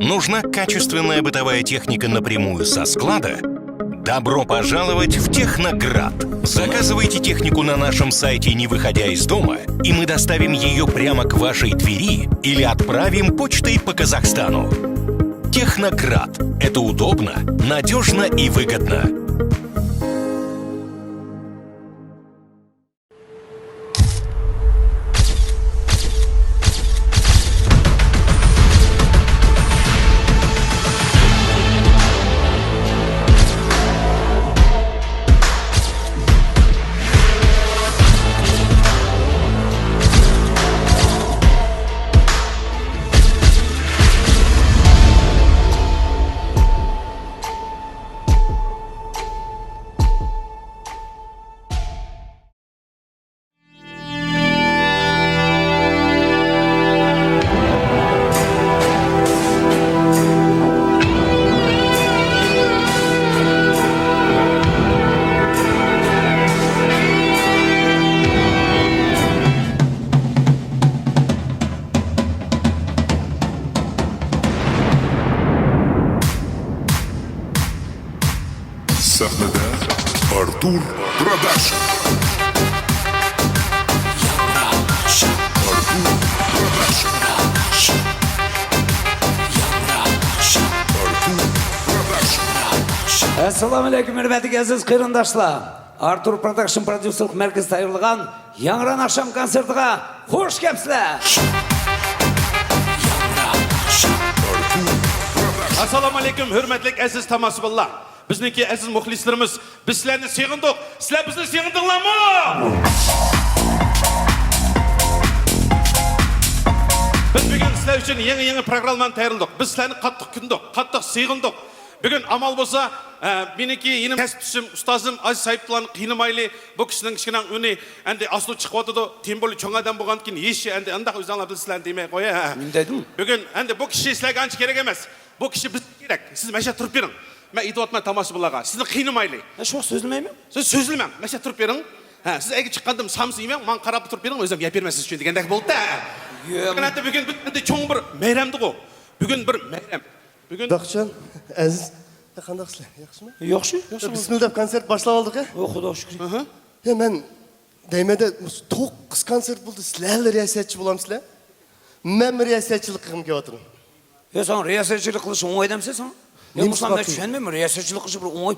Нужна качественная бытовая техника напрямую со склада? Добро пожаловать в Техноград! Заказывайте технику на нашем сайте, не выходя из дома, и мы доставим ее прямо к вашей двери или отправим почтой по Казахстану. Техноград – это удобно, надежно и выгодно. Сахнада Артур Продакшн. Assalamu alaikum, hürmetli aziz kıyırındaşlar. Artur Production Producerlik Merkezi tayyorlagan Yangran akşam konsertiga hoş gelipsizlar. Assalamu alaikum, hürmetli aziz tamasibullar. Bizniki aziz muxlislarimiz, biz sizlarni seg'indik. Sizlar bizni seg'indinglarmi? Biz bugun sizlar uchun yangi programmani tayyorladik. Biz sizlarni qattiq kundik, qattiq seg'indik. Bugun amal bo'lsa, meniki yenim kasbchim, ustozim Aziz Sayıptovlarni qiynamayli. Bu kishining kichkina uni endi asli chiqib o'tdi. Temboli cho'ng odam bo'lgandan keyin yeshi endi undaq o'zinglar bilsizlar demay qo'ya. Men dedim. Bugun endi bu kishi sizlarga ancha kerak emas. Bu kishi bizga kerak. Siz mana shu turib bering. Men aytyapman tomoshabinlarga. Sizni qiynamayli. Shu so'zlamayman. Siz so'zlamang. Mana shu turib bering. Siz ayga chiqqandim samsi yemang, men qarab turib bering, o'zim gap bermaysiz uchun degandek bo'ldi-da. Bugun endi cho'ng bir bayramdi-ku. Bugun bir bayram. Bugun Daqçan, Aziz, qandaqsizlar? Yaxshimi? Yaxshi. Bismillah konsert boshlab oldik-a? Xudo shukr. Ya men deymada 9 konsert bo'ldi. Sizlar riyosatchi bo'lamsizlar? Men riyosatchilik qilib kelyapman. Ya sen riyosatchilik qilish o'ng'ay demsan sen? Ya Mustafa men tushunmayman, riyosatchilik qilish bir o'ng'ay.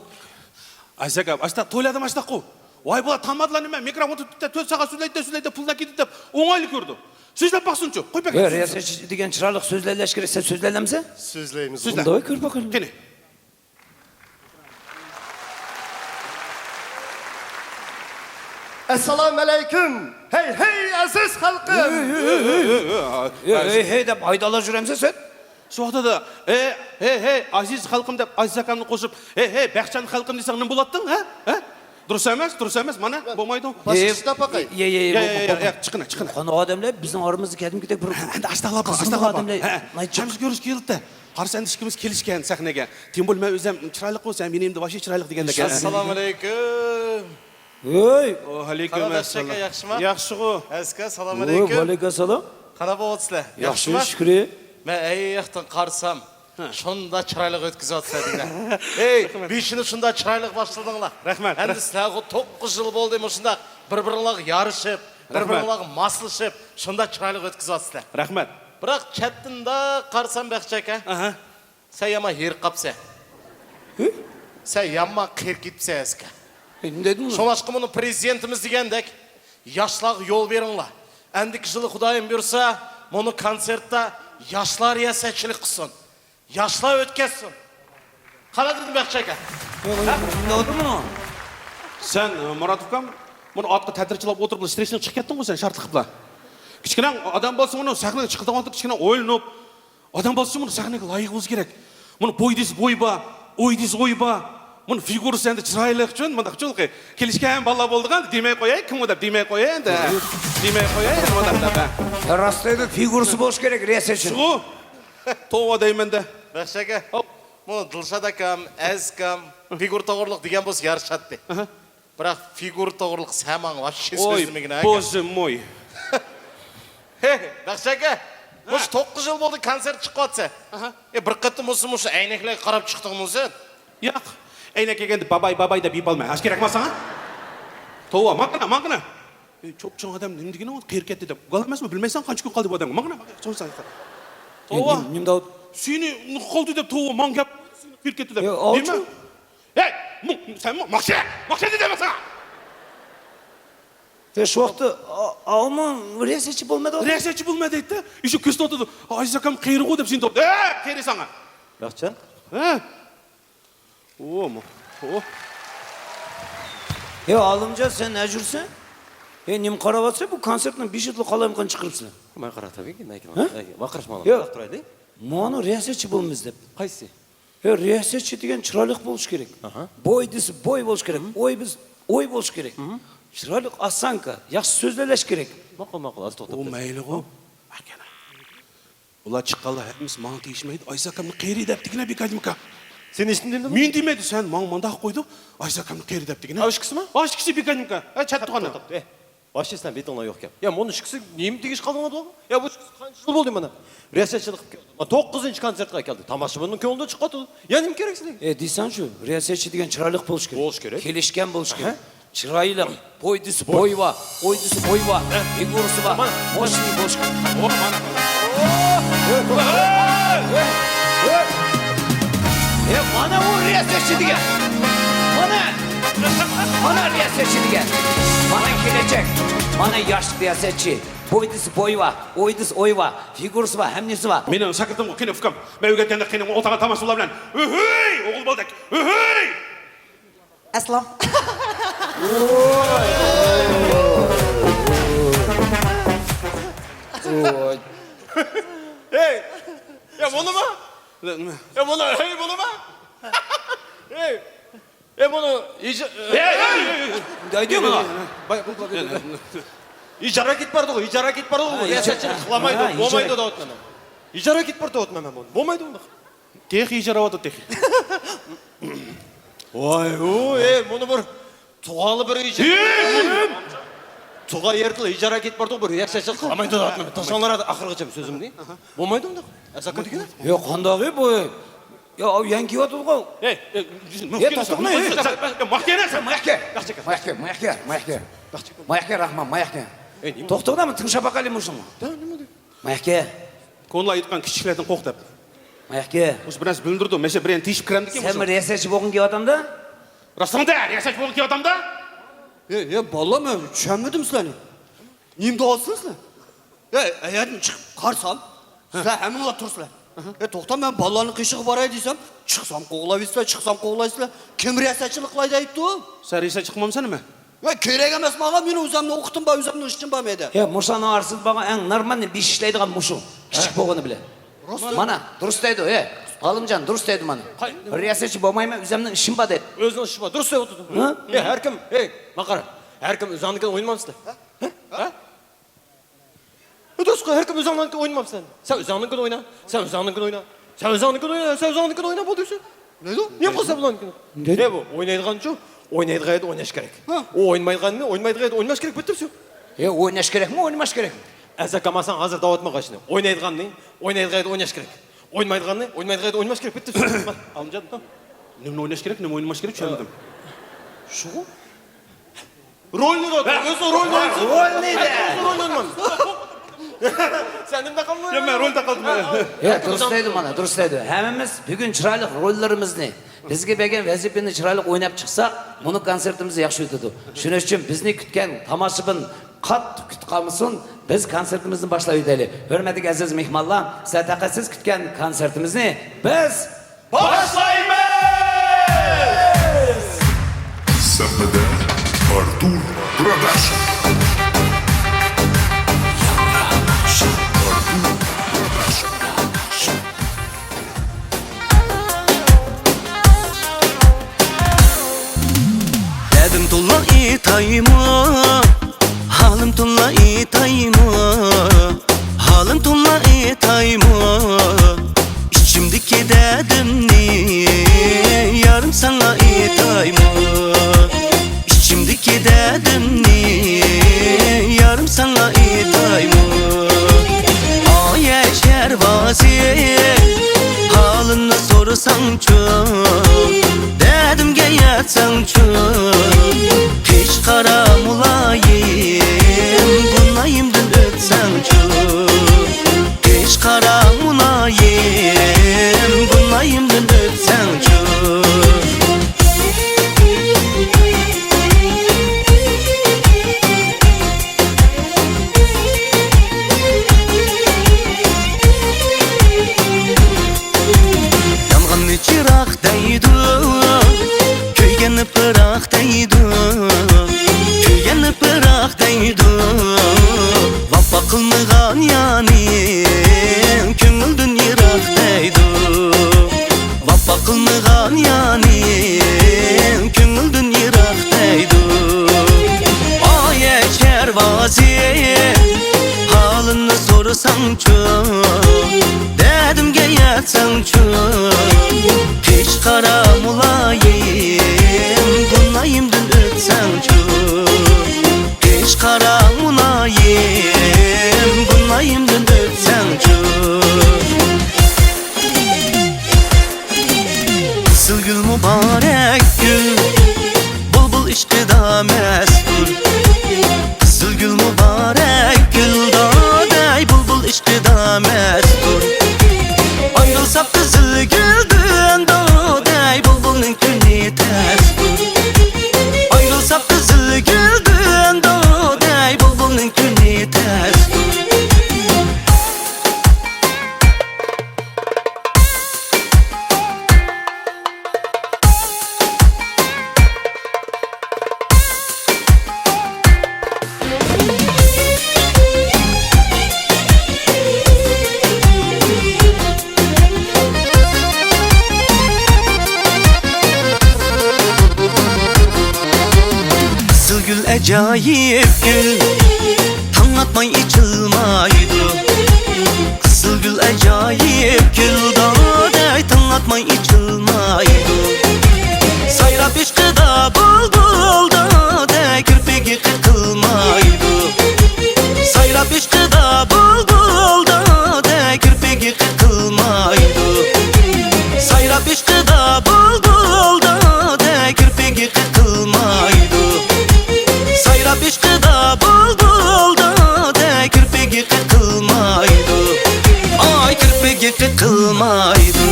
Aysak, asta to'yladim ashta-ku. Voy bular tanmadilar nima? Mikrofon tutib 4 soat so'zlaydi, puldan ketdi deb o'ng'aylik ko'rdi. So'zlab baqsinchi. Qo'y bak. Ya riyosatchi degan chiroyli so'zlash kerak. Sen so'zlaylamsan? So'zlaymiz. Unda ko'r bakalım. Qani. Assalomu alaykum. Hey aziz xalqim. Hey deb aydalar juramsan sen? Shu vaqtida hey aziz xalqim deb Aziz akamni qo'shib, hey Baxchan xalqim desang nima bo'lading, ha? Durust emas, mana bo'lmaydi. Boshqa topaqay. Ya, chiqina. Qani odamlar bizning oramizda kadimgidek bir Endi astag'lar. odamlar Chamsiz ko'rish keldi. Qarasa endi ishimiz kelishgan sahnaga. Tembol men o'zim chiroyli qo'ysam, men endi boshqa chiroyli deganda ekan. Assalomu alaykum. Voy, Alaykum assalom. Yaxshimi? Yaxshi-ku. Azka, assalomu voy, alaykum. alaykum assalom. Qana bo'lyapsizlar? Yaxshi, Yaxshimi? shukr. Men yoqdan qarsam, shunda chiroyli o'tkazyapsizlar deyman. Ey, beshini shunda chiroyli boshladinglar. Rahmat. Endi sizlarga 9 yil bo'ldi shunda bir-biringlarga yarishib, bir-biringlarga moslashib, shunda chiroyli o'tkazyapsizlar. Rahmat. Biroq chattinda qarsam Baxchaka. Aha. Sen yama yer qapsa. Sen yama qirkitsa azka. Ne dedim? Şolaşkı bunu prezidentimiz degandek yaşlar yol veringlar. Endiki yılı Xudayım buyursa bunu konsertda yaşlar riyasetçilik qilsin. Yaşlar ötkazsin. Qana dedim Baxchaka. Ne oldu mu? Sen Muratovkam buni otga ta'tirchilab o'tirib stressdan chiqib ketding-ku sen shart qiliblar. Kichkina odam bo'lsa buni sahnaga chiqib o'tirib kichkina o'yinib odam bo'lsa buni sahnaga loyiq bo'lish kerak. Buni bo'ydiz bo'yba, o'ydiz o'yba. Buni figurasi endi chiroyli uchun bunda uchunqi kelishgan balla bo'ldigan demay qo'yay, kim deb demay qo'yay endi. Demay qo'yay endi deb. Rastlayda figurasi bo'lish kerak riyosatchi. Shu to'g'ri deyman-da. Baxchaka. Bunu Dilshod akam, Azkam figur to'g'riliq degan bo'lsa yarashadi. Biroq figur to'g'riliq saman vashshi so'zimigina. Bоже мой. Hey, Baxchaka. Мұш 9 жыл болды концерт шыққы атса. Бір қытты мұсы әйнекілер қарап шықтың мұсы. Яқ, әйнек егенді бабай деп еп алмай. Ашкерек ма саңа? Тоуа, маңғына. Чоң адам немдеген ол қиыр кетті деп. Қаламас ма? Білмейсің қанша күн қалды бұл адамға. Маңғына, соң саңыздар. Тоуа, немдау сені қалды деп тоуа маң кеп қиыр кетті деп. алшы. Сен мақша деді ме саңа? Şu vaxtı ama riyasətçi bolmadı. Riyasətçi bulmadı deydi. Еще көз тоқтады. Айзакам қиыры ғой деп сен тоқты. Қиыры саңа. Бақытжан, Alımca sen ne жүрсің? Нем қарап атса, бұл концертінің 5 жылы қалайымқан шығырыпсың. мен қара таби ки, мен вақырыш маған. Yok. Тұрайды. Мұны riyasətçi болмыз деп. Қайсы? Riyasətçi деген чырайлық болуш керек. Бой десе бой болуш керек. Ой болуш керек. Чырайлық осанка, жақсы сөзлелеш керек. Мақұл, аз тоқтап. О, мәйлі ғой. Мәкені. Олар шыққалы әміз маң тейшімейді. Айзакамны қиыры деп дегіне бек әдімка. Сен ешін демді ме? Мен демеді, сен маңмандақ қойды. Айзакамны қиыры деп дегіне. Ашқысы ма? Ашқысы бек әдімка. Чатты ғана. Вообще сен бетіңна жоқ кеп. Мұны шықсы нем дегеш қалдыңа болған? Бұл қанша жыл болды мана? Риясетшілік келді. 9-шы концертқа келді. Тамашыбының көңілді шыққаты. Нем керек сілең? Дейсен şu, riyasətçi деген чырайлық болуш керек. Болуш керек. Келешкен болуш керек. Чырайлық, бой десе бой ба, ой десе бой ба, фигурасы ба, мощный болуш керек. Mana o riyasətçi деген. Mana riyasətçi деген. Mana gelecek. Mana yaşlı riyasətçi. Boy dese boy va, oy dese oy va, figurасы ба, әмнесі ба. Менің шәкіртім ғой, кені ұфқам. Мәуге әткенде қенің отаға тамашылар білән. Үхей! Оғыл балдак. Үхей! Aslam. Ей! Мұны ма? Мұны ма? Мұны Дайдың ма? ижара кет барды ғой, риясетшілік қыламайды, болмайды да отмана. Ижара кет барды отмана мұны, болмайды оны. Техи жарауады техи. Мұны бір туғалы бір ижара. Туға ертілі ижара кет барды ғой, риясетшілік қыламайды да отмана. Ташанлар ақырғы жем сөзім не? Болмайды онда. Әсаққа дегені? Қандағы бой. Янки отыр ғой. Маяке, рахман, маяке. Тоқтығда ма, тың шапақ әлі мұшын ма? Маяке. Конла айтқан кішкілердің қоқ деп. Маяке. Осы біраз бүліндірді, мәше бірен тейшіп кіремді кен Сен риясетші болғын кеп адамда? Расында, риясетші болғын кеп адамда? Балам, мен түшенмедім сіләні. Немді алсың сілән? Әйәдін шығып қарсам, сілән әмінға тұр сілән. Тоқта мен балаларының қишығы барай дейсем, шықсам қоғылай сілән, кем риясетшілік қылайды айтты ол? Сән риясетші қылмам сәні ме? Керек емес маған, мен өзімді оқытым ба, өзімді ішчім ба меді? Мұшаны арсыз баған әң нормальный биш ішлейдіған мұшу. Кішік болғаны біле. Мана, дұрыстайды, Ғалымжан, дұрыстайды мана. Риясетші болмайма, өзімнің ішім ба деді. Өзінің іші ба, дұрыс деп отырдың. Әркім, мақара, әркім өзаңдыкен ойнамамсызды. Дұрыс қой, әркім өзаңдыкен ойнамамсызды. Сән өзаңдыкен ойна, сән өзаңдыкен ойна бол дейсің. Не қылса бұланын? Не бұл, ойнайдыған жоқ, ойнайдыға еді ойнаш керек. Ойнайдыға еді ойнаш керек бітті все. Ойнаш керек ме, ойнамаш керек? Әзәкамасан қазір дауатма қашыны. Ойнайдыған не, ойнайдыға еді ойнаш керек. Ойнайдыған не, ойнайдыға еді ойнамаш керек бітті все. Алымжан, Немін ойнаш керек, немін ойнамаш керек, түшенмедім. Шуғы? Рольны да, өзі рольны ойнсын. Рольны да. Рольны ойнман. Сәнімді қалмай. Мен рөлді қалдым. Дұрыстайды. Әміміз бүгін чырайлық рөллерімізді бізге бәген вәзіпені чырайлық ойнап шықсақ, мұны концертімізді яқшы өтеді. Шүні үшін бізні күткен тамашыбын қатты күтқамысын біз концертімізді башлай өтелі. Өрмәдік әзіз мехмалла, сәтақасыз күткен концертімізді біз башлаймыз! Сәпмәдә Артур Продакшн. Dedim tulla itayma, halim tulla itayma, halim tulla itayma. İçimdeki derdimni yarım sana itayma. İçimdeki derdimni yarım sana itayma. O yaşa vaziye halını sorsançu Derdimge yatsançu Hiç kara mulayim Bunayımdın ötsançu Hiç kara mulayim Bunayımdın ötsançu Yanğanlı çırak deydu Köygeni pırak deydu Köygeni pırak deydu Vappa kılmıgan yani Köngüldün yirak deydu Vappa kılmıgan yani Köngüldün yirak deydu Ay eker vaziye halını sorsançu Derdimge yatsançu Hiç kara mulayim Bunayımdın ötsançu Hiç kara mulayim Bunayımdın ötsançu Kızıl gül mübarek gül Bulbul işkıda mestur Kızıl gül mübarek gül Daday bulbul işkıda mestur Ayrılsak kızıl gülden Daday bulbulun külli testur Ayrılsak kızıl gülden Daday bulbulun külli testur Kızıl gül acayip gül Tan atmay içilmaydı Kızıl gül acayip gül Daday tan atmay içilmaydı Sayrap işkıda bulbul Daday kirpigi kıkılmaydı Sayrap işkıda bulbul Daday kirpigi kıkılmaydı Sayrap işkıda bulbul Daday kirpigi kıkılmaydı Sayrap işkıda bulbul Daday kirpigi kıkılmaydı Ay kirpigi kıkılmaydı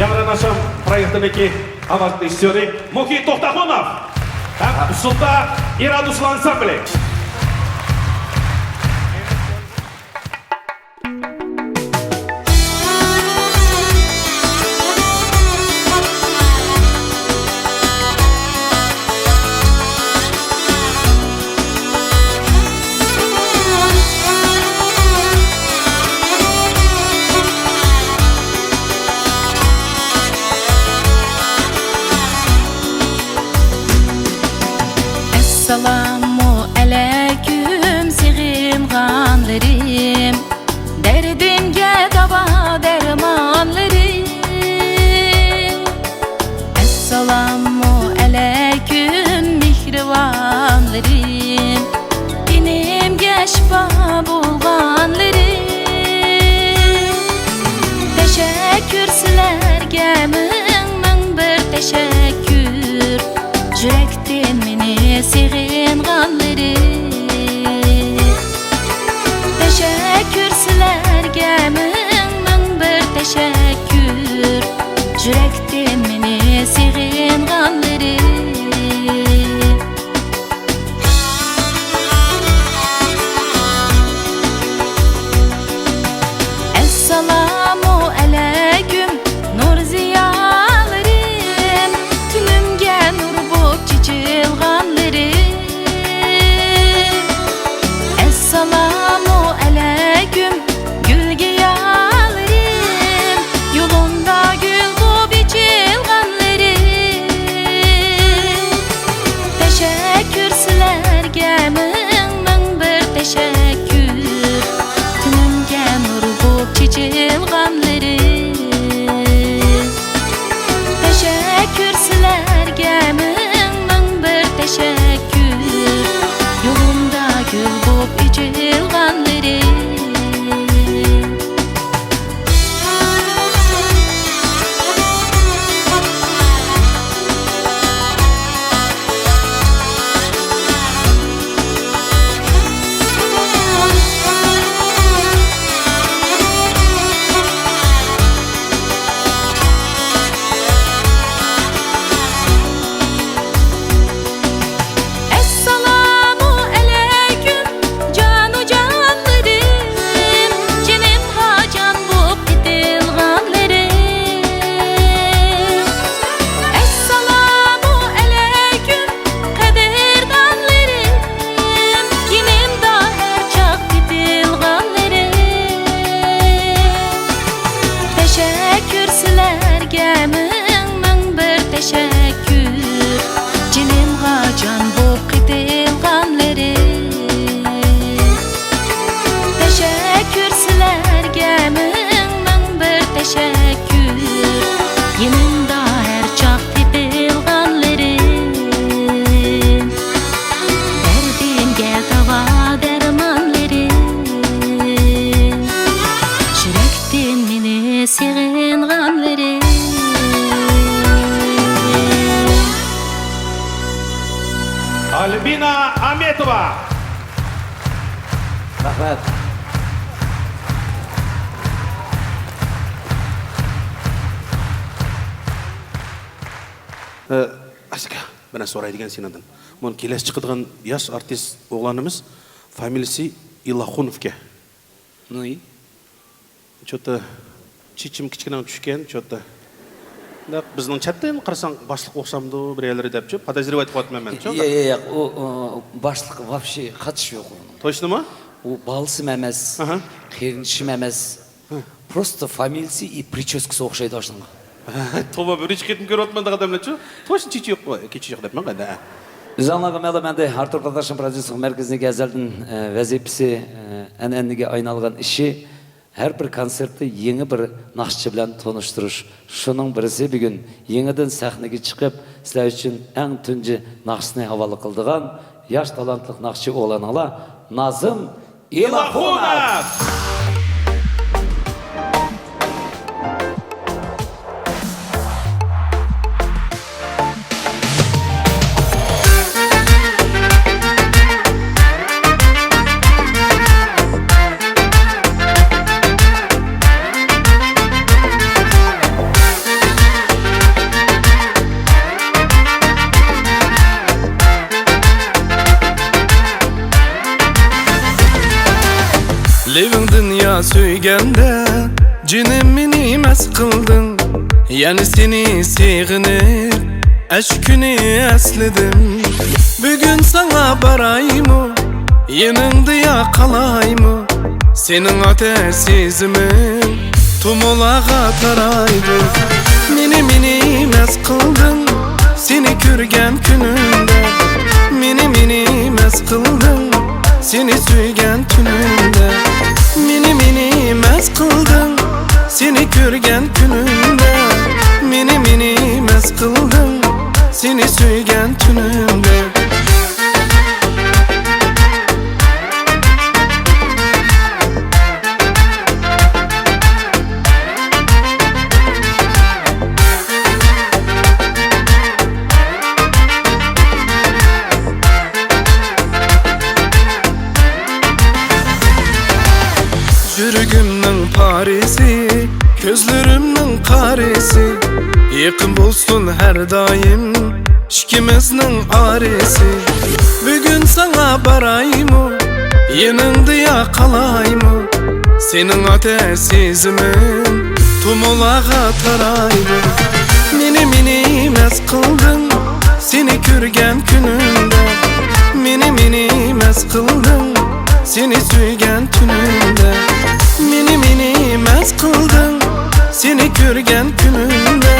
Yavranaşam проектindeki avazlı istiyordu. Muhit Tohtaxunov. Hem usulda İraduslu ansambli. Assalamu aleyküm sig'inganlarim Derdimge dava dermanlarim Assalamu aleyküm mihribanlarim Dinimge şifa bulganlarim Teşekkür sizlerge ming bir teşekkür Yürekten meni sig'inganlarim Teşekkür sizlerge ming bir teşekkür Yürekten meni sig'inganlarim Assalamu aleyküm nur ziyalarim Tünümge nur bo'p chechilganlarim Сабина Аметова. Rahmat. Асика, мына сұрайдыған сенадың. Мұны келесі çıkıdığın яш артист оғланымыз фамилиясы Илахуновке. Ну и? Что-то чичим кичкенен түшкен, что-то. Да, біздің чаттан қарасаң башлық оқсамды бір елері деп жүр. Подозревать қылатын мен. О, башлық вообще қатышы жоқ. Точно ма? О, балысым емес, қеріншім емес. Просто фамилиясы и прическасы оқшайды ашынға. Тоба бірінші кетін көріп отмандық адамлар шу? Точно чичи жоқ қой, кичи жоқ деп мен қайда. Жаңағы мәліменде Артур Продакшн продюсерлік мәркезіне газелдің вәзепісі әнәнеге айналған іші her bir konsertde yeni bir nakşçı bilen tanıştırış. Şunun birisi bir gün yeniden sahneye çıkıp sizler için en tünce nakşını havalı kıldığan yaş talantlı nakşçı olan ala Nazım İlahunov. Levin dünya söygende Cinimini mes kıldın Yani seni seğinir Eşkünü esledim Bugün sana barayımı Yanında ya kalayımı Senin ateşizimin Tumulağa taraydı Mini mes kıldın Seni körgen gününde Mini mes kıldın Seni söygen tününde Mini mes kıldın Seni körgen gününde Mini mes kıldın Seni söygen tününde Yürügümnün Paris'i, gözlerimnin karesi Yakın bulsun her daim, ikimiznin aresi Bugün sana barayımı, yanında ya kalayımı Senin ateşizimin, tumulağa taraydı Mini mes kıldın, seni körgen gününde Mini mes kıldın, seni söygen tününde Mini mes kıldın Seni körgen gününde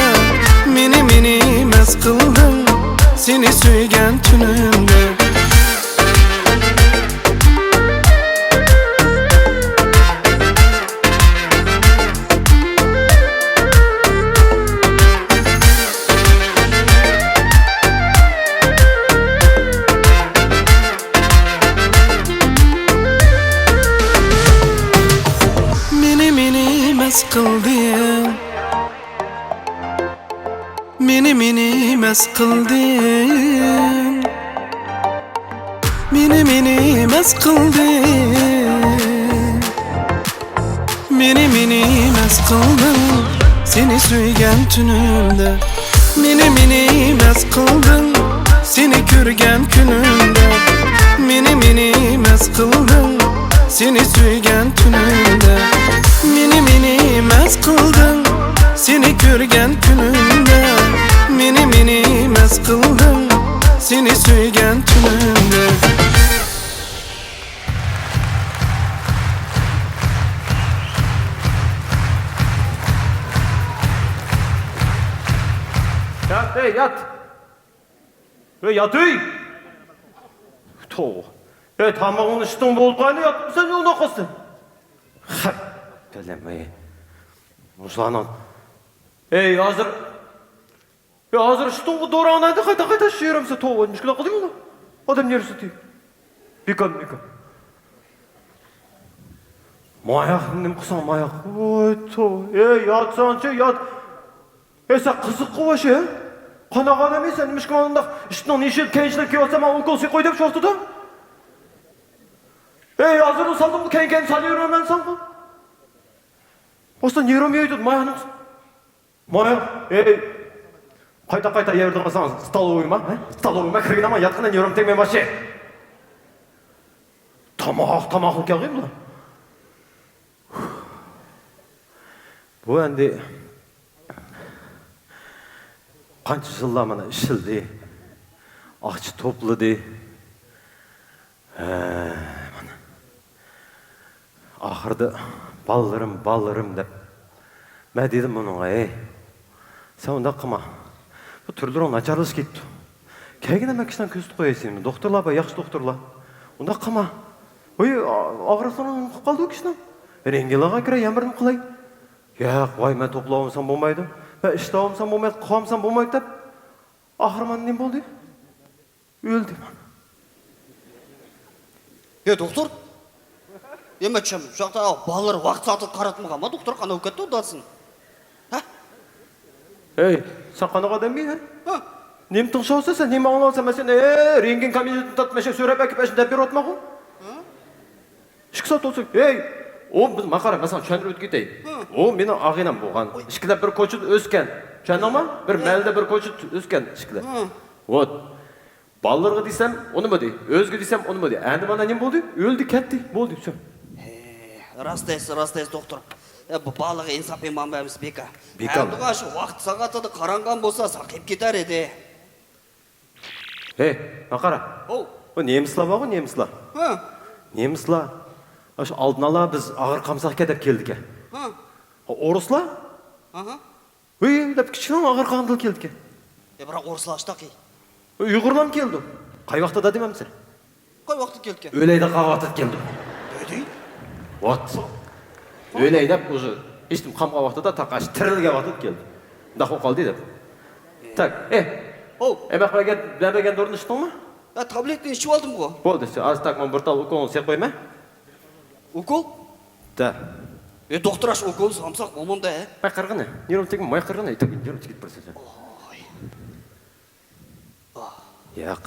Mini mes kıldın Seni söygen tününde mes kıldın Mini mes kıldın Mini mes kıldın Mini mes kıldın Seni söygen tünümde Mini mes kıldın Seni körgen gününde Mini mes kıldın Seni söygen tününde Mini mes kıldın Seni körgen gününde Mini mes kıldın Seni söygen tününde Yat, yat. Yat, Toğ. Tamamını işten bolup kayna yat. Sen yoluna kastın. Deleme. Muslanan. Hazır. Hazır işten bu doğranaydı kayta şiirim size Toğ. Müşküle kılıyor mu? Adam neresi değil. Bikan. Mayak, nem kısan mayak. Oy Toğ. Yatsanca yat. Sen kızık kıvaşı. Qanaqa demeysen, mishkonda ishning nechil keyinchilik kelsa, men ukol qo'y deb sho'rtdim. Ey, hozir usaldim, keyin salyuraman sen. Osta nerom yeydi, mayani. Maya, ey. Qayta yerda qolsan, stalovoyma, stalovoyma kirginaman, yatqanda nerom tegmay boshi. Tomoq kelg'im. Bu endi qancha yillar mana ishildi, aqchi to'pladi. Mana oxirida balllarım deb. Men dedim bunga, ey, sen unda qilma. Bu turlar nacharlashib ketdi. Keyin nima qilishdan ko'z qo'yasizmi? Doktorlar va yaxshi doktorlar. Unda qilma. Oy, og'riqdan qoldi u kishini. Rengilaga kira yambirini qilay. Yo'q, voy, men to'plavamsam bo'lmaydi. Va ishlavamsam bo'lmaydi, qilmamsam bo'lmaydi deb. Oxiri men nima bo'ldi? O'ldim. Doktor? Nima tusham? Shu yoqda bolalar vaqt soati qaratmaganmi? Doktor qana o'katdi udasin. Ha? Ey, sen qanaqa demaysan? Ha? Nim tinchawsa, sen nima anglawsan? Men seni rengin kabinetini tatmasha so'rab akib ashda deb berotmagu? Ha? 2 soat o'tsa, ey, o biz maqara, masalan, tushuntirib o'tib ketay. O meni og'inam bo'lgan. Ishkilab bir ko'chit o'sgan. Tushundingmi? Bir malda bir ko'chit o'sgan ishkilab. Vot. Ballarga desam, uni nima dey? O'zga desam, uni nima dey? Endi mana nima bo'ldi? O'ldi, ketdi, bo'ldi, shu. Rastaysiz doktor. Bu balaga insof emanmaymiz beka. Endi shu vaqt soatida qarangan bo'lsa, saqib ketar edi. Hey, maqara. Bu nemislar bormi, nemislar? Ha. Nemislar. Shu oldin ola biz og'ir qamsaqqa deb keldik. Ha. O'ruslar? Aha. Ey, deb kichkina og'ir qandil keldik. Biroq o'ruslar ishtaqi. Uyg'urlar keldi. Qay vaqtda demamsiz? Qay vaqtda kelgan? O'layda qavatib keldi. Dedi? What? O'layda o'zi ishtim qamqa vaqtida taqash tirilgan vaqtda keldi. Daho qoldi deb. Tak, emaklarga bermagan dorini ichdingmi? Ha, tabletni ichib oldim-ku. Bo'ldi, az tak men bir tal ukol sep qo'yma. Ukol? Da. Doktor ash ukol samsaq bo'lmanda. May qirg'ini. Nerom tegma, may qirg'ini, tegin, nerom tegib tursa. Yo'q.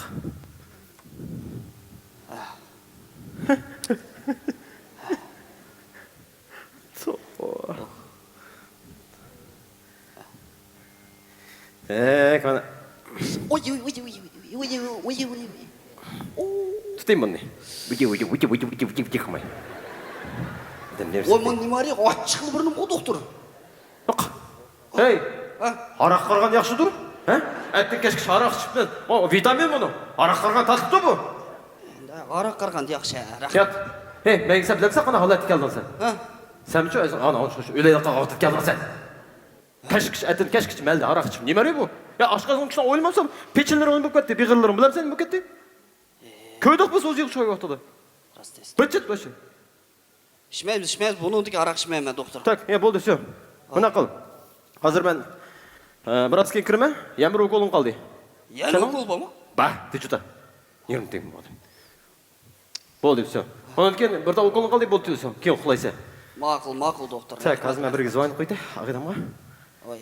Kana. Oy. Tutayım bunu. Vıcı qilmay. Oy, men nimari ochiqli burnim o doktor. Yo'q. Hey. Aroq qirgan yaxshidir? Ha? Aytding kechki aroq ichibdi. O vitamin buni. Aroq qirgan tatibdi bu. Endi aroq qirgan yaxshi. Ket. Hey, men hisoblabsa qana holatga kelding sen? Ha? Sen-chi o'zing ana shu o'layda qolib kelding sen. Kechki malda aroq ichib nimari bu? Ya oshqozon kishini o'ylamasam, pechenlar o'yin bo'lib ketdi, beg'irlarim bilamsan nima ketdi? Ko'ydiq biz o'ziga choy vaqtida. Rastaysiz. Bichit boshi. İçmeyiz, bununki aroq ichmayman doktor. Tak, bo'ldi, shu. Buna qil. Hozir men biroz keyin kirma, yana bir ukolim qoldi. Yana ukol bormi? Ba, techuta. Yerim tegib bo'ldi. Bo'ldi, shu. Ondan keyin bir ta ukolim qoldi, bo'ldi, shu. Keyin uxlaysan. Ma'qul doktor. Tak, hozir men birga zvonib qo'ydi, og'idamga. Oy.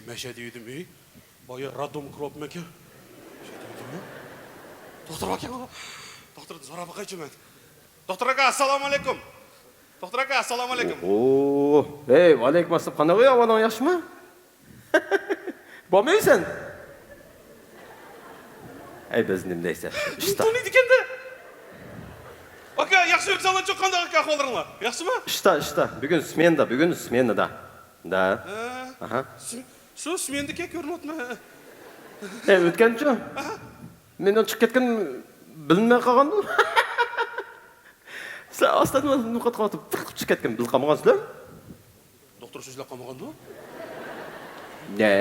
Meşe dedim ey. Baya radom krop meke. Doktor bakayım. Doktor zora bakayım ben. Doktor aka assalomu alaykum. Doktor aka assalomu alaykum. Oo, hey, alaykum assalom. Qanaqa ahvoling, yaxshimi? Bormaysan? Ey biz nima deysan? İşte. Nima deganda? Aka, yaxshi o'tsanlar cho'q qanday aka ahvollaringlar? Yaxshimi? İşte. Bugun smenada. Da. Aha. Shu smendika ko'rinyapmi? Ey, o'tganchi? Mendan chiqib ketgan bilmay qolgandim. Sen aslında nuqat qotib chiqib ketgan bil qolmaysizlar? Doktor so'zlab qolmagandu? Ne?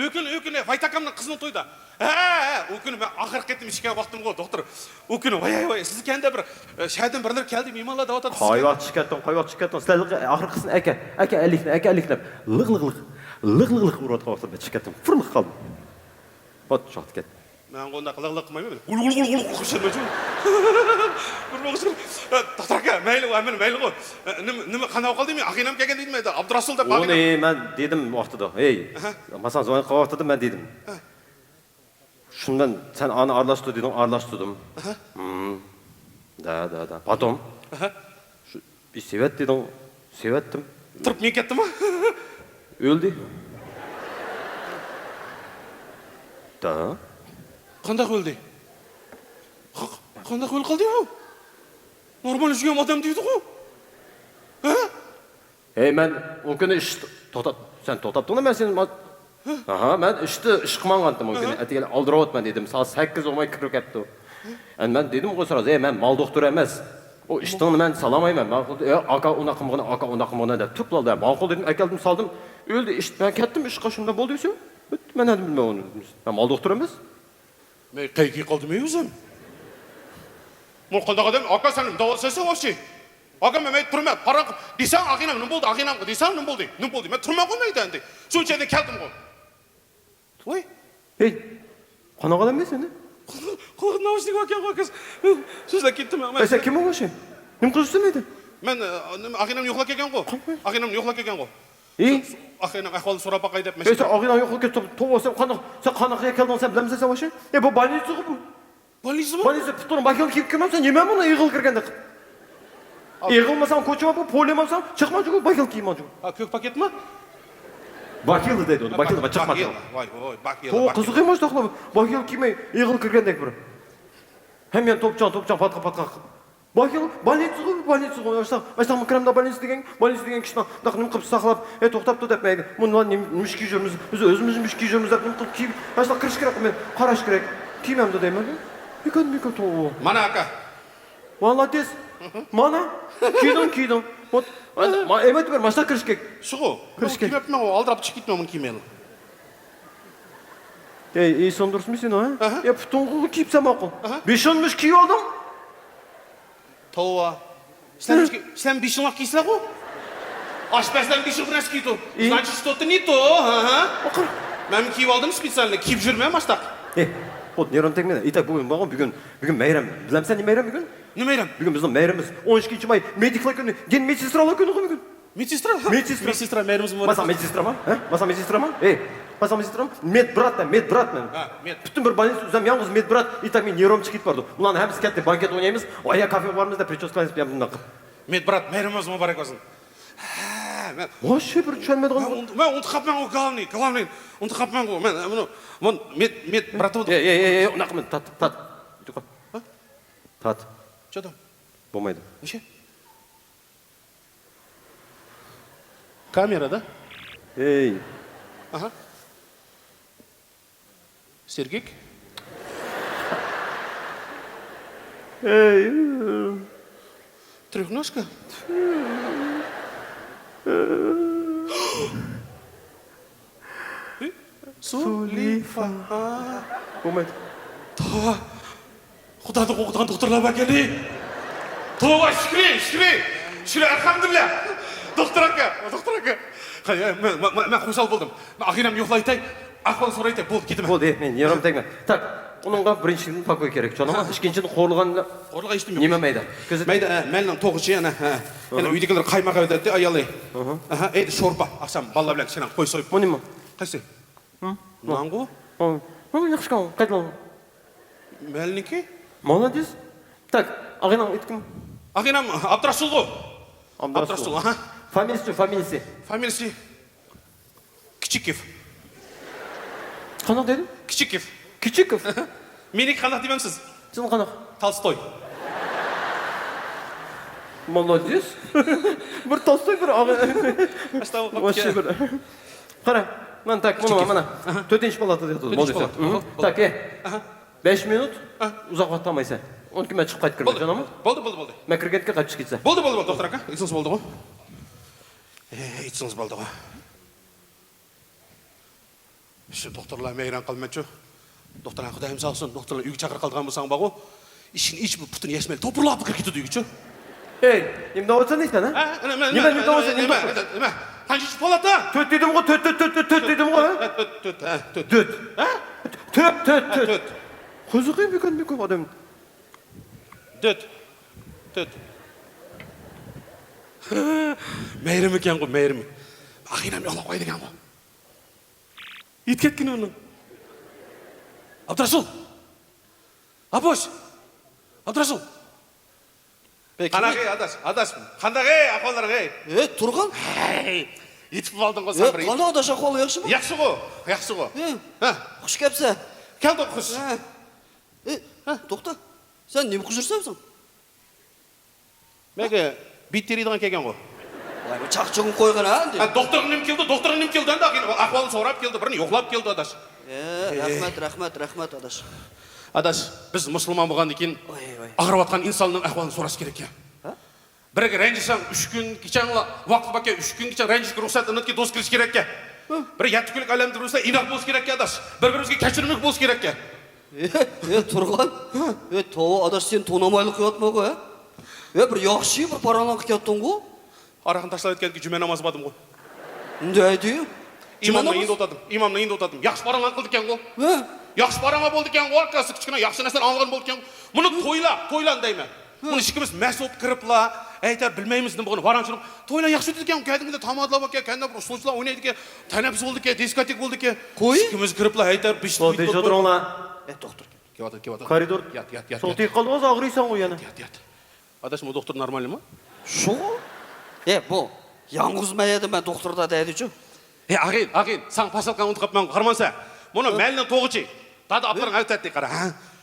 O'kun, Vaytakamning qizini to'yda. O kuni men oxir ketdim ishga vaqtim yo'q, doktor. O kuni voy, siz kanda bir shaydan birlar keldi, mehmonlar da'vat etdi. Qay vaqt chiqatdim. Sizlar oxirqisini aka alikni liq urib qolib chiqatdim. Furliq qoldim. Bot chot ket. Мен онда қылық қылмаймын. Гүл қылып жүрмейсің. Доктор ака, мейлі ғой. Неме қанау қалды мен ағинам келген деймін. Абдурасул деп Оны мен дедім уақытыда. Масан звонок қылып уақытыда мен дедім. Шынымен сен аны аралаштыр дедің, аралаштырдым. Да. Потом bir sevet dedim, sevettim. Тұрып мен кеттім ма? Öldü. Da. Қандай өлді? Қандай өлді қалды ғой? Нормально жүрген адам дейді ғой. Мен o günü iş sen to'xtatdingmi men seni men ish qilmagandim o günü. Atgal aldiryapman dedim. Soat 8 olmay kirib ketdi. Men dedim qo'y so'raz, men mal doktor emas. O ishni men salamayman. Aka unaqa qilmag'an deb tupladi. Ma'qul dedim, akeldim, saldım. O'ldi. Ben ketdim, ishqa shunda bo'ldi desa. Men edim bilmay onu. Men mal doktor emas. Men qayga qoldim o'zim. Мен қандай адам? Ака сенің дауысың вообще. Ага мен тұрмай, парақ десең ағинам не болды? Ағинам десең не болды? Не болды? Мен тұрмай қоймайды енді. Сол жерден келдім ғой. Ой. Қандай адам емес сен? Құлақ наушник екен ғой кез. Сөзлер кетті ме? Сен кім болған? Нем қызсымайды? Мен ағинам ұйқылап келген ғой. Ағинам ұйқылап келген ғой. Ағинам ахуалын сұрап бақай деп. Сен ағинам ұйқылап кетіп, сен қанаққа келдің, сен білемісің сен вообще? Бұл больница ғой бұл. Больница ма? Больница пұттырын бақылы киіп келмем, сен немен мұны иғыл кіргенді? Иғылмасам, көчі бапы, полемасам, шықма жүгу, бақылы киім жүгу. Көк пакет ма? Бақылы дейді оны, бақылы, шықма жүгу. Тоғы қызық емаш тақылы, бақылы киімей иғыл кіргендек бір. Хәмен топчан, патқа. Бақылы, больница ғой, Аштағымын кіремді больница деген кішіна, нем қып сақылап, тоқтапты деп мәйді. Мұнылан мүшкі жүрміз, өзіміз мүшкі жүрміз деп, нем қып киіп, Аштақ кіріш керек, мен қараш керек. Киімемді деймін. Мекан тоғы. Мана ака. Молодец. Мана. Кидің. Вот. Емет бір машина кіріш керек. Шығу. Кіріш керек. Кимеп мен ол алдырап чық кетмем мұны кимелі. Сон дұрыс мен сен, Тұңғылы киіпсем мақұл. Бешонмыш киіп алдым. Тоға. Сен бешонлақ кейсілі ғой? Ашпәсілен бешон бірнәс кейді. Значит, что-то не то. Мен киіп алдым специально. Киіп жүрмем аштақ. Вот нервым тегмеді. Итак, бүгін мәйрам. Білем сен не мәйрам бүгін? Не мәйрам? Бүгін біздің мәйрамыз 13 май медиклар күні. Ген медсестралар күні ғой бүгін. Медсестра мәйрамыз ма? Маса медсестра ма? Маса медсестра ма? Маса медсестра ма? Медбрат мен. Бүтін бір больница үзем яңғыз медбрат. Итак, мен нервым чекет барды. Бұланы әміз кәтті банкет ойнаймыз. Ая кафе бармыз да прическалайыз бәмдіңді қып. Медбрат мәйрамыз ма барак өзің? Вообще бір түшәнмеді ғой. Мен ұнтықапмен ғой, главный. Ұнтықапмен ғой. Мен медбраты болды. Ұнақы мен, тат. Что там? Болмайды. Неше? Камера, да? Ага. Сергек? Трехножка? Сулифа. Болмайды. Тоға. Құдады қоғыдан доқтырлап әкелі. Тоға, шүкірі, әлхамдülillah. Доқтыр ака. Мен құмсал болдым. Ағинам ұйқылайтай, ақпал сұрайтай. Болды, кетім. Болды, мен нервым тегме. Так, оныңға біріншілігін пакой керек. Жоныма, ішкеншін қорылған... Қорылға ештім. Неме мәйді? Мәлінің тоғышы, үйдекелер қаймақ өтеді, аялы. Әйді шорба, ақшам, балла біләк, сенен қой сойып. Мұны ма? Қайсы? Наңғы? Яқшқан, қайтылау. Мәлінікі? Молодец. Так, ағинам еткім? Ағинам Абдурасул ғой. Абдурасул. Фамилиясы. Кичикев. Қанақ деді? Кичикев. Менікі қанақ демемсіз? Сен қанақ? Толстой. Молодец. Бір Толстой, бір ағын. Вообще бір. Қара, мен так, мұны. Төтенші балаты деді. Так, 5 минут ұзақ уақыттамайсың. 10 күн мен шығып қайт кірмей, жана ма? Болды. Мен кіргендке қайтып кетсе. Болды, доктор ака. Итсіңіз болды ғой. Итсіңіз болды ғой. Şu doktorlar meyran kalmaçı. Doktorlar Xudayım sağ olsun. Doktorlar үйге çakır қалдыған болсаң ба ғой. Ішін іш бұтын есмел. Топырлап кір кетеді үйге чö. Немді ауырсың дейсің, а? Немді ауырсың? Қаншыш палата? Төт дедім ғой, төт дедім ғой. Төт. Қызық екен адам. Дөт. Мейірім екен ғой, мейірім. Ағинам ұялап қойды екен ғой. Ит кеткен оның. Абдрасул. Апош. Абдрасул. Қанағы, адас. Қандағы, ақуаларға. Тұрған? Итіп алдың ғой, сан бір. Қана адаш ақуалы яқшы ма? Яқшы ғой. Құш кәпсі. Келді құш. Тоқта. Сен нем құжырсамсың? Мәгі, биттерейдіған келген ғой. Чақ-чығын қойған, а? Доқтырың нем келді, ақуалын сорап келді, бірін yoqlab келді, адаш. Рахмет, адаш. Адаш, біз мұсылман болған екен, ағырып атқан инсанның ақуалын сорасы керек екен. Бірге ренжісің, 3 күн кечаңла, вақыт баке, 3 күн кечаң ренжіске рұқсат үмітке дос кіріш керек ке. Бір яттікілік әлемді болса, инақ болсы керек ке, адаш. Бір-бірімізге кәшірмек болсы керек ке. Тұрған? Тауы, адаш, сен тонамайлық қиятма ғой, бір яқшы, бір паралан қияттың ғой? Арақын ташлап еткенде жүме намаз бадым ғой. Үнді әйдейім? Имамның үйінде отадым. Яқшы паралан қылды екен ғой. Яқшы параңа болды екен ғой, арқасы кішкіне яқшы нәрсен алған болды екен ғой. Мұны тойлан деймін. Мұны ішкіміз мәс болып кіріпла, әйтер білмейміздің бұғыны вараншының. Тойла яқшы өтеді екен, кәдімгіде тамадылап екен, кәдімгі бір ұсылшылар ойнайды екен, тәнәпіс болды екен, дискотек болды екен. Ішкіміз кіріпла, әйтер Сол дей жодырыңла. Доктор. Коридор. Сол тек қалды ғой, ағырайсан ғой яны. Адаш, мұ доктор нормальный ма? Шо? Бұл, яңғыз мәйеді мен докторда дәйді чу. Ағин, саң пасалқан ұнтып қапман қарманса, мұны мәлінің тоғычы, дады аптырың әуітәтті қара.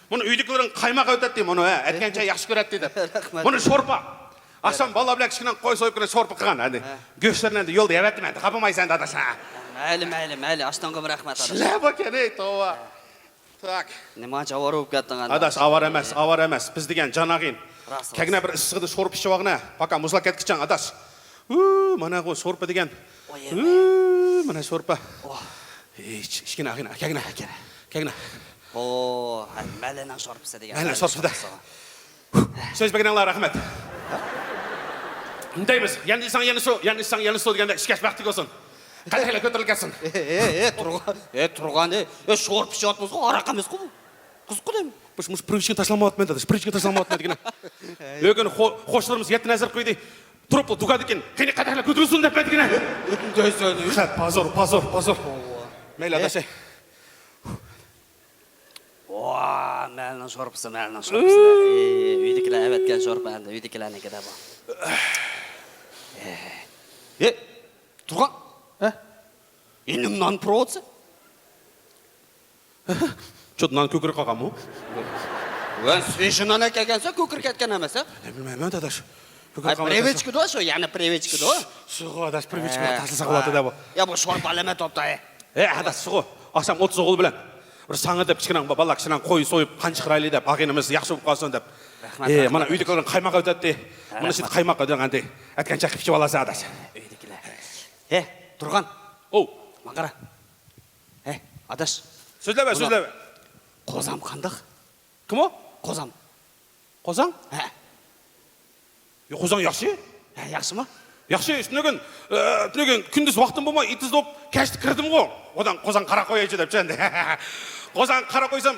Мұны үйдікілерін қаймақ әуітәтті, мұны әткен чай яқшы көрәтті деді. Мұны шорпа. Ақшам бала біләк кішкінен қой сойып кіне шорпы қыған. Гөштерінен де елді әвәттім әнді, қапымайсан да адаша. Мәлі, аштанғы бір рахмет адаш. Шіләбі кені, тоға. Так. Нема жауар өп кәттің анда. Адаш, авар әмәс. Біз деген жанағин. Кәгіне бір ішсіғыды шорпы іші вағына. Пока мұзлак әткічен, адаш. Мана ғой шорпы деген. Мана шорпы. Ішкен ағин, кәгіне. Мәлінің шорпысы деген. Мәлінің шорпысы да. Сөз бәген Алла рахмет. Үндейміз, ендісің енісі дегенде ішкеш бәқтік olsun. Қайтақылы көтірілгесін. Тұрған, шорпы шығатымыз ғой, арақ емес қой бұл. Қызық қой деймін. Мұш привычка ташламауат мен деді, привычка ташламауат мен дегені. Өген қошыларымыз етін әзір қойды. Тұрып дуғады екен, қайне қайтақылы көтірілсін деп мен дегені. Пазор. Мейлі адашай. Мәлінің шорпысы. Үйдікілі әветкен шорпы әнді, үйдікілі әнеке де бұл. Тұрған? Енің нан проводсы? Чөт нан көкірек қаған мұ? Свежі нан әкелгенсе көкірек әткен әмес, ә? Білмеймін, адаш. Привычка да, шо? Яны привычка да? Шығы, адаш, привычка тасылса қылаты да бұл. Бұл шорпы әлеме топта, адаш, шығы, ақшам 30 оғыл білән. Бір саңы деп, кішкенен бала кішкенен қой сойып, қаншықырайлы деп, ағинымыз яқшы болып қалсын деп. Мана үйдікілерін қаймақ өтәтті. Мұны сет қаймақ өтен қанды. Әткен чақ кіпші баласы адаш. Үйдікілі. Тұрған. Маңғара. Адаш. Сөзләбе. Қозам қандық? Кім о? Қозам. Қозаң? Қозаң яқшы? Яқшы ма? Яқшы, түнеген күндіз уақытым болмай, итіз доп, кәшті кірдім ғой. Одан қозаң қара қойайшы деп жәнді. Қозаң қара қойсам,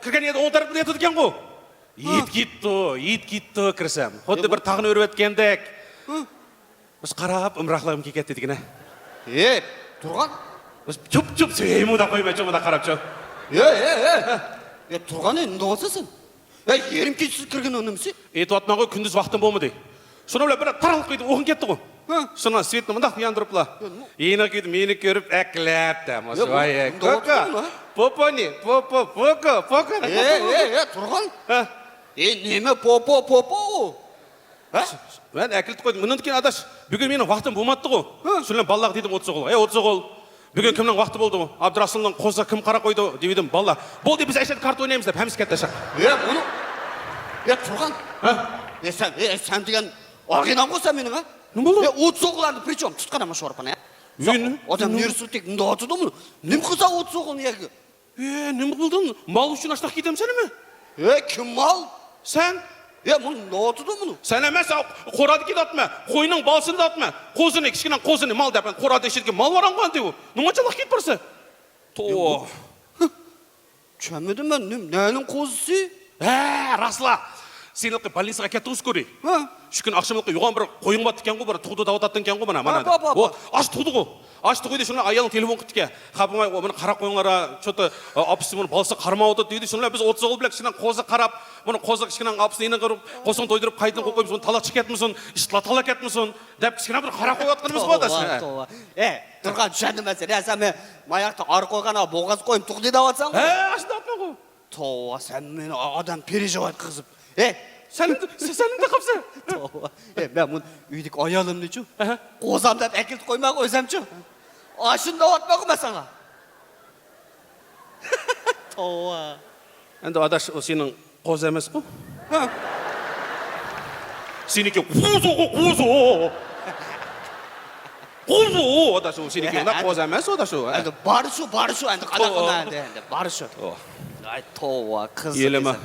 кірген еді, оң тарапын етеді кен ғой. Ит кетті кірсем. Хотты бір тағын өріп әткендік. Біз қарап, ұмырақлағым кекетті дегіне. Тұрған? Біз чүп-чүп сөймі да қоймай, чөмі да қарап чөп. Тұрған енді олсасын? Ерім кетсіз кірген өнімсі? Атына ғой күндіз уақытым болмады. Шына біле бір таралық қойды, оғын кетті ғой. Шына светіні мұндақ яндырыпла. Ені күйді мені көріп әкіләпті. Попо не? Попо. Тұрған? Неме попо? Мен әкілді қойдым. Мұнын кен адаш, бүгін менің уақытым болматты ғой. Шына баллағы дейдім 30 қол. 30 қол. Бүгін кімнің уақыты болды ғой? Абдрасылның қозы кім қара қойды дейдім балла. Бол деп біз әшет карт ойнаймыз деп, әміз кетті шақ. Тұрған? Сән деген ағинам ғой сән менің, ә? Не болды? 30 оғыларды причем тұтқан ама шорпаны, ә? Одан нерсутек мұнда атыды мұны. Нем қыза 30 оғылын егі? Нем қылдың? Мал үшін аштақ кетем сәні ме? Кім мал? Сән? Мұнда атыды мұны. Сән әмәс, қорады кет атма, қойның балсыны да атма, қозыны, кішкенен қозыны мал деп, қорады шетке мал варан қан деп, нұңа жалақ кет барсы? Чөмедім мен, нәнің қозысы? Расла. Сен ылқы больницаға кеттіңіз көрей. Шүкін ақшам ылқы юған бір қойың бат екен ғой, бір туғды давататтың екен ғой, мана. Аш туғды ғой. Аш туғды дейді, шынла аялың телефон күтке. Қапымай, мұны қара қойыңлара, что-то апысы мұны балысы қарма оты дейді. Шынла біз 30 ол білек, шынан қозы қарап, мұны қозы кішкенен апысын енен қырып, қосын тойдырып, қайтын қойып, мұны талақ шекетмісін, талақ етмісін, деп кішкенен бір қара қой атқанымыз ғой да. Тұрған түшәнді мәселе, сән мен маяқты ары қойғана боғаз қойым тұқ дейді аватсаң ғой. Ашында атма ғой. Тоға, сән мені адам переживает қызып. Сәнімді қапсы. Мен мұны үйдік аялымды чу. Қозамдап әкелді қоймақ өзім чу. Ашында атмақ ма саңа? Тоға. Енді адаш, сенің қоз емес қой? Сеніке қозу. Қозу, адаш, сеніке қоз емес, адаш. Әнді барышу, әнді қадақына әнді, барышу. Ай, тоға, қыз. Елема.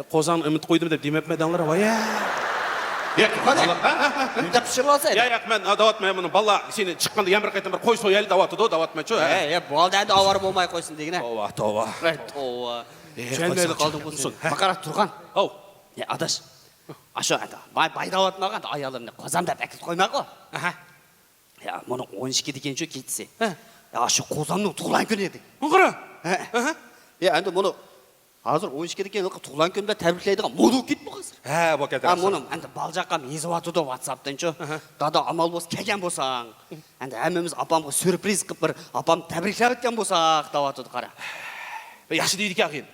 Қозан үміт қойдым деп демеп мәдәңлар, вая. Үндеп шырласа еді. Мен дават мен мұны бала сені шыққанда емір қайтын бір қой соялы даваты до дават мен чо. Болды әнді авар болмай қойсын дегіне. Тоға. Жөнмейлі қалдың болсын. Мақарат тұрған. Ау. Адаш. Ашу әнді. Бай дават маған аялымны қозамдап әкіліп қоймақ о. Мұны 12 деген жө кетсе. Ашу қозамның туғылан күн еді. Мұңғыра. Әнді мұны Hazır 12 деген ылқы туғылан күнді тәбірлейдіған моду кет бұл қазір. Бұл кетер. Мұным әнді бал жаққам езіп атыды WhatsApp-тан чо. Дада амал бос кәген болсаң. Әнді әміміз апамға сюрприз қып бір апам тәбірлеп өткен болсақ дау атыды қара. Яшы дейді ке ағин.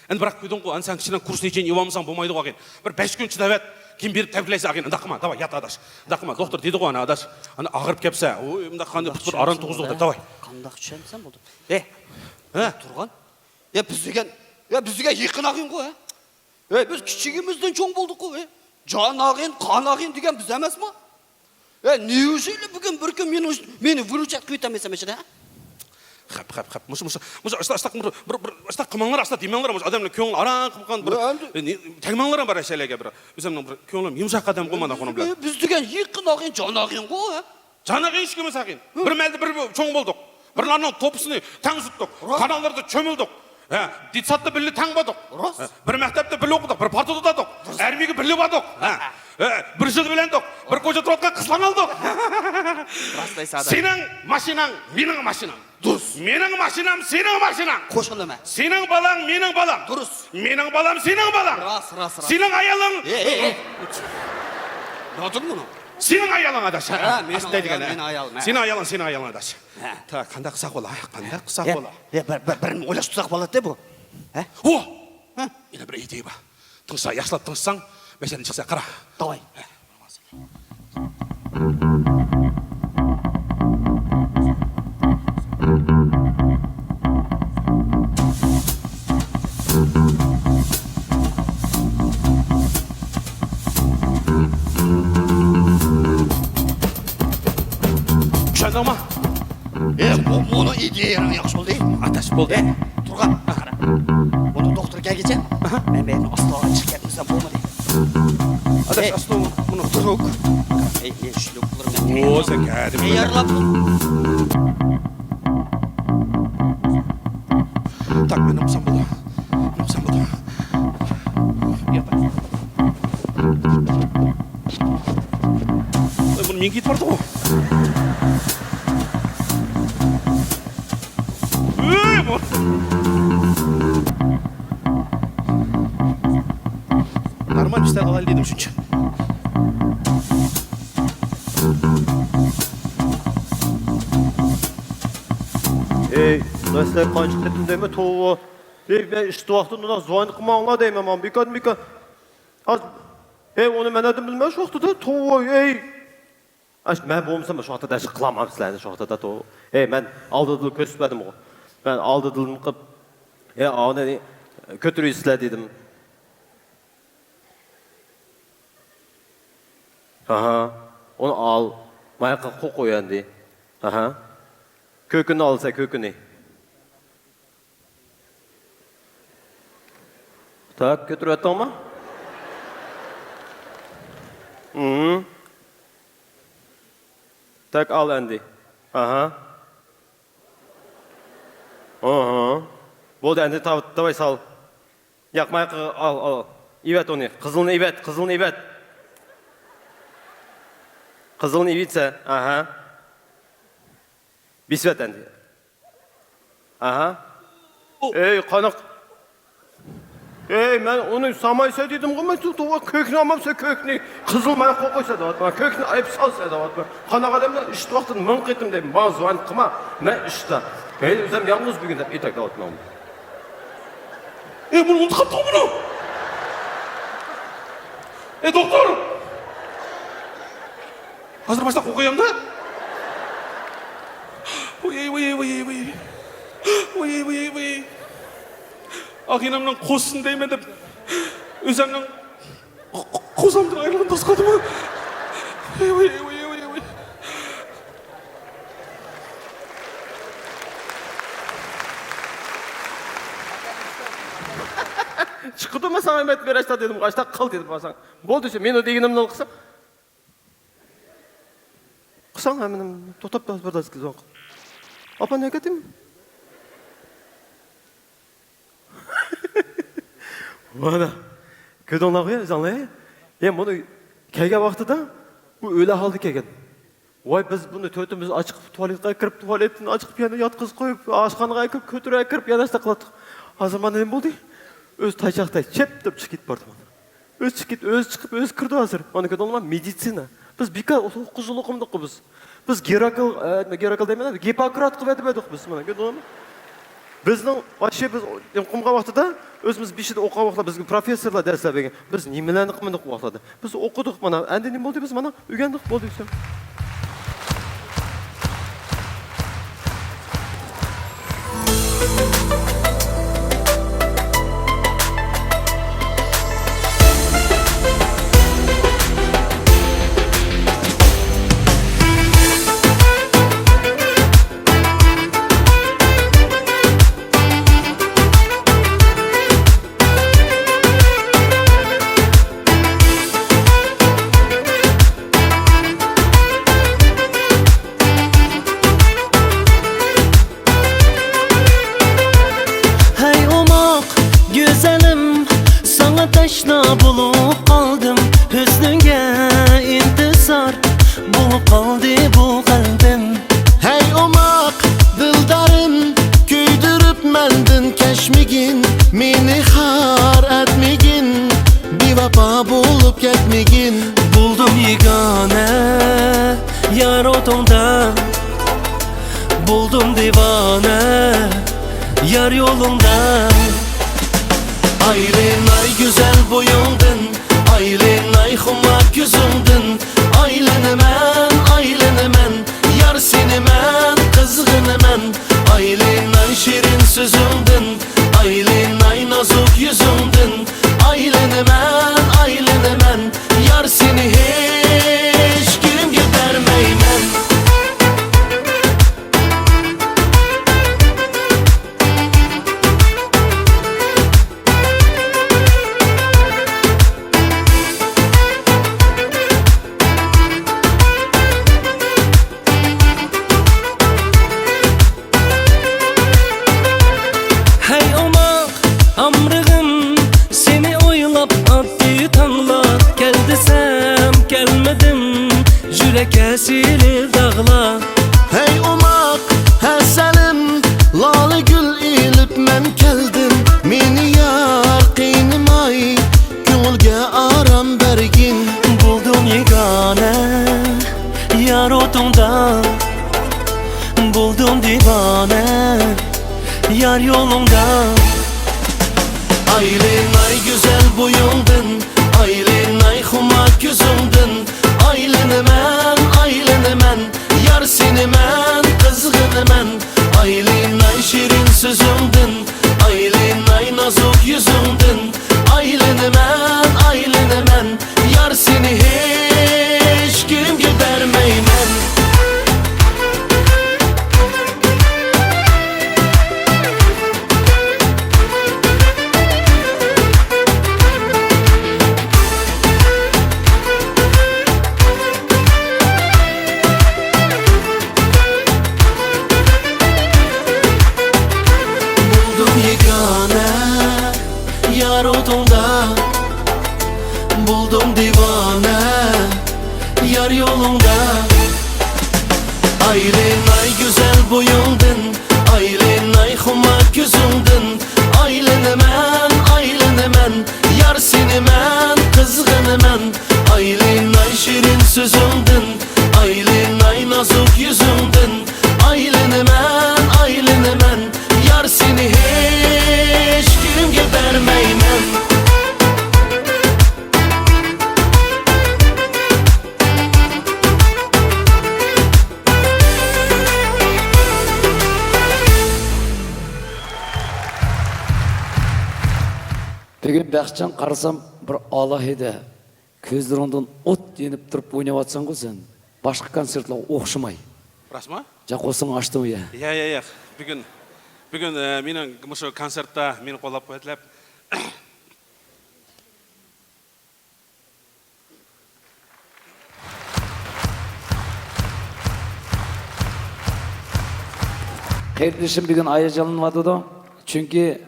Әнді бірақ көдің қой, ән сән кішінен курсны ечен евамызан болмайды қой ағин. Бір 5 күн чыдавет, кем беріп тәбірлейсі ағин. Дақыма, давай, ят адаш. Дақыма, доктор дейді қой ана адаш. Ана ағырып кепсі. Ой, мұнда қанды бір аран туғыздық деп, давай. Қандақ түшенсен болды. Тұрған. Біздіге еқін ағин қой, біз кішігімізден чоң болдық қой, жан ағин, қан ағин деген біз әмес ма? Неужели бүгін бір күн мені выручат көйтемесем ішін, Қап. Мұшы, астақ қымаңлар, астақ демеңлар, адамның көңіл аран қымқан бір тәңмаңлар бар әшелеге бір. Өзімнің бір көңілім емшақ адам қылмана қоным білі. Біз деген еқін ағин, жан ағин қой, Жан ағин ішкемес ағин. Бір мәлді бір чоң болдық. Бірларының топысыны таң жұттық, каналдарды чөмілдік. Детсатты бірлі таң бадық. Бір мәктепті бірлі оқыдық, бір парты тұтадық. Әрмегі бірлі бадық. Бір жыл білендік, бір көже тұратқан қыслан алдық. Сенің машинаң, менің машинам. Дұрыс. Менің машинам, сенің машинаң. Қошқында мә. Сенің балаң, менің балам. Дұрыс. Менің балам, сенің балаң. Рас. Сенің аялың. Надың мұны? Сенің аялың адаш. Менің аялым. Сенің аялың адаш. Қанда қысақ бола, қанда қысақ бола. Бірін ойлаш тұсақ болады бұл. О! Мені бір идея ба. Тыңса, яшылап тыңсаң, мәселен шықса қара. Давай. Түшендің ма? Мұны идеяның яқшы болды. Аташ болды. Тұрған, қара. Мұны доктор кәгече. Мен бәрін астауға шыққетімізден болмады. Аташ, астау мұны Тұрық. Мен шүлік бұлырмен. О, сән кәдім. Аярлап Так, мен ұқсам болды. Бұны мен кетіп барды ғой. Нормально істер қалай дедім үшінші. Насылай қаншық кеттім дейме, тоғы. Мен ішті уақытында звайны қымаңла дейме, ман бекадым. Оны мен әдім білмей шуақты да, тоғы, Mən болмысам, şu vaxta dəşik qılamam sizlərini şu vaxta da toğu. Mən aldıdıl kösbədim o. Mən aldıdılını qıb, onu götürü istədiydim. Onu al, mayaqa qoq qoyandı. Kökünü alsa kökünü. Tak, götürü ettin mi? Tak al endi. Болды, әнді давай сал. Yakmaya al. İvet onu. Kızılını evet. Kızılını evitse. Aha. Bisvet endi. Aha. Ey kanak. Ey ben onu samaysa dedim ama tutuğa kökünü amamsa kökünü. Kızılmaya kokoysa da atma. Kökünü ayıp salsa da atma. Kanak adamlar işte vaktin mınk ettim deyim. Bana zuan kıma. Ben işte. Ben özüm yalnız bir gün de etek de atmam. Bunu unutqaptı bunu. Doktor. Hazır başta kokuyam da. Oy. Aqinamdan qo'ssin deyman deb o'zimdan qo'zamdan ayrilib tasqadimi? Oy. Çıkıdı mı sana Mehmet Bereş'ta dedim, kaçta kıl dedim basan. Bol düşün, ben o deginimden kısam. Kısan hemen, tutap da buradayız kız o. Apa ne kadar? Valla, kötü onlar ya, zanlı ya. Yani bunu kege vakti da, bu öyle halde kegen. Vay biz bunu tötümüz açık tuvaletine kirip, tuvaletin açık yana yatkız koyup, aşkanıga kirip, kötürüye kirip, yanasta kıladık. Hazır bana ne buldu? Öz tayçaqda çep dep çıkıp bardı bana. Öz çıkıp, öz kırdı hazır. Onu kötü olma meditsina. Biz bir kere okuzulu okumduk biz. Biz Gerakl demeler, Gipokrat kıvvet edik biz bana. Kötü olma. Bizden, vaşe biz okumga vaxtıda, özümüz bir şeyde okuğa vaxtıda, bizge professorlar dersler bergen. Biz nimelerni qilmadik bu vaxtıda. Biz okuduk mana, endi nima bo'ldi biz mana, öğrendik bo'ldi sen. Taşla bulup kaldım, hüznüne intizar bulup kaldı bu kalbim. Hey omak, dildarım, köydürüp mendin keşmigin, meni har etmigin, bir vapa bulup ketmigin. Buldum yegane yar otomda, buldum divane yar yolunda. Aylin ay güzel boyundun, aylin ay xumak yüzündün. Aylin men, yar seni men, kızgın men. Aylin ay şirin sözündün, aylin ay nazuk yüzündün. Aylin men, yar seni hiç kim gidermeymen. Kesilir dağlar. Hey umak, həsənim, lalı gül ilip mən keldim. Meni yar qeynim ay, gönülge aram bergin. Buldum yegane, yar otumda. Buldum divane, yar yolumda. Aylin ay güzel boyundun, aylin ay xumak yüzündün. Aylin men, yar seni men, kızgın men. Aylin ay şirin sözündün, aylin ay nazuk yüzündün. Aylin men, yar seni hiç kim gidermeymen. Aylin ay güzel boyundun, Aylin ay xumak yüzündün. Aylenemen, yar seni men kızgınımen. Aylin ay şirin sözündün, Aylin ay nazuk yüzündün. Aylenemen, yar seni hiç kimge vermeymen. Bugün Bäxtjan qarasam bir alohida ko'zlaringdan o't yenib turib o'ynayotsan ku sen. Boshqa konsertlarga o'xshamay. Расмы? Jaqosing ochding ya. Я. Бүгін менің мұшы концертта мені қолап қойдылап. Kardeşim bugün hayacanlanmadı. Çünkü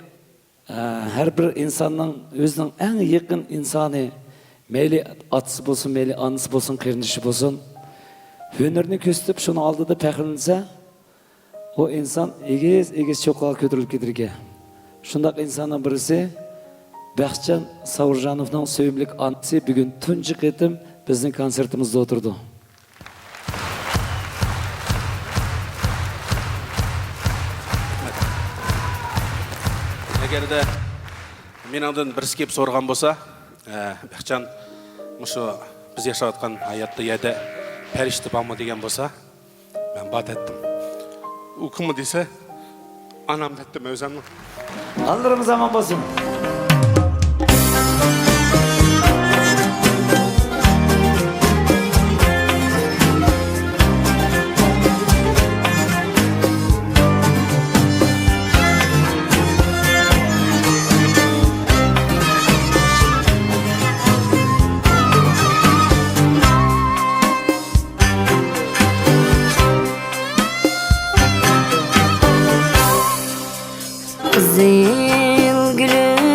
her bir insanın özünün en yakın insanı, meyli atısı bolsun, meyli anısı bolsun, kardeşi bolsun, hünerini köstüp şunu aldı da pekrinse, o insan egiz çokağa kötürülüp gidirge. Şundak insanın birisi, Bäxtjan Savurjanov'un söyümlük anısı bugün tuncu ketim bizim konsertimizde oturdu. Егер де меніңден бір кеп сорған болса, Бәхтжан мұшы біз yaşап жатқан аятты еді пәрішті бамы деген болса, мен бат еттім. О кімі десе, анам деттім өзімнің. Alırım zaman basın. Kızıl gülüm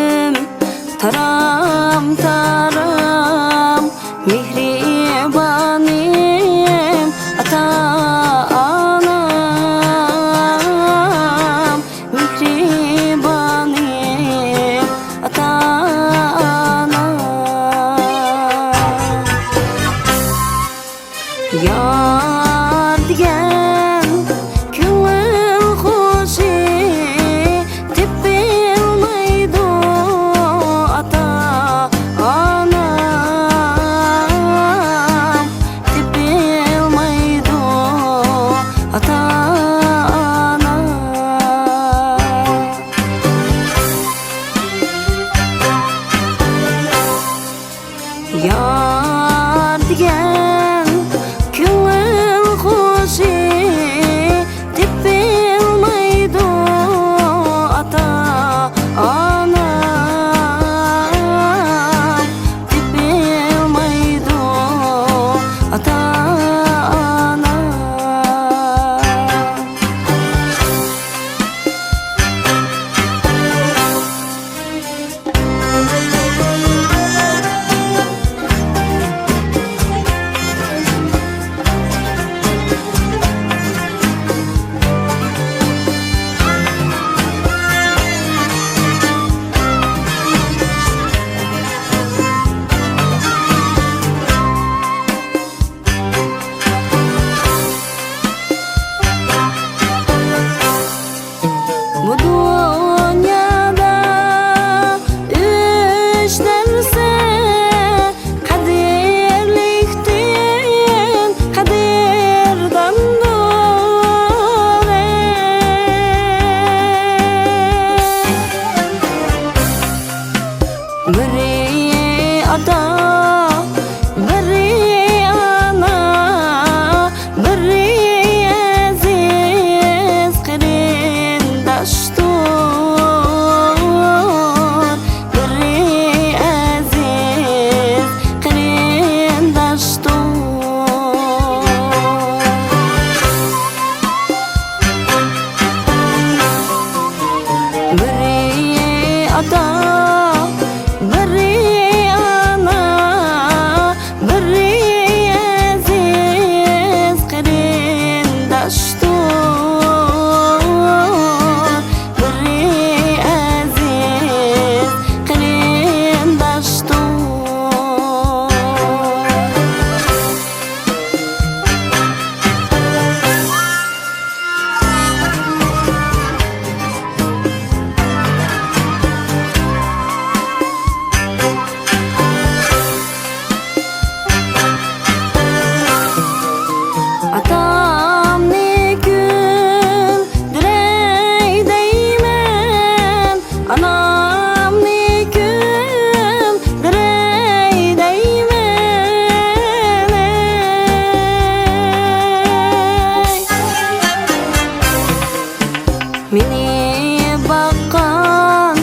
Meni baqqan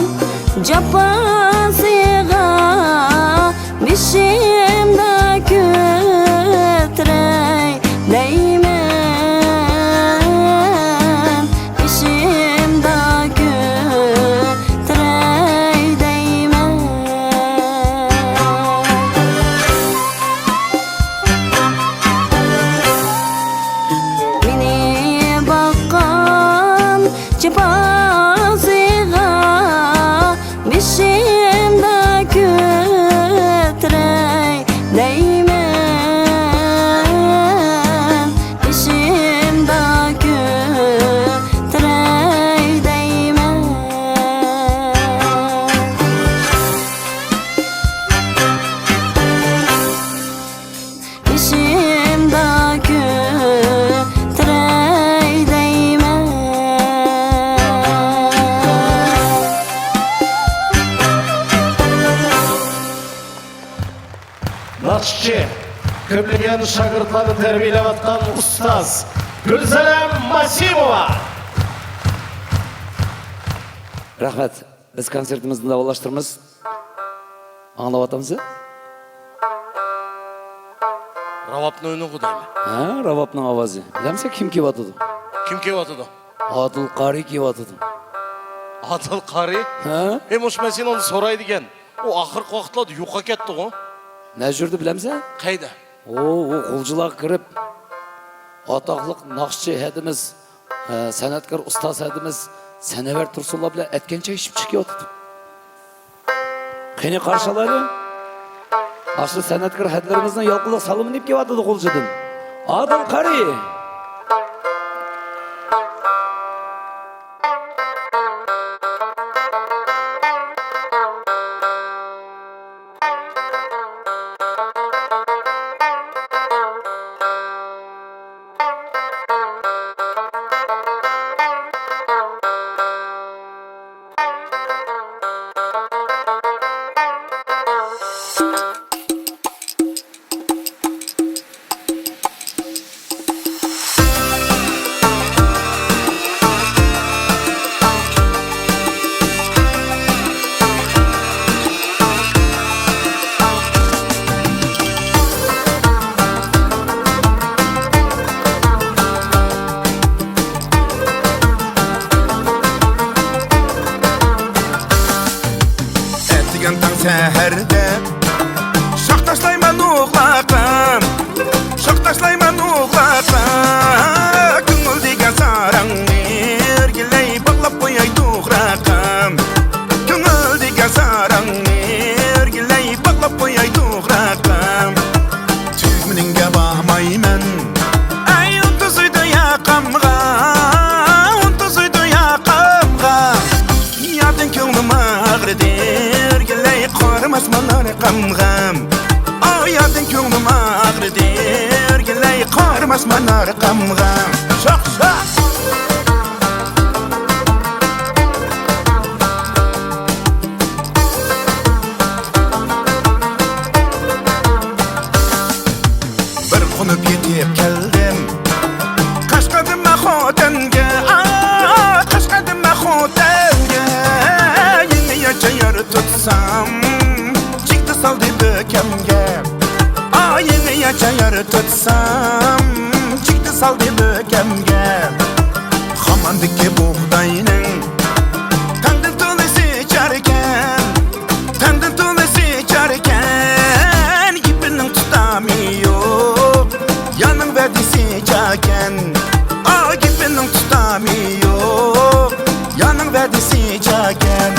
jafosiga beshimda ko'tiray deyman, beshimda ko'tiray deyman. Meni baqqan jafosiga beshimda ko'tiray deyman, beshimda ko'tiray deyman. Beshimda ko'tiray deyman. Naqshchi, ko'plagan shogirdlarni tarbiyalayotgan ustoz Gulsanam Masimova. Rahmat. Biz konsertimizni davolashtiramiz. Anglayapmiz? Ravabni o'yini qudaymi? Ha, ravobning ovozi. Bilamsiz kim kelyapti? Kim kelyotidi? Odil Qori kelyapti. Adil Qari? Ha? Mush men seni onu so'raydigan. U oxirgi vaqtlarda yo'qqa ketdi-ku. Ne жүрді bilamsan? Qayda? O qulcular kirib ataqlıq naqshchi hadimiz, sanatkor ustoz hadimiz Sanavar Tursunlar bilan aytgancha ishib chiqyapti. Qani qarshilaydi? Aslı sanatkor hadlarimizning yolqiliq salomini deb kelyapti qulchidan. Odil Qari. Səhərdə şaq taşlayman uğlaqam, şaq taşlayman uğlaqam. Көңіл деген сараң ергілей бағлап қойай туғрақам. Көңіл деген сараң ергілей бағлап қойай туғрақам. Түймініңге бағмаймен әй ұнтыз үйді яқамға, ұнтыз үйді яқамға. Ядың көңлім ағырды Qarmasmanlar qamgam. Oyadın ko'nglim ağrıdı. Ergilay qarmasmanlar qamgam. Şaq şaq. Bir qo'nib yetib keldim. Qashqadim xotinga, qashqadim xotinga. Yeni yachayar tutsam saldı bökemge. Ayını yaşayar tutsam çıktı saldı bökemge. Hamandaki buğdayının tandın tulesi içerken, tandın tulesi içerken ipinin tutamıyor yanın verdisi içerken. Ipinin tutamıyor yanın verdisi içerken.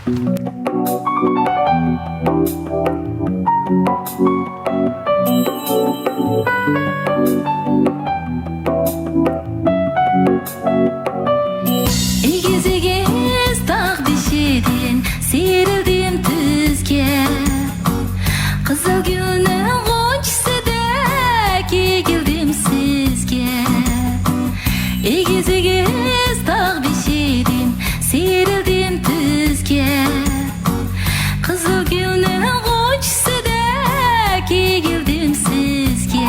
Egiz egiz dağ dişidin serildim tüzge Kızıl gülün gonçsidek egildim sizge Egiz egiz dağ dişidin serildim tüzge Kızıl gülün gonçsidek egildim sizge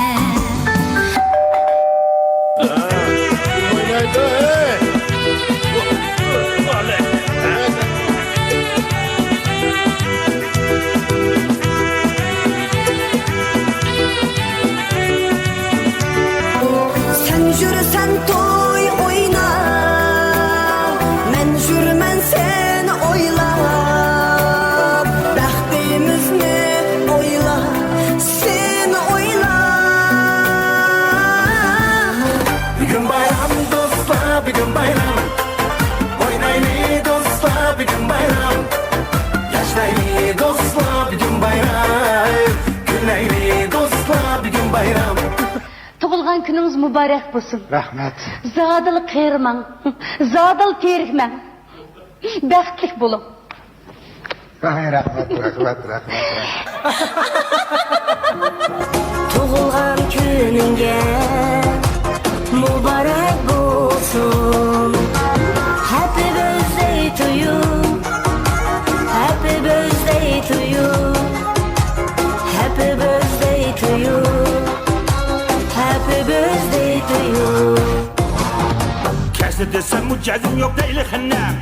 Sen jürsen toy oyna, men jürmen sen oylap. Bəxtimizni oyla, sen oyla. Bugün bayram dostlar, bugün bayram. Oynaylı dostlar, bugün bayram. Yaşlaylı dostlar, bugün bayram. Güllaylı dostlar, bugün bayram. Tug'ilgan kunungiz muborak bo'lsin. Rahmat. Zodil qiyirmang, zodil terikmang. Baxtli bo'ling. Rahmat. Tug'ilgan kuningga muborak bo'lsin. Happy birthday to you. Happy birthday to you. Happy birthday to you. Happy birthday to you. Keşke desem mücadele yok değil hennem.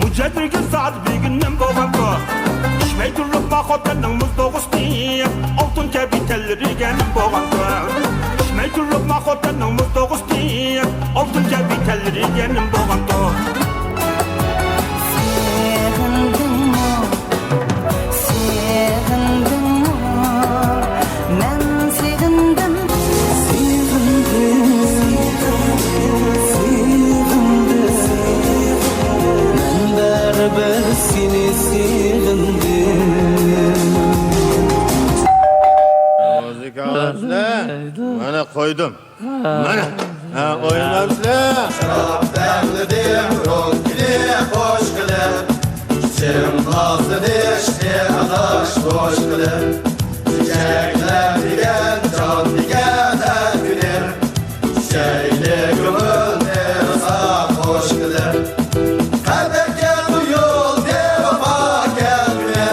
Mücadele saat bir günden boğandı. İşmey durup mahotanın muzdoğuz diye. Altın kapitelleri gelin boğandı. İşmey durup mahotanın muzdoğuz diye. Altın kapitelleri gelin boğandı. Sevindin mi? Sevindin mi? Ben sevindim. Berber seni sevindim. Müzik ağzına. Bana koydum. Bana. Ha, oynamsın. Şarap derledim, rokili hoş kılır. Çiçeğim nazlı dişli adaş hoş kılır. Çiçekler digen, can digen her günür. Çiçekli gümülde sak hoş kılır. Kadek gel bu yol, devafa gelme.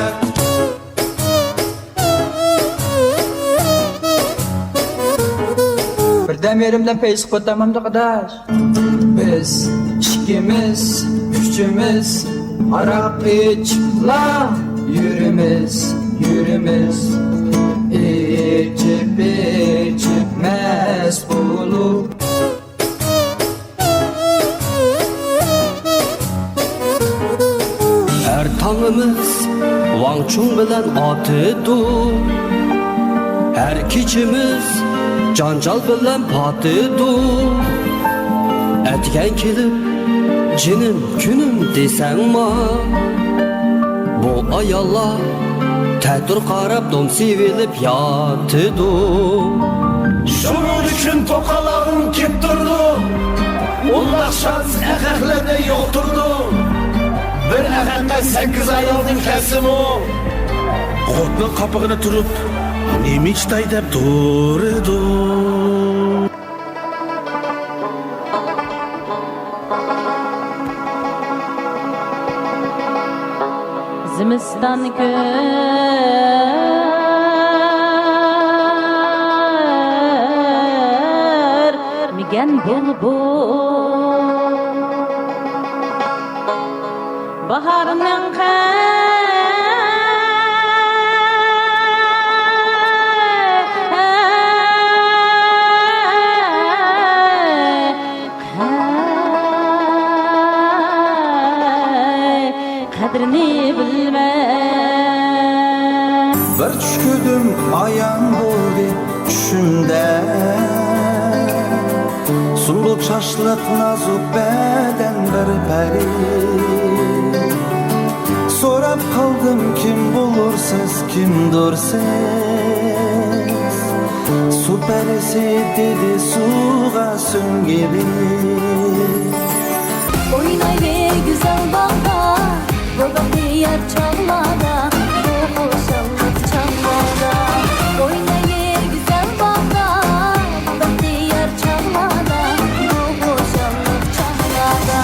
Birden yerimden peysik kotamam da arkadaş. Biz ikimiz, üçümüz arak içip la yürümüz. İçip mest bulup Her tağımız Wangchung bilen atıdı. Her keçimiz Cancal bilen patıdı. Etken kelip Cinim günüm desen ma. Bu ayallar Tədir qarab don sevilip yatıdı. Şunun için tokalağım kip durdu. Ullak şans əxəxlərdə yoxturdu. Bir əxəqə 8 ayaldın kəsim o. Qotның qapığını turup Nemiştay dep durdu. Zimistan görmegen bulbul baharning qadrini bilmez. bir tushkudim ayan bo'ldi tushimda. Sunluq shoshliq nozik badan bir pari. So'ra So'rab qoldim kim bo'lursiz, kimdirsiz? Suv perisi dedi suğa süngedi. Oynayver güzel bağda, buradan diğer çağlarda, bu hoşallık çağlarda. Oynayver güzel bağda, buradan diğer çağlarda, bu hoşallık çağlarda.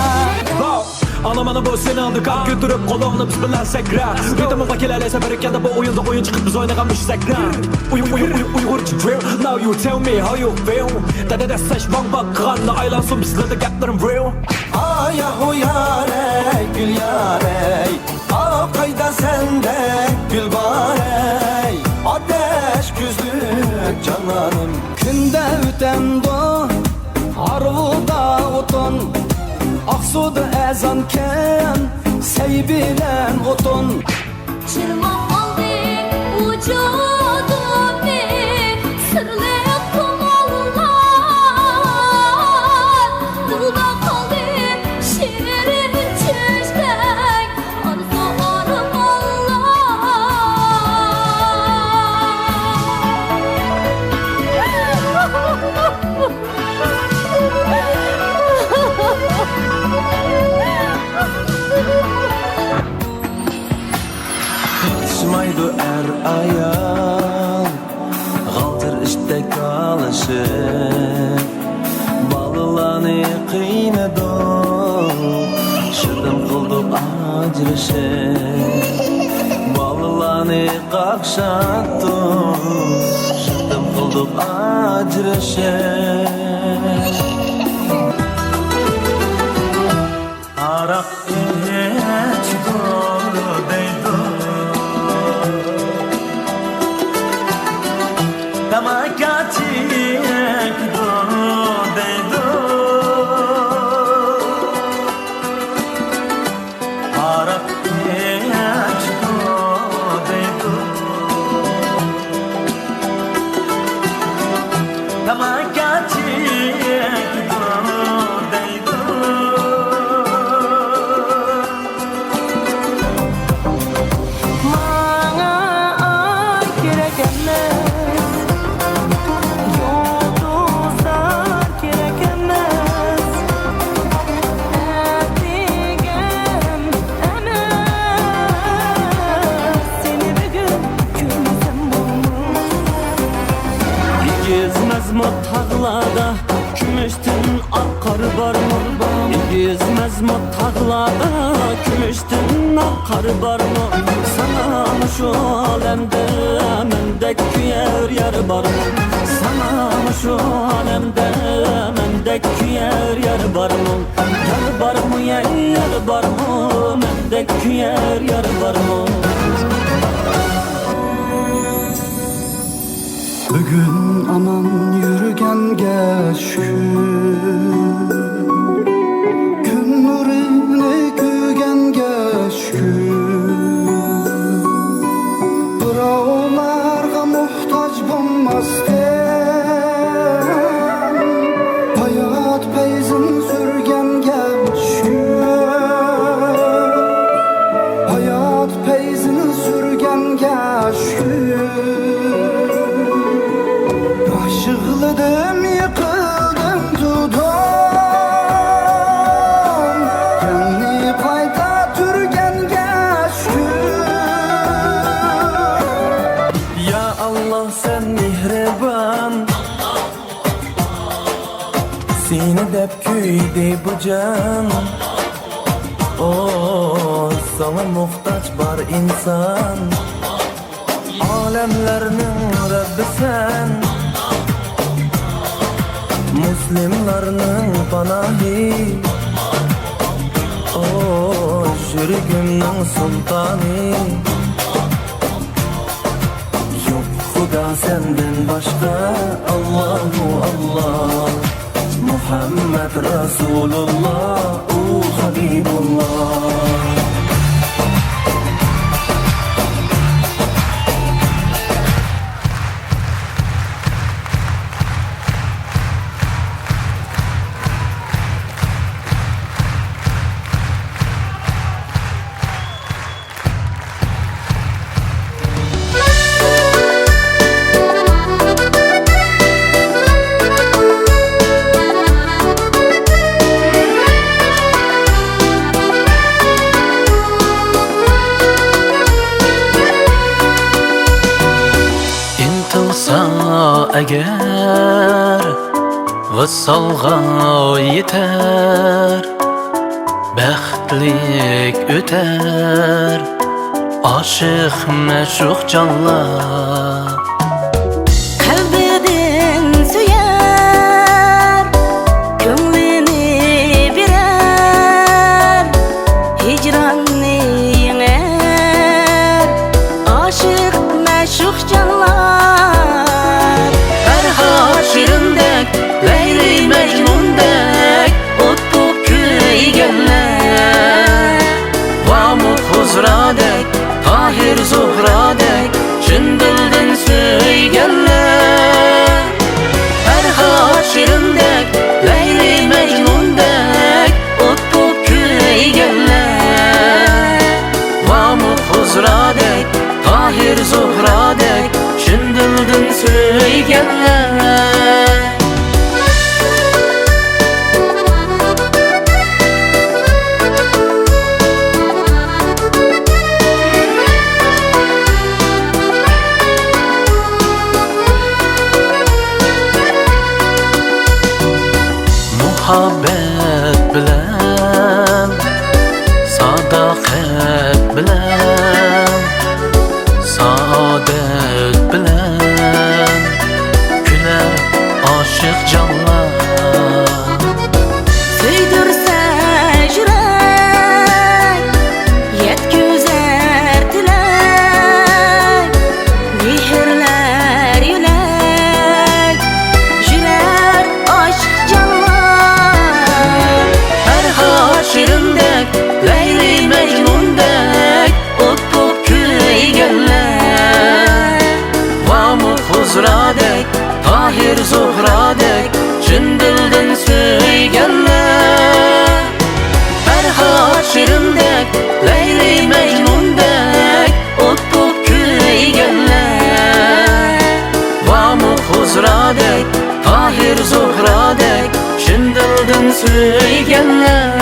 Anam ana bu seni aldı kalk götürüp kolumla biz bilen sekra Ritmimizde kelerlese berken de bu oyunda oyun çıkıp biz oynaganmışız ekran Uygurca drill, now you tell me how you feel Dede seç bang bak kanla aylansın bizlerde gaplarım real Ayahu yarey, gül yarey, akayda sende gül barey. Ateş küzlük canlarım, Günde üten do, arvuda otun Aksuda ezan ken, sey bilen otun Çırmak aldı vücudumu, sırlı kumallar. Dılda kaldı şiirin çiçek, arzularım yetişmaydı er ayal, Galtır işte kalışır. Balılani kıynadı, Şırdım kıldık acrışır. Balılani kakşattı, Şırdım kıldık acrışır. Arak hiç doğru deydu, Tamakati doğru deydu, Arak hiç doğru deydu, Tamakati doğru deydu. Gezmez mi tağlarda, kümüştün akar var mı? Gezmez mi tağlarda, kümüştün akar var mı? Sana şu alemde mendek küyer yer var mı? Sana şu alemde mendek küyer yer var mı? Yer var mı, yer var mı? Mendek küyer yer var mı? Bugün aman yürügenge şükür, Gün nurine gügenge şükür. Birovlarga muhtaç bulmasdan, Hayat peyzin sürgenge şükür, Hayat peyzin sürgenge şükür. Aşıkladım, yıkıldım, tudum, Kendi payda türgenge şükür. Ya Allah sen mihriban, Seni dep küydi bu can. Oh, sana muhtaç var insan, Alemlerinin Rabbi sen, Müslümanların panahi. Oh, yürügümün sultanı. Yok Huda senden başka, Allahu Allah, Muhammed Resulullah, o Habibullah. Agar visolga yetar, baxtlik o'tar, oshiq mashruq jonlar. Kalbidin suyar, ko'nglini berar, hicranni yengar, oshiq mashruq jonlar. Her haşirindek, Leyli Mecnun'dek, Utbu köygenler. Vamuk Huzradek, Tahir Zuhradek, Çındildin söygenler. Her haşirindek, Leyli Mecnun'dek, Utbu köygenler. Vamuk Huzradek, Tahir Zuhradek, Çındildin söygenler. Muhabbet bilen, sadakat bilen, saadet bilen, güler aşık canlar. Süydürse yürek, yetküzer tilek, mihirler yülek, jüler aşk canlar. Her haşirindek, Leyli Mecnun'dek, Utbu köygenler. Vamuk Huzradek, Tahir Zuhradek, Çındildin söygenler. Her haşirindek, Leyli Mecnun'dek, Utbu köygenler. Vamuk Huzradek, Tahir Zuhradek, Çındildin söygenler.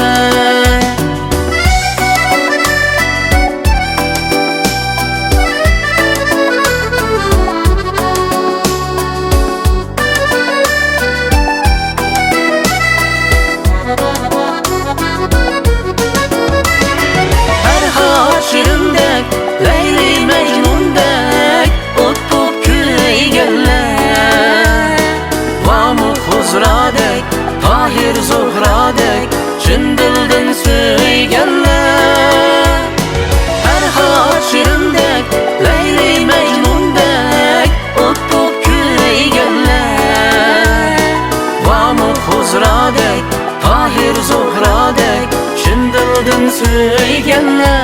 Her haşirindek, Leyli Mecnun'dek, Utbu köygenler. Vamuk Huzradek, Tahir Zuhradek, Çındildin söygenler. Her haşirindek, Leyli Mecnun'dek, Utbu köygenler. Vamuk Huzradek, Tahir Zuhradek, Çındildin söygenler.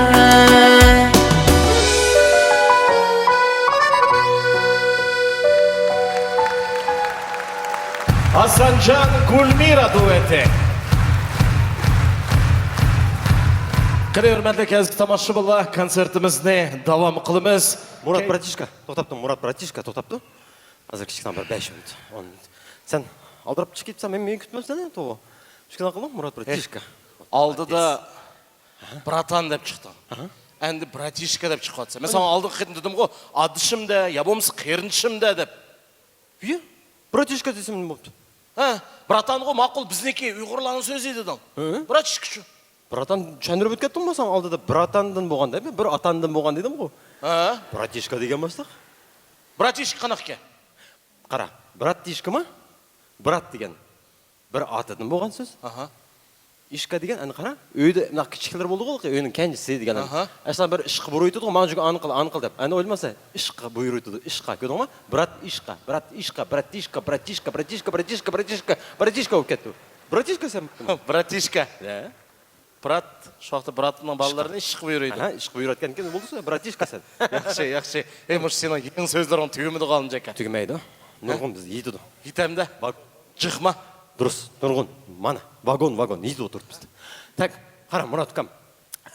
Hasancan Gulmira dueti. Qani hurmatli kazgi tomoshabinlar, konsertimizni davom qilamiz. Murat Bratishka, to'xtab tur, Murat Bratishka, to'xtab tur. Hozir kichkina bir 5 minut, 10 minut. Sen aldirib chiqib ketsan, men meni kutmasdan, to'g'ri. Kichkina qilma, Murat Bratishka. Oldida bratan deb chiqdi. Endi bratishka deb chiqyapti. Men sana oldin qildim dedim-ku, adishimda, ya bo'lmasa qerinishimda deb. Yo, Bratishka desam nima bo'pti? Ha, bratan-ku ma'qul bizniki, Uyg'urlarning so'zi dedim. Bratishka. Bratan tushuntirib o'tgandim-ku sen oldida bratandan bo'lganda, bir otandan bo'lgan dedim-ku. Ha? Bratishka degan bo'lsak? Bratishka qanaqa? Qara, bratishkami? Brat degan bir otadan bo'lgan so'z. Aha. Ishqa degan, ani qara, uyda bunaqa kichiklar bo'ldi-ku, uyning kenjisi degan. Aslan bir ishqa buyuruydi-ku, mana shu aniqil deb. Ani o'ylmasa, ishqa buyuruydi, ishqa, ko'rdingmi? Brat ishqa, bratishka, bratishka bo'lib ketdi. Bratishka sen. Bratishka. Ha? Brat, shu vaqtda bratning balalarini ishq buyuruydi. Ha, ishqa buyurayotgan ekan, bo'ldi-ku, bratishka sen. Yaxshi. Ey, mush sening yeng so'zlaring tugimidi qoldi ekan. Tugamaydi. Nurg'un biz yetdi. Yetamda. Chiqma. Durust, Nurg'un. Mana, vagon yetib o'tiribmiz. Tak, qara Murat ukam.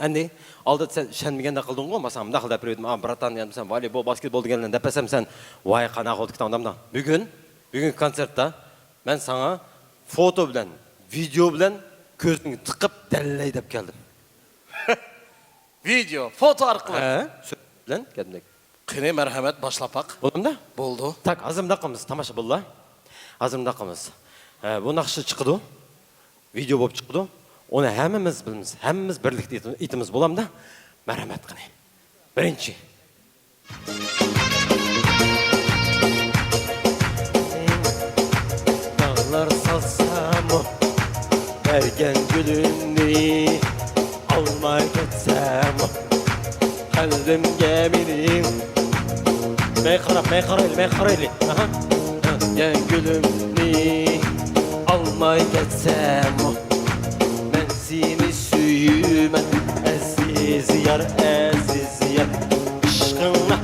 Endi oldida sen ishonmaganda qilding-ku, masalan, bunday qilib berdim. Bratan, yani sen voleybol, basketbol deganlarni depasam sen, voy qanaqa qildik odamdan. Bugun konsertda men sana foto bilan, video bilan ko'zingni tiqib dalilay deb keldim. Video, foto orqali. Ha? Bilan keldim. Қане мәрхәмет башлапақ. Болдым да? Болды. Так, азырымда қылмыз, тамаша болды. Азырымда қылмыз. Бұл нақшы шықыды, видео болып шықыды. Оны әміміз біліміз, әміміз бірлікті итіміз болам да. Мәрхәмет қане. Бірінші. Dağlar salsam o Ergen gülünü Almay getsem o Kalbim geminim Meykaraylı Ergen gülünü Almay getsem o Ben seni süyümem Aziz yar Aşkınla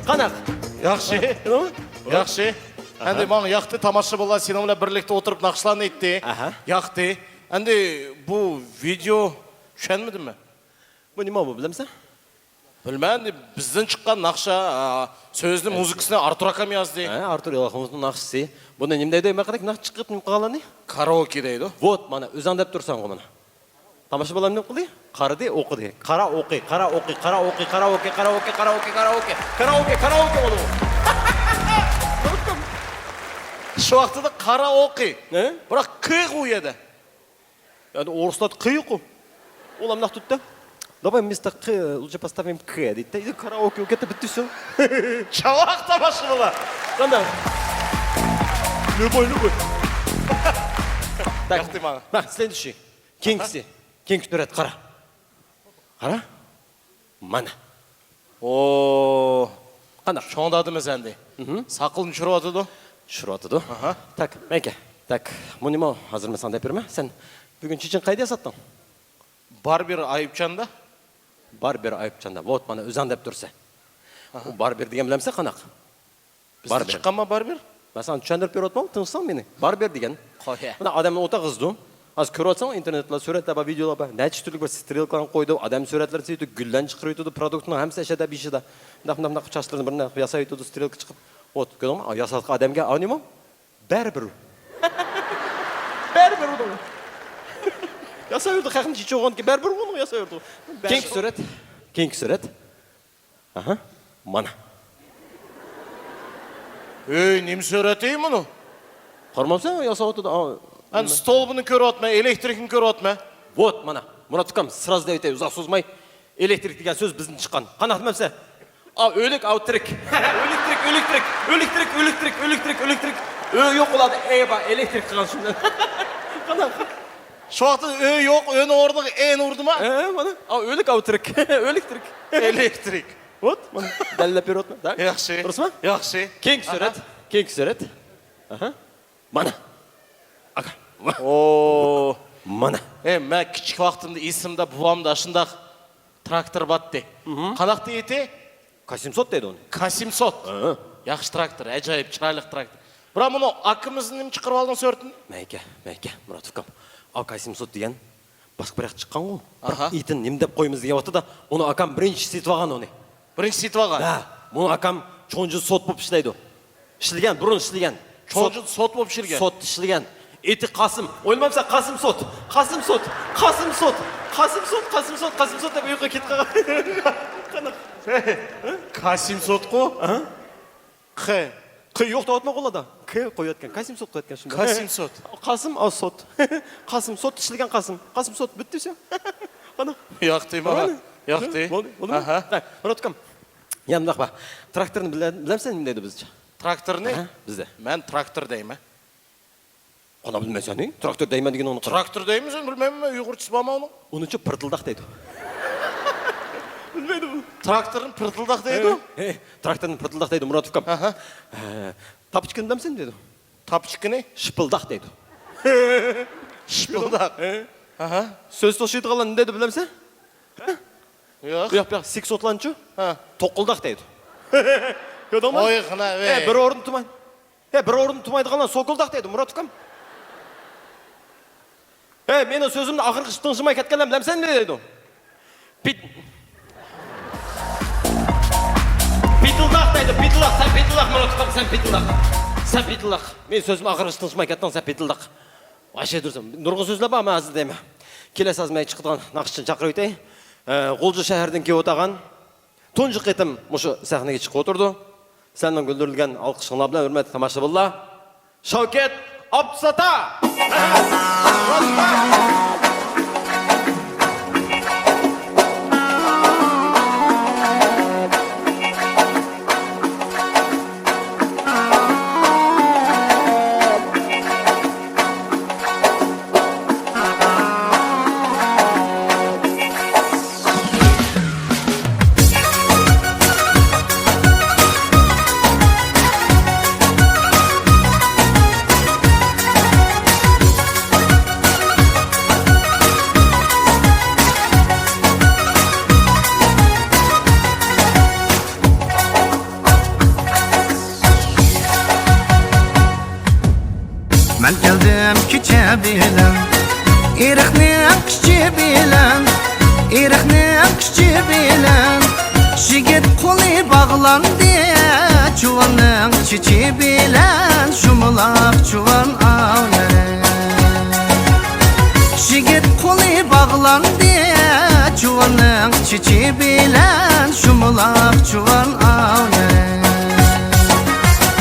Қанақ. Яқшы. Яқшы. Әнде маңы яқты тамашы болла, сен олар бірлікті отырып нақшылан етті. Яқты. Әнде бұл видео шәнмеді ме? Бұл не ма бұл, білемсің? Білмән, бізден шыққан нақша сөзді музыкасына Артур Акам язды. Артур Елақымыздың нақшысы. Бұны немдейді өйме қадек нақшы шығып қаланы? Караоке дейді. Вот, мана, өзаңдап тұрсаң ғой мана. Тамашы болам не қылды? Қарыды, оқыды. Караоке болу. Şu vaxtı da karaoke. Бірақ қи қойады. Yani орыстат қи қой. Олам нақ тұтты. Давай вместо К лучше поставим К. Дейді, караоке өкеті бітті все. Чавақ тамашы бола. Қандай? Любой. Яқты маңа. Следующий. Кеңкісі. Кеңкі түрет, қара. Қара? Мана. О, қана шоңдадымыз әнде. Сақылын жүріп атыды. Жүріп атыды. Так, мәйке. Так, мұнема азыр мен сандай берме. Сен бүгін чечен қайда саттың? Барбер Айыпчанда. Барбер Айыпчанда. Вот, мана өзаңдап тұрса. Барбер деген білемсе қанақ? Бізді шыққан ма Барбер? Мен саған түшендіріп беріп отмам, тыңсаң мені. Барбер деген. Мына адамның ота қызды. Аз көріп отсаң интернетла сурет ба, видео ба, нәтіш түрлік бір стрелкаларын қойды, адам суретлер сөйтіп, гүлден шығыр өйтуді, продуктының әмсі әшеде бейшіде. Мына құшастырын біріне ясай өйтуді, стрелка шығып. Вот, көрдің ма? Ясадық адамге ау не ма? Бәрі-бір. Бәрі-бір ұды. Ясай өйді, қақын чече оған ке, бәрі-бір ұды, ясай өйді. Кеңкі сурет. Мана. Өй, нем сөретей мұны? Қармамсың, ясай өйді. Ән столбыны көріп отма, электрикін көріп отма. Вот, мана. Мұратықам, сразу да өте, ұзақ созмай. Электрик деген сөз біздің шыққан. Қанақтым әмсе? Өлік, тірік. Электрик. Yok oladı, ба, электрик қыған шымдан. Қанақ. Şu öy yok, ön orada en urdu mu? Мана. Өлік, тірік. Электрик. Elektrik. Вот, мана. Дәлілеп беріп отма. Яқшы. Дұрыс ма? Яқшы. Кеңкі сурет. Мана. Аға. О. Мана. Мен кішік вақтымда есімді бұламда ашындақ трактор батты. Қанақты еті? Касимсот дейді оны. Касимсот. Яқшы трактор, әжайып, чырайлық трактор. Бірақ мұны акымыздың нем шықырып алдың сөртін? Мәйке, Мұратовкам. Касимсот деген басқа бір шыққан ғой. Бірақ итін немдеп қойымыз деген вақты да, оны акам бірінші сетіп аған оны. Бірінші сетіп аған? Мұны акам чонжы сот болып ішілейді. Ішілген, бұрын ішілген. Чонжы сот болып ішілген? Сот ішілген. Еті Қасым. Ойлмамса Қасымсот деп ұйыққа кет қаған. Касимсот қо? Қ. Қ жоқты отма қолада. Қ қой өткен. Касимсот қой өткен. Касимсот. Қасым, сот. Қасымсот ішілген Қасым. Қасымсот бітті все. Яқты ма? Яқты. Мұраткам. Янымдақ ба. Тракторны білемсен немдейді бізде? Трактор не? Бізде. Мен трактор деймі. Қана білмесен не? Трактор деймі деген оны. Трактор дейміз, білмеймін ме? Үйғыр түспа ма оны? Оның че пыртылдақ дейді. Білмейді бұл. Тракторын пыртылдақ дейді? Тракторын пыртылдақ дейді, Мұратовкам. Тапычканы білемсен дейді? Тапычкы не? Шыпылдақ дейді. Шыпылдақ. Сөз тошиды қалан не дейді білемсен? Бұяқ, сек сотыланчы? Тоқылдақ дейді. Ой, қына, бір орын тұмайды. Бір орын тұмайды қалан соқылдақ дейді, Мұратовкам. Мені сөзімді ақырғы тыңшымай кеткенлем, білемсен не дейді? Питылдақ дейді, питылдақ. Sen pitillak Murat Akam, sen pitillak. Sen pitillak. Men sözüm ahırışı tınışmay kettin, sen pitillak. Ayşe dursun. Nurgun sözle bağ, mazı deyme. Kelesi azmay çıkıdığın naqışçın çakır ötey. Golcu şehirden kep otağın. Tuncu qetim muşu sahnege çıkıp oturdu. Senden güldürülgen alkışına bilen hürmetli tamaşabillah. Şavket Absata. Ben geldim küçe bilen İrikni akışçı bilen İrikni akışçı bilen Şigit kolu bağlandı Çuvanın çiçi bilen Şumulak çuvan ağları Şigit kolu bağlandı Çuvanın çiçi bilen Şumulak çuvan ağları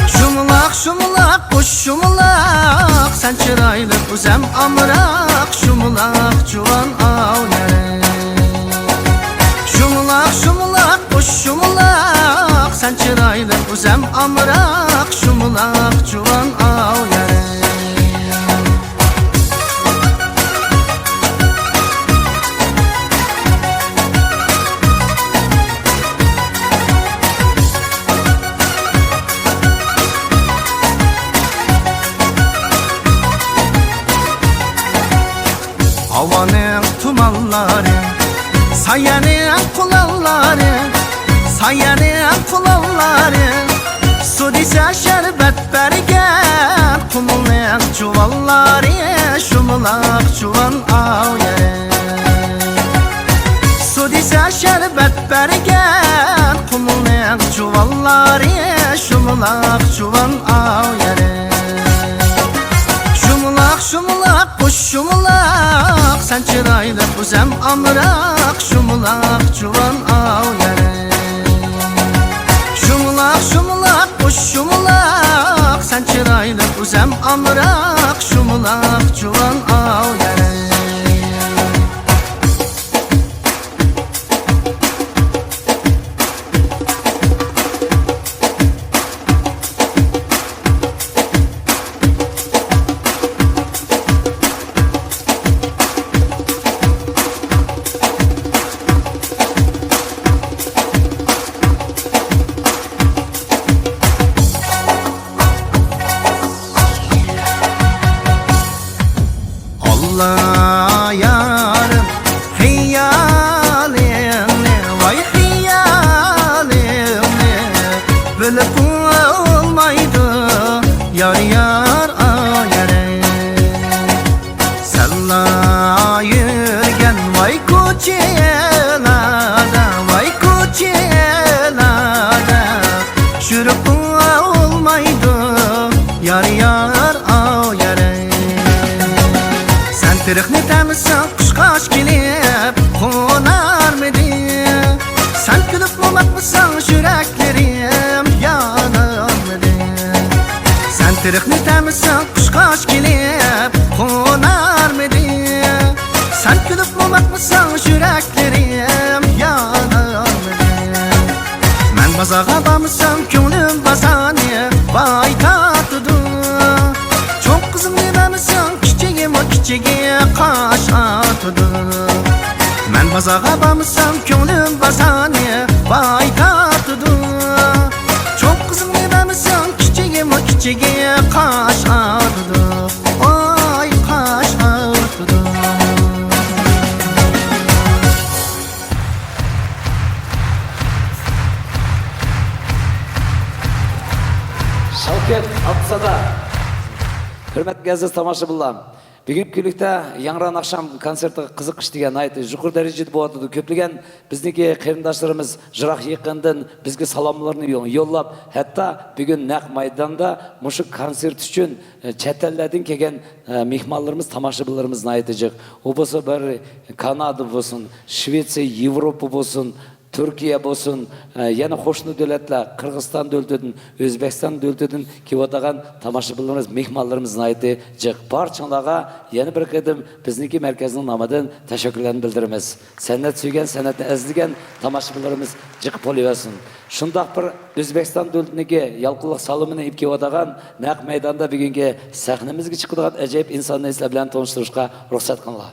Şumulak şumulak kuş şumulak Sen çıraylı kuzem amırak Şumulak çuvan ağları Şumulak şumulak kuş şumulak Sen çıraylı kuzem amırak Şumulak çuvan ağları Havanın tumanları Sayanın kulalları Sayanın kulalları Su dise şerbet bergen Kumulun çuvalları Şumulak çuvan ağları Su dise şerbet bergen Kumulun çuvalları Şumulak çuvan ağları Şumulak şumulak kuş şumulak Sen çıraylı kuzem amırak Şumulak çuvan ağları Şumulak şumulak kuş şumulak Sen çıraylı kuzem amırak Şumulak çuvan ağları Allah yarım hiyalimni Vay hiyalimni Bilip olmaydı Yar yar ayarı Sella yürgen vay kuçelada Vay kuçelada Şürüp olmaydı Yar yar ayarı Tırıkni temizsen kuşkaş gelip konar mıydı? Sen gülüp mü bakmışsan yüreklerim yanar mıydı? Sen tırıkni temizsen kuşkaş gelip konar mıydı? Sen gülüp mü bakmışsan yüreklerim yanar mıydı? Ben bazağa bakmışsam gönlüm basani vay tatlıdı Çok kızım dememişsen kiçiğim o kiçiğe kaş atıdı Ben bazağa bakmışsam gönlüm basani vay tatlıdı Çok kızım dememişsen kiçiğim o kiçiğe kaş atıdı Ay kaş atıdı Şavket Absata Hürmetli aziz tomoshabinlar Бүгінгі күлікті Яңран ақшам концерті қызықыш деген айты жұқыр дәрежеде болады. Көптеген біздегі қарындашларымыз жырақ еқінден бізге саламларын yolлап, hatta бүгін нақ майданда мұшы концерт үшін чәтелдерден келген мехманларымыз, тамашабыларымыздың айты жүк. О болса бір Канада болсын, Швеция, Европа болсын, Türkiye bolsun, yana hoşnu devletler, Kırgızistan devletinden, Özbekistan devletinden ki odağın tamaşaçılarımız, mehmanlarımızın ayeti cık parçalara yeni bir kıdım bizdeki merkezinin namıdan teşekkürlerini bildirimiz. Sennet süygen, sennetini ezdigen tamaşaçılarımız cık poliversin. Şundak bir Özbekistan devletindeki yalqılık salımını ipki odağın naq meydanda bir günge sahnimizge çıkıdığın acayip insanın isle bilen tanıştırışka ruhsat kınla.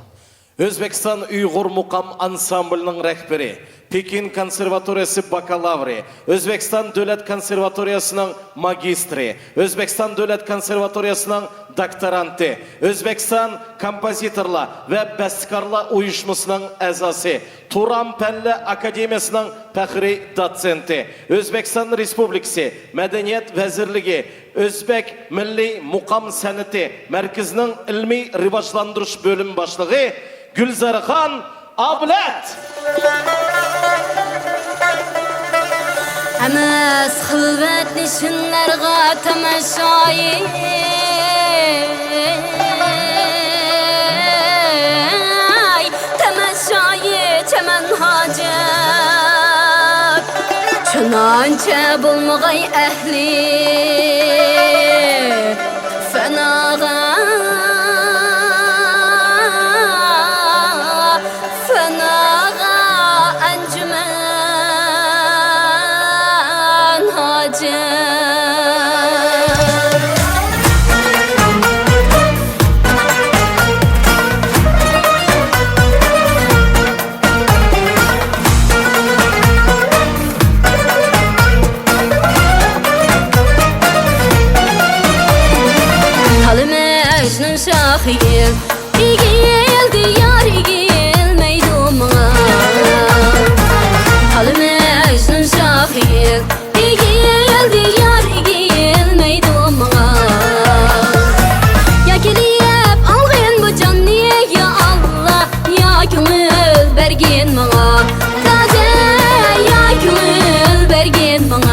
Özbekistan Uyghur Muqam Ansamblının rehberi, Pekin Konservatoriyası bakalavri, Özbekistan Devlet Konservatoriyasının magistri, Özbekistan Devlet Konservatoriyasının doktorantı, Özbekistan Kompozitorlar ve Bestikarlar Uyuşmasının əzası, Turan Pənli Akademiyasının fəxri dotsenti, Özbekistan Respublikası Medeniyet Vezirligi, Özbek Milli Muqam Sənəti Mərkizinin ilmi rivajlandırış bölüm başlığı Gülzarxan Ablet. Həməs xilvət nişinlərə təməşayi Təməşayi çəmən hacət Çınançə bulmağay əhli Fənağa Şahil, İgil diyar İgil meydumuna Halim Ejnun Şahil, İgil diyar İgil meydumuna Ya keliyep algın bu canni ya Allah Ya gönül bergin bana Taze ya gönül bergin bana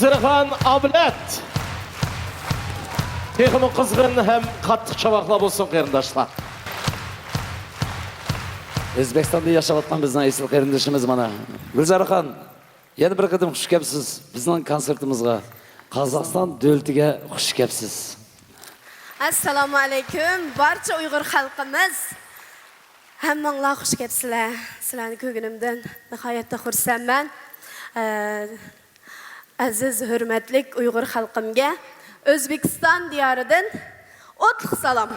Gülziraxon Ablat. Texmi qizg'in ham qattiq chavaqlar bo'lsin qarindoshlar. O'zbekistonda yashayotgan bizning asl qarindoshimiz mana Gulzaraxon. Yana bir qadim xush kelibsiz bizning konsertimizga. Qozog'iston davlatiga xush kelibsiz. Assalomu alaykum barcha Uyg'ur xalqimiz. Hammanglar xush kelibsizlar. Sizlarni ko'nglimdan nihoyatda xursandman. Aziz, hurmatli Uyg'ur xalqimga O'zbekiston diyoridan o'tliq salom.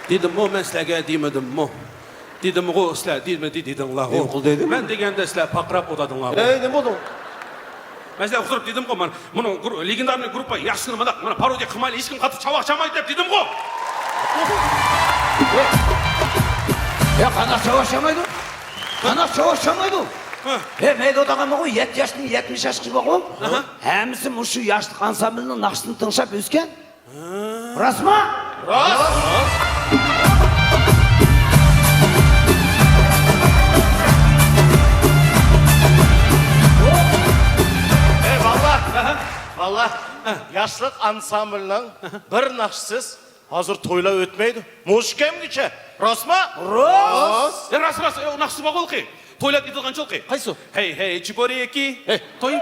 Dedim mi ben sizlerge demedim mi? Dedim mi o sizler dedinler o. Ben degende sizler pakrap odadınlar o. Ne oldu? Ben sizler oturup dedim ki ben bunu legendarный gruppa yaşlanmadak bana parodiya kılmayla hiç kim katı çavak çamaydı dep dedim ki. Ya kanak savaşamaydı. Kanak savaşamaydı. Meyde odağama koy 7 yaşlı 70 yaşlı bakım. Hemisi muşu yaşlı ansamblinin nakşını tınşap üsken. Rast mı? Rast. Vallahi yaşlıq ansamblının bir nakşsiz Hazır toyla ötmeydi. Muşkemgiçe. Rас ма? Рас, нақсы ба қолқи. Тойлат етілған чолқи. Қайсы? Хей, чебуреки. Той.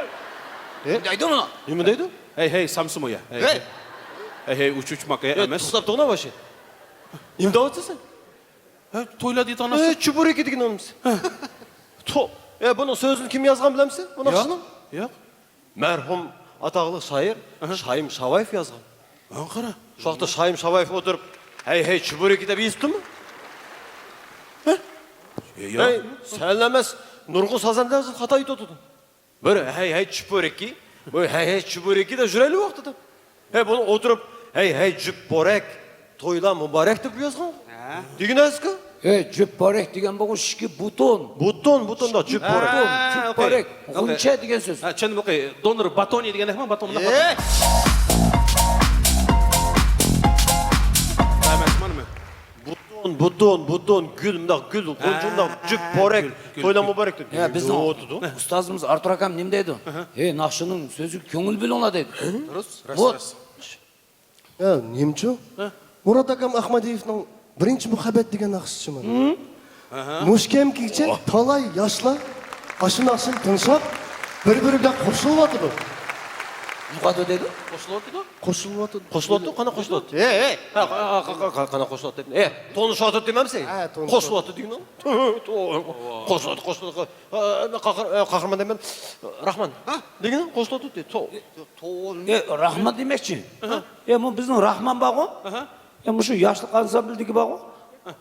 Deydi onu. Неме дейді? Хей, самсым оя. Хей, уч мақы емес. Тұқтап тұғына башы. Немді ауытсың сен? Тойлат етілған нақсы. Чебуреки деген өміз. Бұның сөзін кім жазған білемсің? Бұл нақшының? Yok. Мәрхум атағылы шайыр Шайым Шабаев yazған. Анқара. Шоқта Шайым Шабаев отырып, «Хей, чебуреки» деп естті ме? Сәл емес, Нұрғын Сазанда қата айтып отырды. Бір, «Хей, чебуреки», «Хей, чебуреки» деп жүрелі уақытты. Бұны отырып, «Хей, жүпборек, тойла мұбарек» деп жазған. Деген әзгі? Жүпборек деген бұл шікі бутон. Бутон да жүпборек. Жүпборек. Ғынша деген сөз. Чәнім оқи, донор батони деген әкма, батон мұна Бутон, гүл, қонжында жүпборек, тойла мұбарек деп. Біздің ұстазымыз Артур Акам нем дейді? Нақшының сөзі көңіл біл оңа дейді. Рас. Немчу? Мурат Акам Ахмадиевнің бірінші мұхаббет деген нақшысы ма? Мушкем кекче талай яшла, ашын тыншап, бір-біріге қосылып атыр. Мұқады дейді? Қосылып қана қосылып қана қосылып дедім. Тоны шатыр демемсің? Қосылып деген қосылып қақырман демен Рахман деген қосылып деді. Рахман демекші? Мұ біздің Рахман ба ғой? Мұшы яшылық ансамбльдегі ба ғой?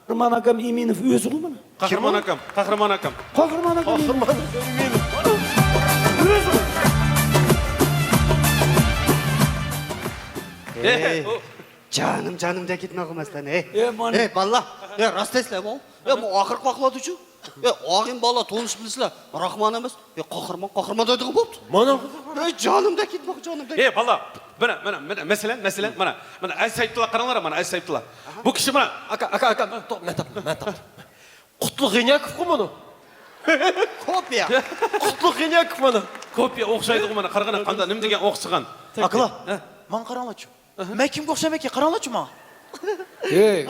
Рахман Акам Именов өзі ғой мұны? Қахырман Акам. Қахырман Акам Именов. Өзі ғой. Жаным да кетме қылмастан, мана. балла, рас дейсілер бұл? Ақырық бақылады үші? Ағын бала тоныш білсілер, Рахман емес, қақырман дайдығы болды. Мана? Жаным да кетме, жаным да. Бала, мәселен, әз сайыптылар қараңлар, әз сайыптылар. Бұл кіші мұна. Ака, мен тап. Құтлық Иняков қой мұны? Копия. Құтлық Иняков мұны? Копия оқшайды ғой мұна, қарғана қанда нім деген оқсыған. Акыла, ман қараңлачу. Мен кімге оқшам екен, қараңлачу ма?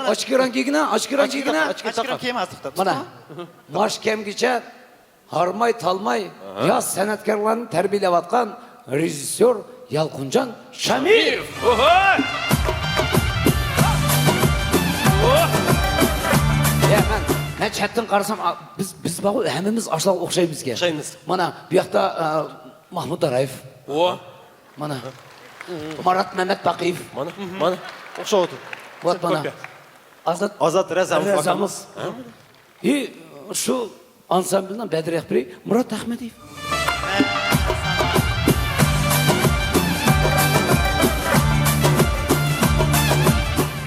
Açkıran kegine. Açkıran kiyem astıqta. Mana, maş kemgiçe, harmay talmay, yaz sanatkarlarını terbiyelep atkan rejissör Yalquncan Şamil. Ben chatten qarasam, biz bağı hemimiz aşlağı oqşaymiz ki. Mana, bu yakta Mahmud Arayev. Mana, Marat Mehmet Baqiyev. Mana, oqşa otur. Вот mana. Azat Razamov. И şu ansambldan Bedir Ekberi Murat Ahmediyev.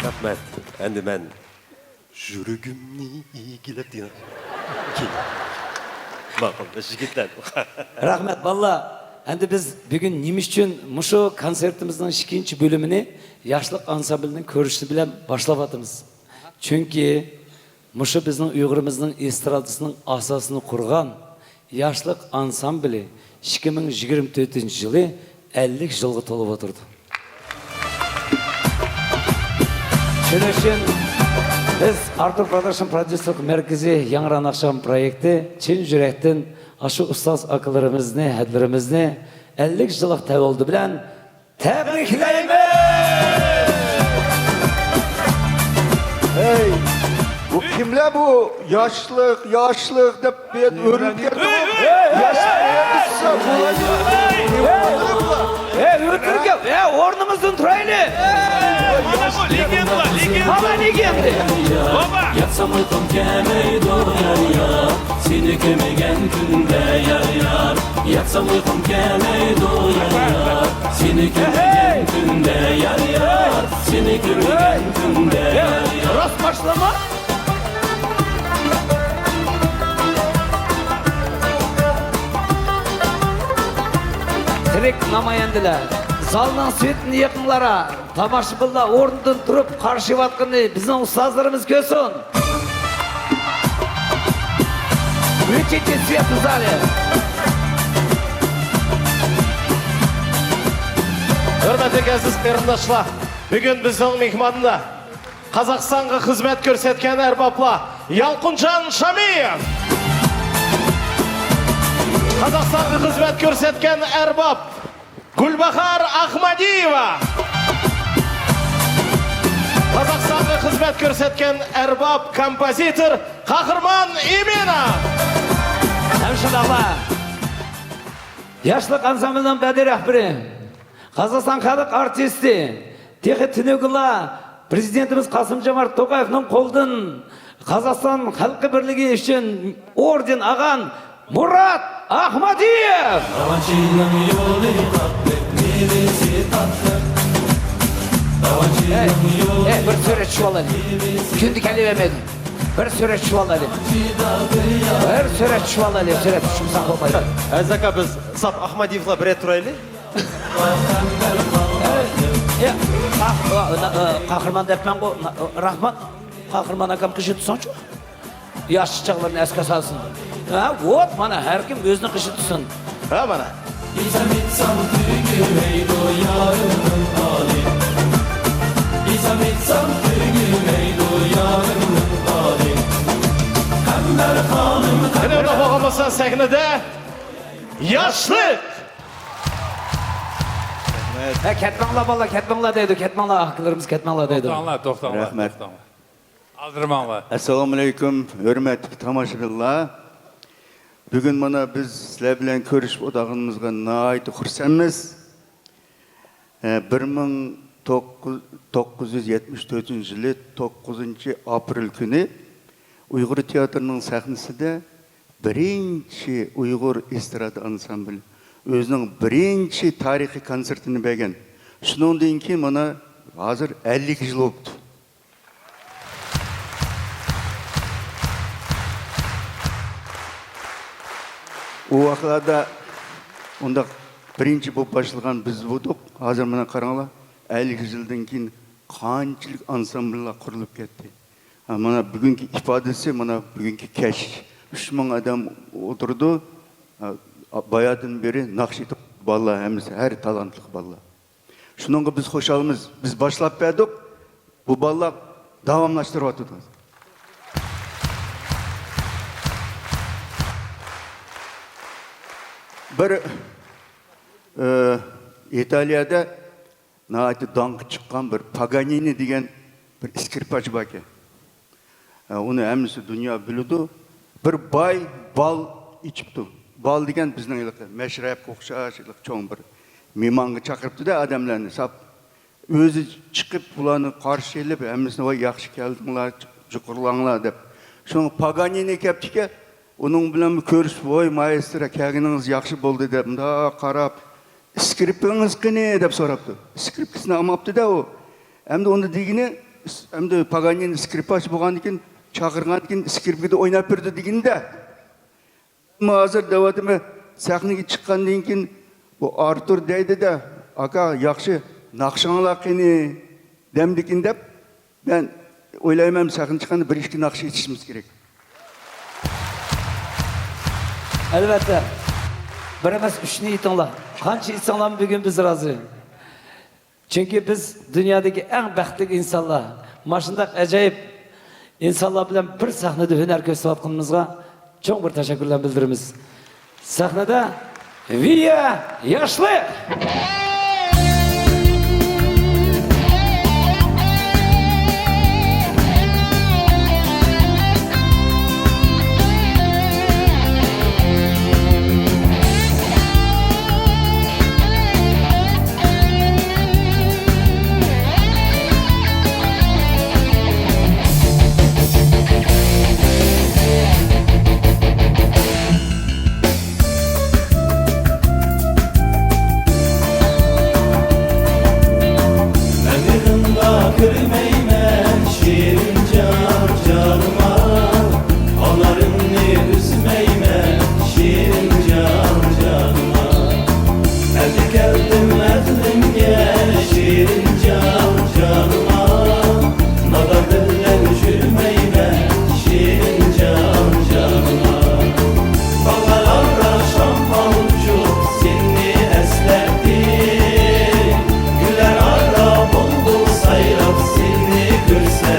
Rahmet. Endi ben жүрегімні игілеп дейін. Мақұл, жігіттер. Рахмет, балла. Endi biz bugün nimiz için muşu konsertimizin ikinci bölümünü yaşlıq ansamblinin körüşü bilen başlap atımız. Çünkü muşu bizning Uyg'urimizning estradasının asasını kurgan yaşlıq ansambli 2024 yılı 50 yılga tolup oturdu. Şunun için biz Artur Production Prodüserlik Merkezi Yanıran Akşam projekti Çin yürekten aşı ustaz akıllarımızı, hedlerimizi 50 yıllık təvəllüdü bilen tebrikleyimiz. Hey, bu kimler bu? Yaşlık deyip ben örüp geldim. Ötürken, ornumuzun traylı. Hala legendi. Yatsam uykum gelmeyi doyar ya, seni gömegen günde yar. Yatsam uykum gelmeyi doyar ya, seni gömegen günde yar. Seni gömegen günde yar. Rast başlama. Direk namayendiler. Zaldan süetini yakınlara, tamaşıbılda ornundan durup karşı vatkını bizim ustazlarımız görsün. Müçete süet uzali. Hürmetli aziz qarindoshlar, bugun bizning mehmonda Қазақстанға қызмет көрсеткен әрбапла Ялқынжан Шамиев. Қазақстанға қызмет көрсеткен әрбап Гүлбахар Ахмадиева. Қазақстанға қызмет көрсеткен әрбап композитор Қахырман Имена. Әмшілала, Яшлық ансамблінің бәді рәхбірі, Қазақстан халық артисті, Тегі Түнегіла, президентіміз Қасым-Жомарт Тоқаевның қолдың Қазақстан халқы бірлігі үшін орден аған Мұрат Ахмадиев. Bir süreç şu alalım. Kündü kendi vermedim. Bir süreç şu alalım. Bir süreç şu alalım. Süreç şu olmayı. Әзака біз Сап Ахмадиевла бір рет тұрайлы. Қахырман депмен ғой. Рахмат. Қахырман акам қышы тұсан жоқ. Яшы чағыларын әске салсын. Вот, мана, әркім өзінің қышы тұсын. Мана. Yine orada boğamasa sahnede Yaşlık. Ketmanla bala, ketmanla deydi, ketmanla hakkılarımız ketmanla deydi. Rahmet. Aldırmanlar. Assalamu alaikum, hürmetli tamашыбайлар. Бүгін мына біз сілер білен көрішіп одағымызға наайты құрсамыз. 1974 жылы 9 апрель күні Uyghur театрының сахнасында бірінші Uyghur эстрада ансамблі өзінің бірінші тарихи концертini берген. Шундан кейін мына қазір 52 жыл болыпты. О уақытта онда бірінші болып başlagan біз болдық. Қазір мына қараңыздар, 50 жылдан кейін қаншалық ансамбльлар құрылып кетті. Мына бүгінгі ifadesi, мына бүгінгі кеш. 3000 адам отырды. Баядан бері нақш етіп балалар, әр талантлық балалар. Шуныңға біз қошалымыз, біз башлап бердік. Бұл балалар давамлаштырып жатыр. Bir İtalya'da naati dаңқы çıkan bir Paganini деген bir iskirpaç var ki. Onu әмісі dünya білуді. Bir bay bal içipti. Bal деген біздің ilgili meşrep kokşaşılık çoğun bir mimangı çakırıptı da adamlarını sap. Özü çıkıp bulanı karşı elip әмісіне vay yaxşı geldіңler, жұқырлаңlar деп. Şunu Paganini kepti ki onun bilen көрісіп, ой, маэстро, кәгініңіз яқшы болды деп, мында қарап, скрипкаңыз қане деп сұрапты. Скрипкасына алмапты да о. Әмді оны дегені, әмді Паганин скрипач болған екен, шақырған екен, скрипкада ойнап берді деген де. Азыр даватыма сахнаға шыққаннан кейін, Артур дейді де, ака, яқшы, нақшаңла қане демді екен деп, мен ойлаймын сахнаға шыққанда бір-екі нақшы етішіміз керек. Elbette. Bir emas üçünü itinlar. Qancha insanlar bugün biz razı. Çünkü biz dünyadaki en baxtli insanlar. Maşındaq acayip insanlar bilen bir sahnede hüner gösteriyotganimizga çok bir teşekkürler bildirimiz. Sahnede Viya Yaşlık. Güller ara buldu sayrap seni görse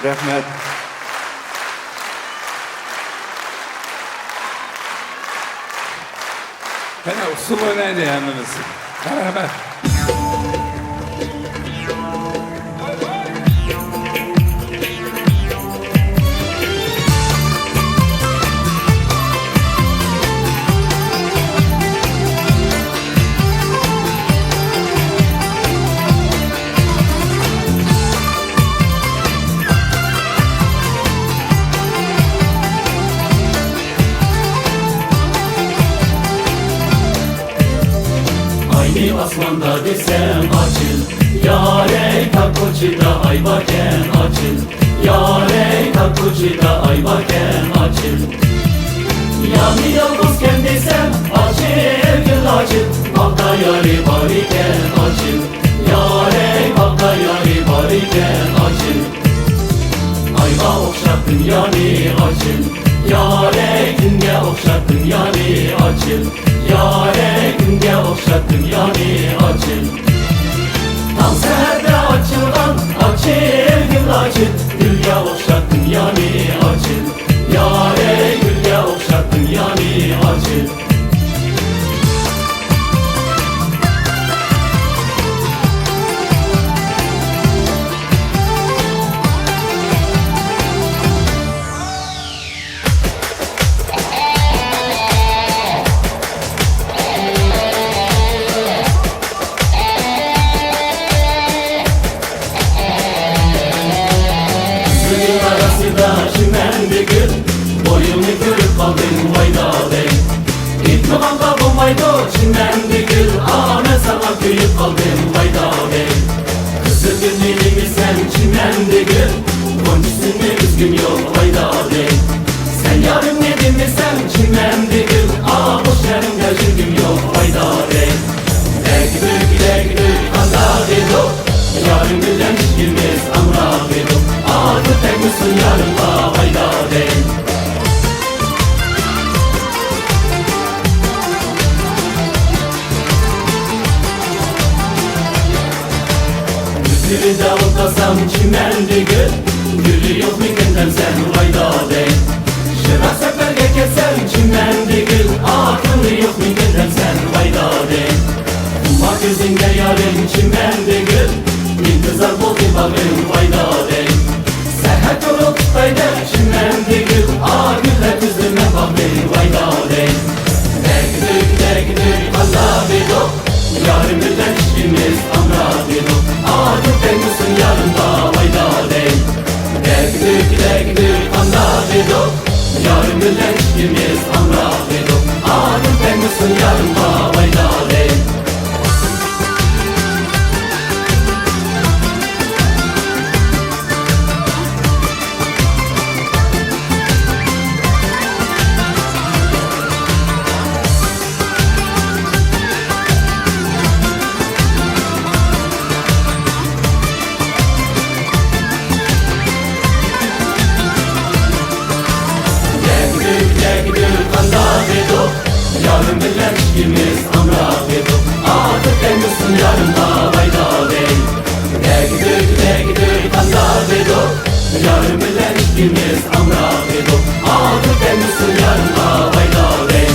Rahmet. Bana usul oynaydı yalnız. Rahmet. Aynı asmanda desem açıl, yare takoçida ay varken açıl, yare takoçida ay varken açıl. Yani yalnızken desem açıl, gül açıl, bakta yari var iken açıl, yare bakta yari var iken açıl. Ayva okşattın yani açıl, yare günge okşattın yani açıl, yare günge okşattın yani açıl. Tam seherde açılgan açıl gül açıl, gülge okşattın yani açıl, yare gülge okşattın yani açıl. Gülün arasında şimendi gül, boyunu görüp kaldım vayda bey. İtmiğam kabulmaydı şimendi gül, ben sana köyüp kaldım vayda bey. Kızıl gülünü sen şimendi gül, boncusunu üzgün yok vayda bey. Sen yarım ne demesen şimendi gül, boş yerimde üzgün yok vayda bey. Gülek gülek kanda dedo, yarım gülden girmez amra dedo. Adı tek misin yarımda vayda bey. Gülü de otlasam çimendi gül, gülü yok mikenden sen vayda bey. Şırak seferge kesem çimendi gül, akıllı yok mikenden sen vayda bey. Umma gözünde yarım çimendi gül, intizar buldu bağım vayda bey. Seher yolu tutaydı çimendi gül, güller yüzüme bağım vayda bey. Degdük Allah bido, yarım gülden işimiz amra bido. Adı tek misin yarımda vayda bey. Degdük Allah bido, yarım gülden işimiz amra bido. Adı tek misin yarımda vayda bey. Degdük Allah bido, yarım gülden işimiz amra bido. Adı tek misin yarımda vayda bey. Degdük Allah bido, yarım gülden işimiz amra bido. Adı tek misin yarımda vayda bey.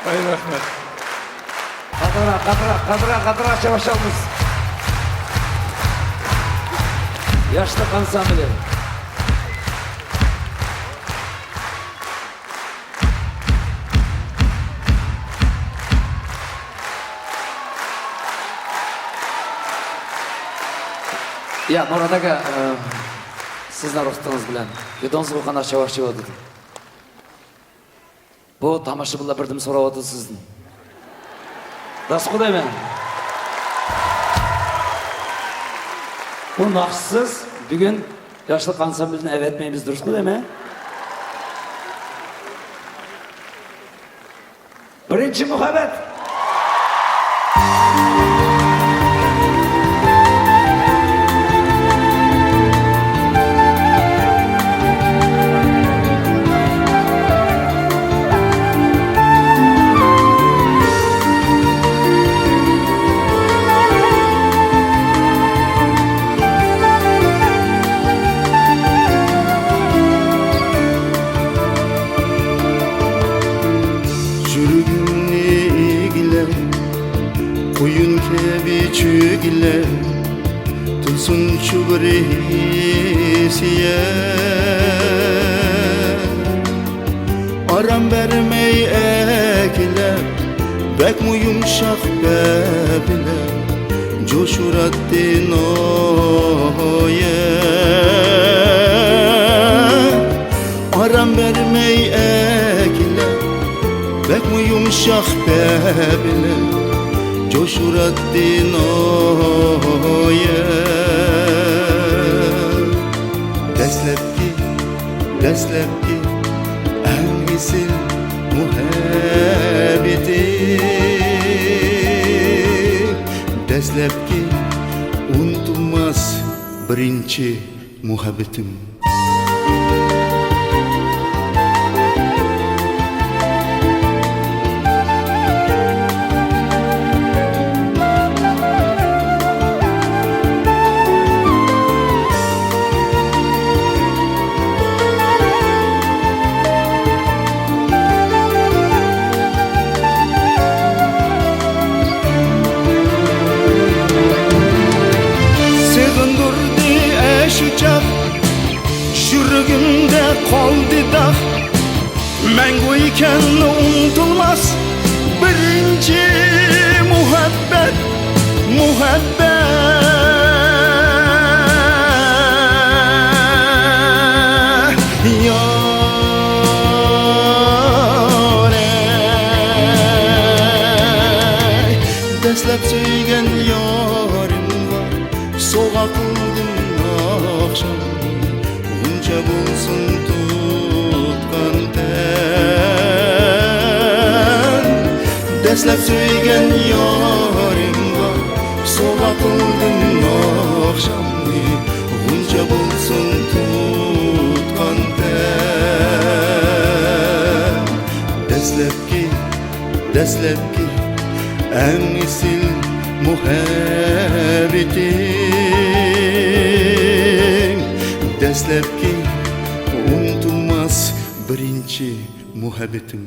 Ay rahmet. Kadıra çavaşalımız. Yaşlı ansambili. Ya Murat aka, sizlar ruxsatingiz bilan vidonsiz bo'lgan chavash chiqdi. Bu tomoshabinlar birdim so'rayapti sizdan. Ras qudayman. Bu naqshsiz bugun yoshlik ansamblini avatmaymiz, durust qudayman. Birinchi muhabbat. Kuyun kebi çügüler Tulsun çubrisiye Aram vermey ekler Bek mu yumşak bebiler Coşurattın oye Aram vermey ekler Bek mu yumşak bebiler Coşurattın oye Deslepki en misil muhabbeti Deslepki unutulmaz birinci muhabbetim Yürüğümde kaldı da Mengu iken unutulmaz Birinci muhabbet Yâre Deslep söygen yarım var Soğa kıldım akşam Bunca bulsun tutkan ten Deslep söygen yarim var Soğa kıldım akşamni Bunca bulsun tutkan ten Deslepki en misil muhabbetim Deslepki unutulmaz birinci muhabbetim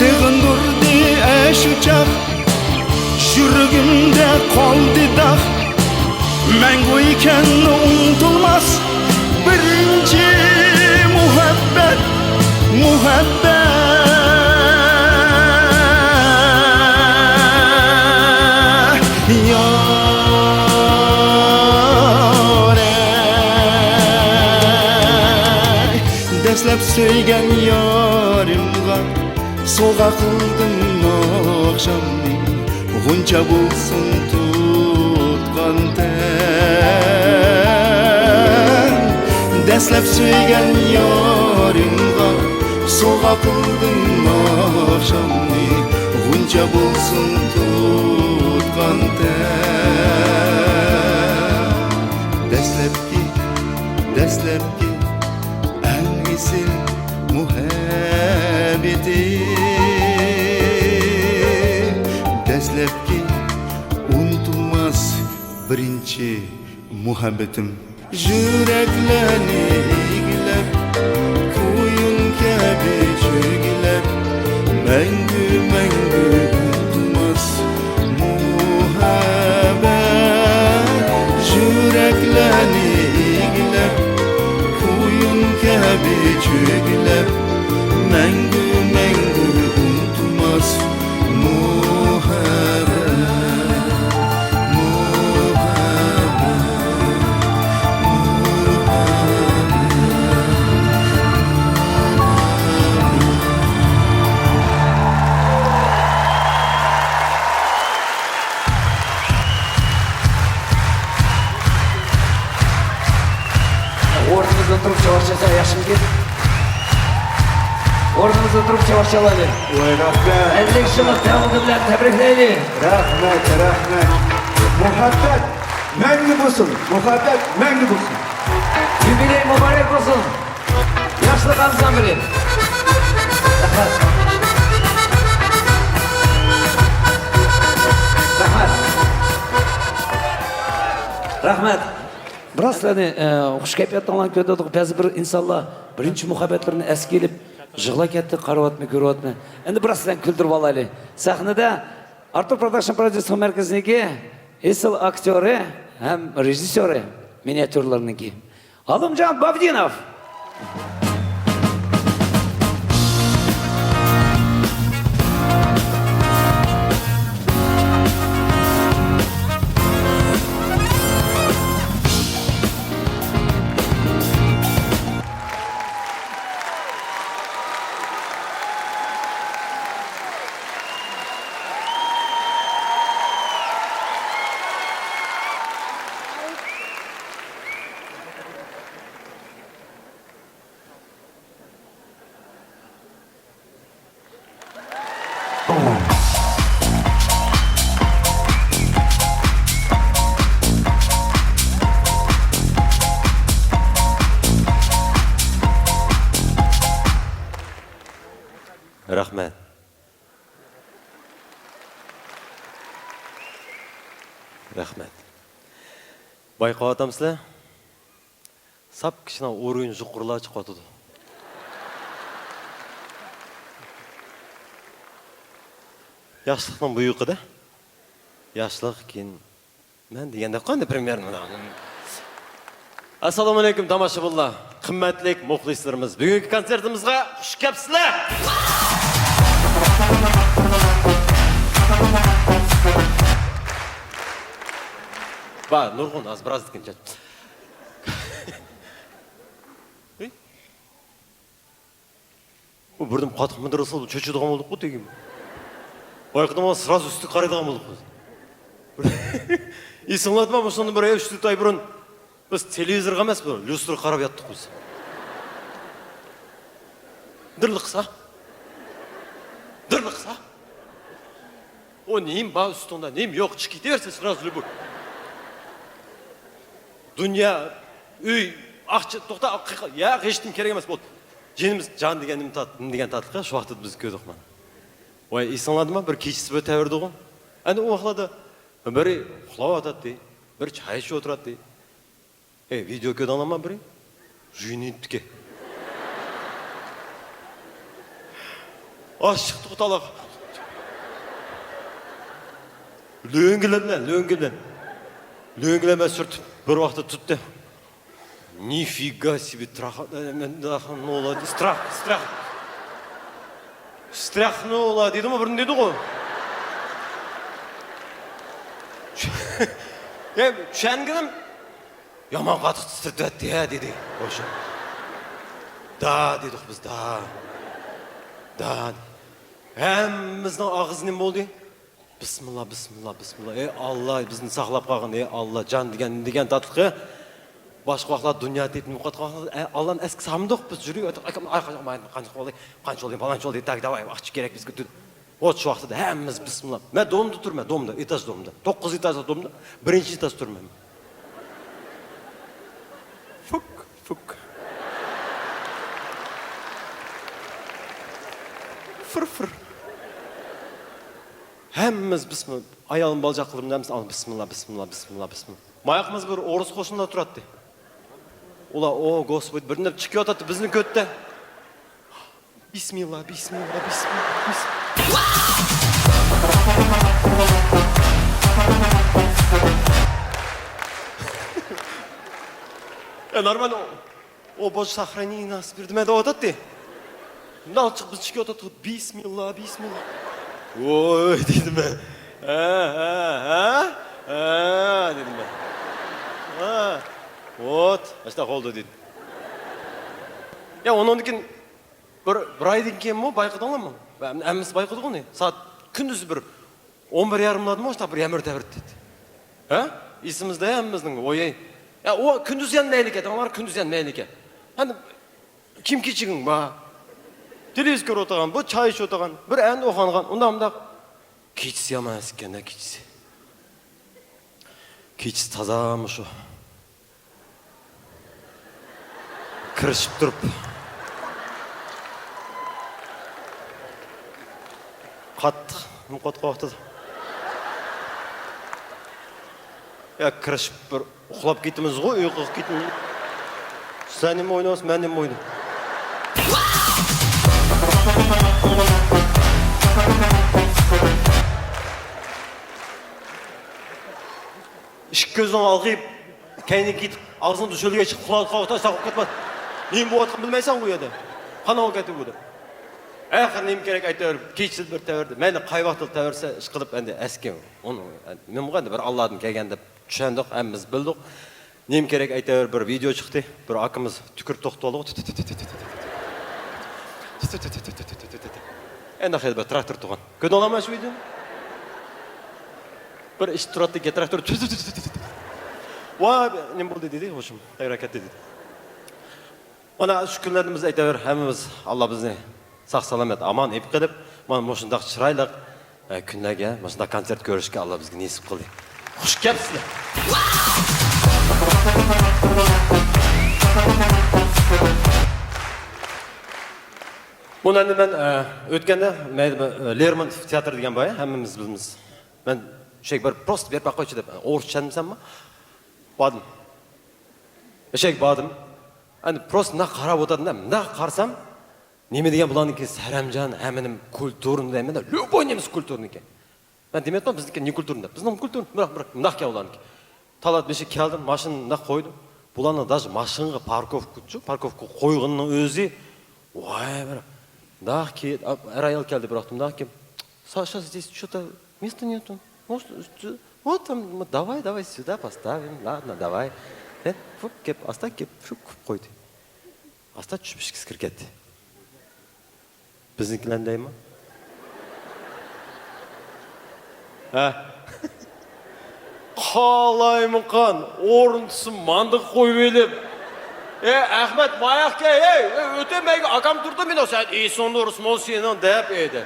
Sığındırdı eş uçak Yürüğümde kaldı da Mengu iken unutulmaz Birinci muhabbet Yâre Deslep söygen yarim var Soğa kıldım akşamni Gunca bulsun tutkan ten Deslep söygen yarim var Soğa kıldım akşamni Gunca bulsun tutkan ten Deslepki en misil muhabbeti Deslepki unutulmaz birinci muhabbetim Yüreklerini ilgiler Kuyun kebi çögiler Mengü unutulmaz muhabbet Yüreklerini ilgiler Kuyun kebi çögiler Mengü unutulmaz oturup çavaşçasa yaşımken. Ornunuzda durup çavaşçalaydı. Voy, rahmat. 50 yıllık devamlı bilen tebrikleydi. Rahmat, rahmat. Muhabbet мәңгі болсын. Muhabbet мәңгі болсын. Jubiley mübarek olsun. Yaşlı ansambli. Rahmat. Rahmat. Rahmat. Biraz sizlarni xush kayfiyatdan ko'rdik. Ba'zi bir insonlar birinchi muhabbatlarini es kelib yig'lab ketdi, qaryapmi, ko'ryapmi. Endi biraz sizlarni kuldirib olaylik. Sahnada Artur Production Production markaziniki esl aktyori ham rejissyori miniatyurlarniki Alimjon Babdinov. Rahmat. Rahmat. Bayqatamsizlar? Sap kichkina o'rin yuqurlar chiqadi. Yoshlikning buyuqida. Yoshlik keyin men deganda qanday premyerni. Assalomu alaykum tomoshabinlar. Qimmatli muxlislarimiz, bugungi konsertimizga xush kelibsizlar. Ba, Nurg'un az biroz tinchlat. Bu birdim qattiq mindirsa cho'chadigan bo'ldik-ku tegim. Bayqadim sразу üstü qaraydigan bo'ldik. Esinglatma o'shanda bir 3 oy burun biz televizorga emas, bu lyustra qarab yotdik biz. Dirliqsa? Dirliqsa? O neyim ba üstünde, neyim yok, çık giderse sразу любовь. Dünya, üy, akçı, toxta, ya geçtim kerek emas bo'ldi. Jenimiz jan degan tatlıqqa şu vaqtda biz ko'rdik mana. Voy, esingladimi? Bir kechisi o'taverdik. Endi u vaqtlarda biri uxlab yotadi, biri choy ichib o'tiradi. Video ko'rganman biri. Juyinibdiki. Aşıqdı qutaloq. Löngülemə sürtüp bir vaxtı tuttu. Нифига себе, ne ola, strah ne ola dedi mi? Birini dedi o. Şengidim, yaman qatıq titredi ya dedi. Oşa. Da dedik biz, da. Hemmizden ağız ne oldu? Bismillah, bismillah, bismillah. Ey Allah bizni saqlab qalğın, ey Allah can degan tatlıqı. Başqa vaqtlar dünya deyib muqat qalğın. Allah'ın eski samdıq biz yürüyüp qancha olayım falan oldu. Tak davay vaqt gerek biz götür. O şu vaqtda hemmimiz bismillah. Men domda turman, domda, etaj domda. 9 etajda domda, birinchi etaj turman. Fuk. Fır. Hemmimiz bismillah. Ayalım balcaqlarım demsiz, al bismillah. Mayaqımız bir orus qo'shinda turadi. Ular o Господь birinde chiqib yotadi bizni ko'tda. Bismillah. Normal o boş сохрани нас birdim de otadi. Bundan çık biz çıkıyor otadi. Bismillah. Oy dedim ben. Dedim ben. Ot, işte oldu dedim. Ya onun için bir aydan keyin mi bayqadыңlar mı? Emmisi bayqadık onu. Saat gündüz bir 11:30'ladı mı? İşte bir yemir tevrit dedi. Ha? İsimizde emmimizдің oyay. Ya o gündüz yan meylik et, onlar gündüz yan meylik et. Hani kim kechiging ba? Televizor ko'rib o'tirgan, bu choy ichib o'tirgan, bir endi o'qangan, unda kechisi emas ekan, kechisi. Kechisi tozami shu. Kirishib turib. Qattiq muqot qo'ydi. Ya kirishib bir uxlab ketimiz ғой, uyquga ketimiz. Sen nima o'ynayapsiz, men nima o'ynayman? Ishq ko'zdan alg'ib, kayni ketib, og'zini cho'lga chiqib, quloq qoqta saqib ketmas. Nima bo'layotganini bilmaysan bu yerda. Qana ketib bo'ldi. Axir nima kerak aytaverib, kechsil bir taverdi. Meni qay vaqtda taversa, ish qilib endi askan. Uni nima bo'lganda bir Allohdan kelgan deb tushundik, hammamiz bildik. Nima kerak aytaverib bir video chiqdi. Bir akamiz tükür to'xtaldi. Endi xayr bir traktor turgan. Ko'rib olaman shu videoni? Bir ish turadi, traktor. Voy, nima bo'ldi dedi, ho'shim. Harakat dedi. Ona shu kunlarimiz aytaver, hammamiz Alloh bizni sog' salomat, amon ep qilib, mana shunday chiroyli kunlarga, mana shunday konsert ko'rishga Alloh bizga nasib qildi. Xush kelibsizlar. Bundan ben o'tganda Lermontov teatr degan boya, hammamiz bilamiz. Men şey bir prost berib qo'ychi deb o'rishchanmisanmi? Bordim. Eshak bordim. Endi prost na qarab o'tirdim, na qarsam, nima degan bularniki Saramjon, haminim kulturni deyman, любой немец kulturniki. Ben demayapman bizniki ne kulturni deb. Bizning kultur, biroq naqqa ularniki. Talat beshi keldim, mashinani qo'ydim. Bularni даже mashinga parkovka qo'yganning o'zi voy bir Дах, Райл келди, biroq Дах, Саша, здесь что-то места нету. Может, вот там, давай сюда поставим, ладно, давай. Фук, кеп, оставь, кеп, шук, қойды. Оставь, түшпішкіз кіргетті. Біздіңкілен дейма? Қалаймын қан, орындысы мандық қой беліп. Ahmet Mayak öte belki akam durdu mu sen son doğrusu mol senin deyip edi.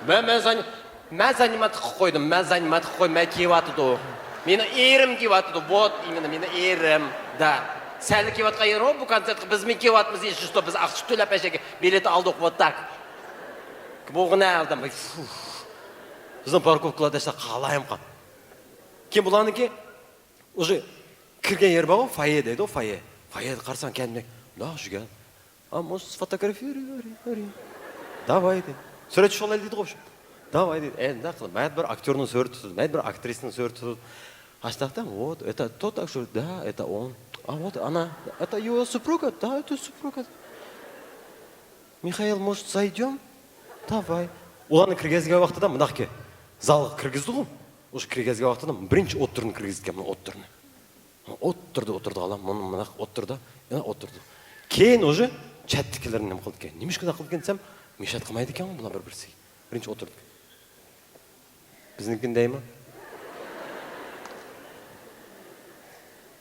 Ben zanimat koydum, ben kivatı do. Meni erim kivatı do, bot imeni meni erim da. Sen kivat kayır o bu konsert biz mi kivatımız işi sto biz akçı tölep eşek bileti aldık bot tak. Boğuna aldım. Bizim parkovkalarda işte kalayım kan. Kim bulandı ki? Уже kirgen yer var o faye dedi o faye. Hayır, karsan kendine, ne şükür. Ama sfotografiruyum. Davay dedi. Süreç şöyle dedi koşum. Davay dedi. Ne kılım? Ben bir aktörün sörtüsü, ben bir aktrisinin sörtüsü. Hastalıktan, вот, это тот актер, да, это он. А вот она, это его супруга, да, это супруга. Михаил, может, зайдем? Давай. Ulanın kirgezgen vaqtida mındaq ki, zalga kirgizdi ғой. O'sha kirgezgen vaqtida birinchi o'ttirni kirgizgan, o'ttirni. O'ttirdi alam, mana o'ttirdi, yana o'ttirdi. Keyin o'sha chatdikilarni nima qildi ekan? Nima shunday qilgan desam, mishat qilmaydi ekan bular bir-birsiga. Birinchi o'tirdi. Biznikini deymi?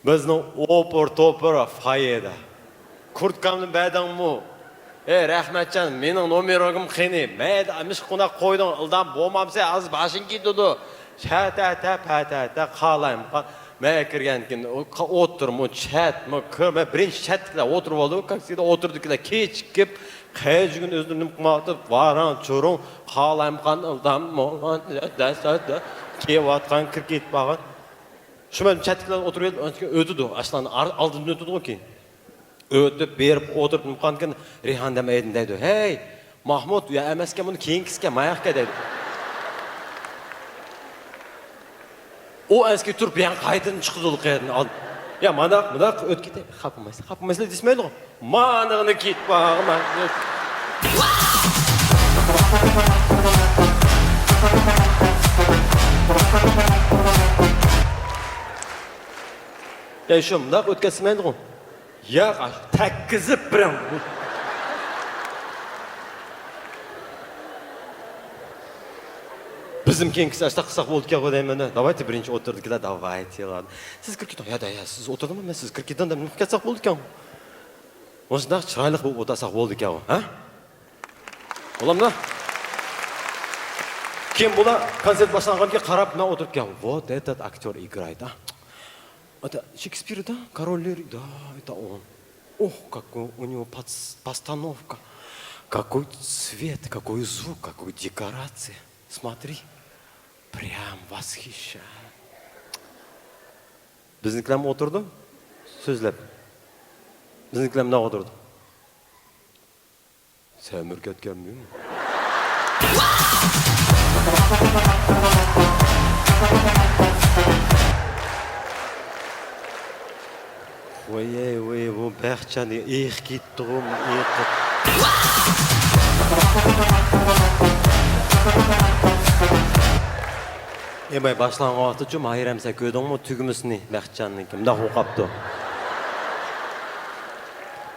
Bizning opor-topor fayeda. Kurtkamni badangmi? Rahmatjon, mening nomerim qani. Mayda amish quna qo'yding, ildan bo'lmamsa, az bashing ketdi. Chata qalayim. Men kirgankin o'tirmi, chatmi, kirma, birinchi chatlar o'tirib oldi, kaksida o'tirdikilar kechikib, qayjigun o'zini qilmoqda, varan, cho'ron, qalayim qandan, mo'lan, dasada, kevatgan kirib ketib qolgan. Shu men chatlar o'tirib o'tdi, aslan oldindan o'tdi keyin. O'tib berib o'tirib qolgan Rihan demaydi deydi. Hey, Mahmud, ya emasga buni keyingisiga mayaqqa deydi. O eski turp yan qaydın çıkıdılık yerini al. Ya manak öt gide. Kapılmaysa desmeydi o. Manağını git bağıma. Ya şu manak ötkesmeydi o. Ya tekkizip birim. Bizim kengisi açta qısaq bo'ldi ekan deyman. Davayte birinchi o'tirdikilar, davayte. Siz 42 ya siz o'tirdingmi? Men siz 42 dan nima qilsak bo'ldi ekan? осындағы чырайлық болып отырсақ болды екен ғой, а? Боламын да? Кем бола концерт башланған кейін қарап мына отырып екен. Вот этот актер играет, а? Это Шекспир, да? Король Лир, да, это он. Ох, какой у него постановка. Какой цвет, какой звук, какой декорация. Смотри, прям восхищает. Біздіңкілер отырды, сөзлеп. Біздіңкілер мына отырды. Сәмірге өткенмеймін. Ой, бұл бәқчан иық кетті ғой, иық кетті. Емай башланған уақытты жүм, айырамса көдің мұ түгімісіне бәқчанның кім, мына қоқапты.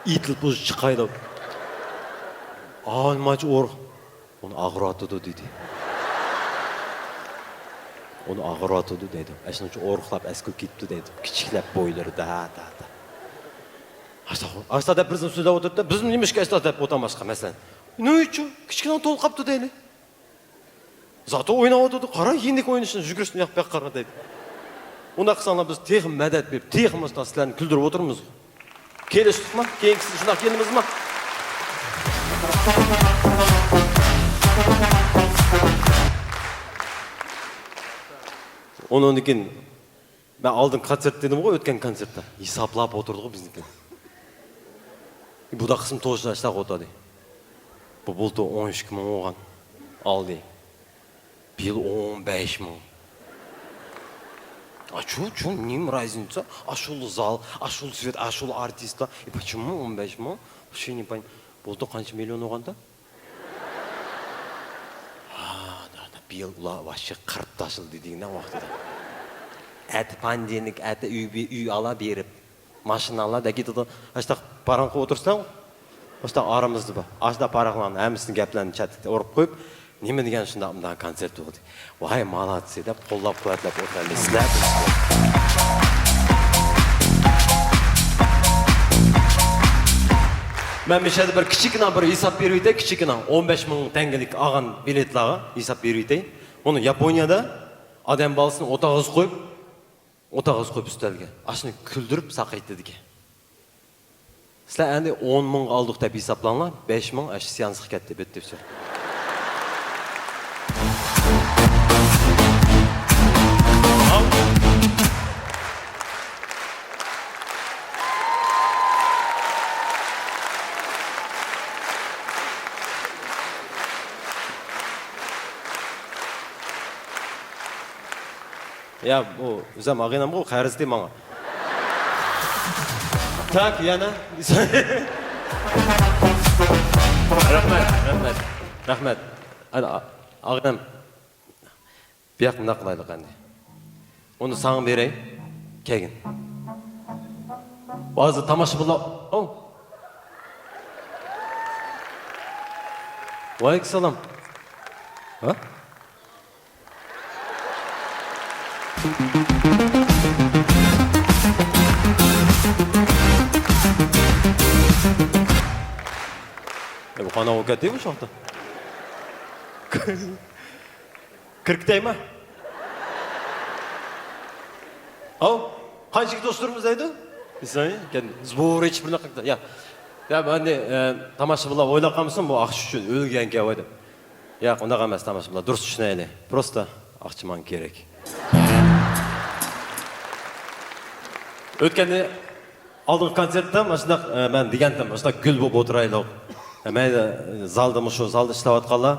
Итіліп ұзы шыққайды. Алмач ор, оны ағыратыды дейді. Оны ағыратыды дейді. Әшін үшін орықлап әскіл кетті дейді. Кішкілеп бойлары, да. Ашта деп біздің сөзді отырды, біздің немешке ашта деп отамашқа, мәселен. Ну и чо, кішкілен толқапты дейді. Зато ойнап отырды, қара, ендік ойын үшін жүгірістің яқпақ қарға дейді. Онда қысаңла біз теғім мәдәт беріп, теғім ұстан сілерін күлдіріп отырмыз. Келі шықтық ма? Кейінгісі шынақ келіміз ма? Оның екен, мен алдың концерт дедім ғой, өткен концертта. Исаплап отырды ғой біздің. Бұда қысым 9 жастағы отады. Бұлты 13 мың оған алды. Бил 15 мың. А чё, ним разница? Ашулы зал, ашулы свет, ашулы артиста. И почему 15 мың? Вообще не понимаю. Бұлты қанша миллион оғанда? Да, бил вообще қыртташыл дедігіне уақытыда. Әті пандемик, әті үй ала беріп, машина ала да кетеді. Аштақ паранқы отырсың, аштақ арамызды ба. Ашта парақланы, әмісін кәпләні чәтікті ұрып қойып, неме деген шында мұндағы концерт болды. Вай, молодцы деп, қолдап қойатлап отырған сіләп. Мен мешеді бір кішікінен бір есап беруейді, кішікінен 15 мың тәңгелік аған билетлаға есап беруейді. Оны Японияда адам балысын отағыз қойып үстелге. Ашыны күлдіріп сақайтты деге. Сілі әнде 10 мың алдық деп есапланла, 5 мың әші сеансық кәтті бөттеп сөр. Я, өзім ағинам ғой, қәрізде маңа. Так, яна. Рахмет. Ағинам, бияқ мұна қылайлық әнде. Оны саңын берей, кәгін. Базы тамашы бұла... Уайксалам. Ха? Bu qana okat deymi şu anda? Kırktay mı? Qancha dostlarımız aydı? İsa'yı, gelin. Zbor hiçbirine qildi. Ya ben de tamaşa bular o'ylab qolmasam bu aqsh uchun o'lgan gap edi. Yo'q, unaqa emas tamaşa bular. Durust tushunaylik. Просто aqchiman kerak. Өткенде алдыңғы концертте машинақ мен дегендім, машинақ гүл болып отырайлық. Мен залды іштап атқанла,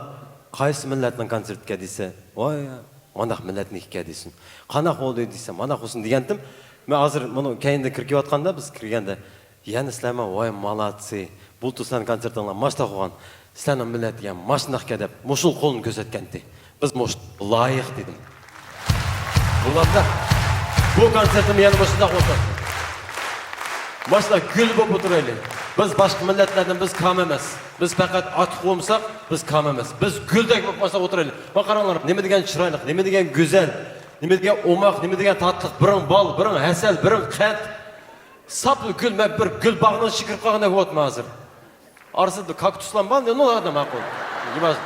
қайсы милләтінің концертке дейсі, ой, манақ милләтінікі дейсін. Қанақ олды дейсі, манақ olsun дегендім. Мен азыр мұны кейінді кіркеп атқанда, біз кіргенде, яны сіләмі, ой, молодцы, бұл тұстан концертіңла машта қоған, сіләні милләт деген машинақ кәдеп, мұшыл қолын көсеткенде. Біз мұшыл лайық дедім. Бұланда, бұл концертім яны мұшында қосады. Başta gül bu oturaylı. Biz başka milletlerden biz kam emas. Biz fakat at qo'msaq, biz kam emas. Biz güldek bo'lib başta oturaylı. Bak qaranglar, nima degan chiroyli, nima degan go'zal, nima degan omoq, nima degan tatlıq, biring bol, biring hasal, biring qand. Saplı gül ben bir gül bağından şıkırıp kalğana otma hazır. Arsızdı kaktuslan bağlı ne olur adam akıl. Yemez.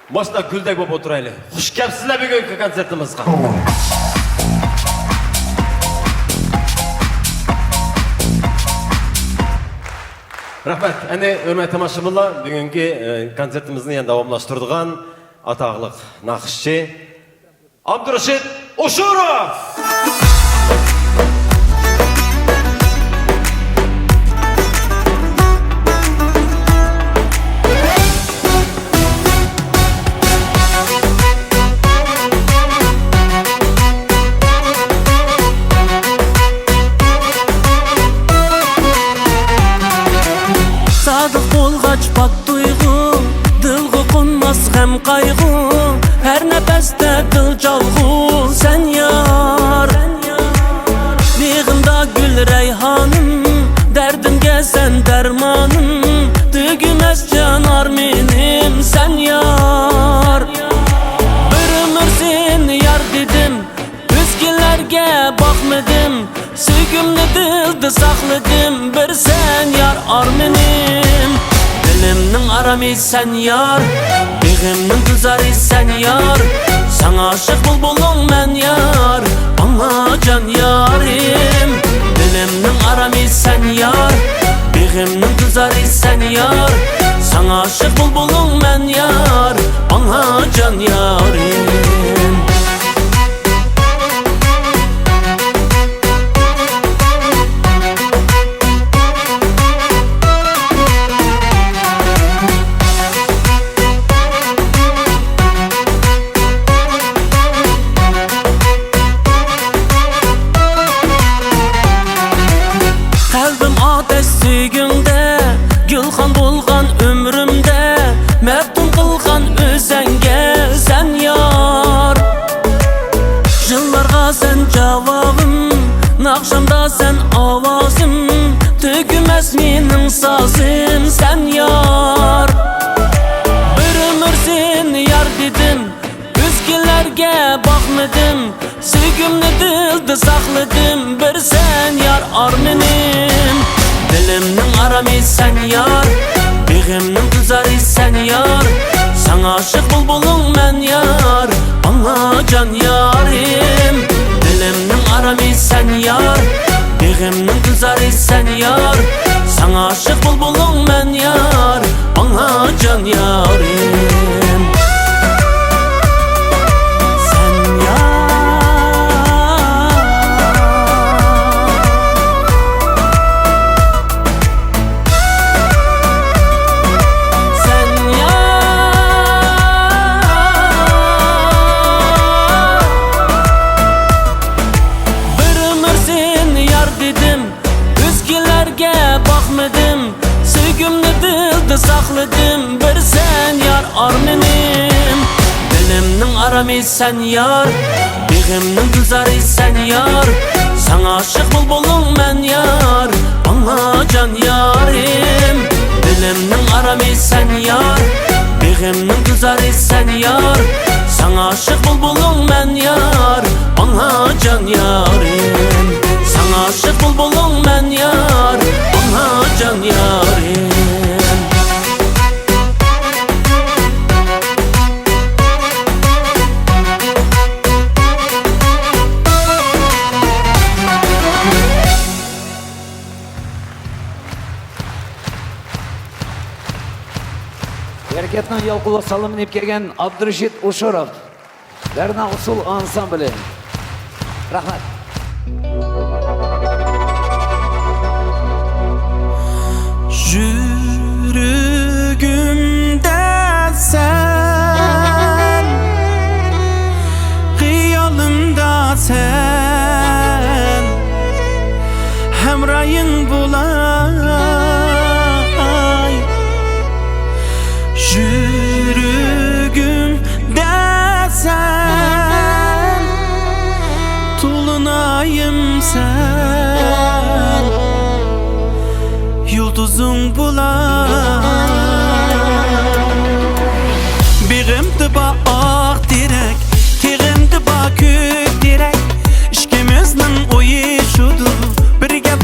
Başta güldek bop oturaylı. Hoş gelipsizler bir günkü konsertimizga. Rahmet, endi hürmet tomoshabinlar, bugungi konsertimizni yana davomlashtiradigan ataqliq naqshchi Abdurashid Ushurov. Sadık bolğaç pak duygu, dilga qonmas g'am qayg'u, her nefeste dil çalg'u sen yar. Beg'imda gül reyhanım, derdimge sen dermanım, tügümes canar menim sen yar. Bir ömür sen yar dedim, özgelerge bakmadım, sevgimni dilde sakladım, bir sen yar armenim. Dilimnin arami sen yar, begimnin tuzari sen yar, sana aşık bulbulun men yar, bana can yarim. Dilimnin arami sen yar, begimnin tuzari sen yar, sana aşık bulbulun men yar, bana can yarim. Kalbim ateş sügünde, gülhan bulgan ömrümde, meftun kılgan özenge sen yar. Yıllarga sen cevabım, nakşamda sen avazım, tügümez menin sazım sen yar. Bir ömür sen yar dedim, özgelerge bakmadım, sevgimni dilde sakladım, bir sen yar armenim. Dilimnin arami sen yar, begimnin tuzari sen yar, sana aşık bulbulun men yar, bana can yarim. Dilimnin arami sen yar, begimnin tuzari sen yar, sana aşık bulbulun men yar, bana can yarim. Sevgimni dilde sakladım, bir sen yar armenim. Dilimnin arami sen yar, begimnin tuzari sen yar, sana aşık bulbulun men yar, bana can yarim. Dilimnin arami sen yar, begimnin tuzari sen yar, sana aşık bulbulun men yar, bana can yarim. Sana aşık bulbulun men yar, bana can yarim. Hareketden yolkulu salımını ip kelgen Abdurashid Ushurov, Berna Usul ansambli. Rahmat. Yürügümde sen, hıyalımda sen, hemrayın bulay. Yürügümde sen, tulunayım sen, yıldızın bulay. Begimdi ba ak direk, tegimdi ba kök direk, ikimizning o'yi shudur, birga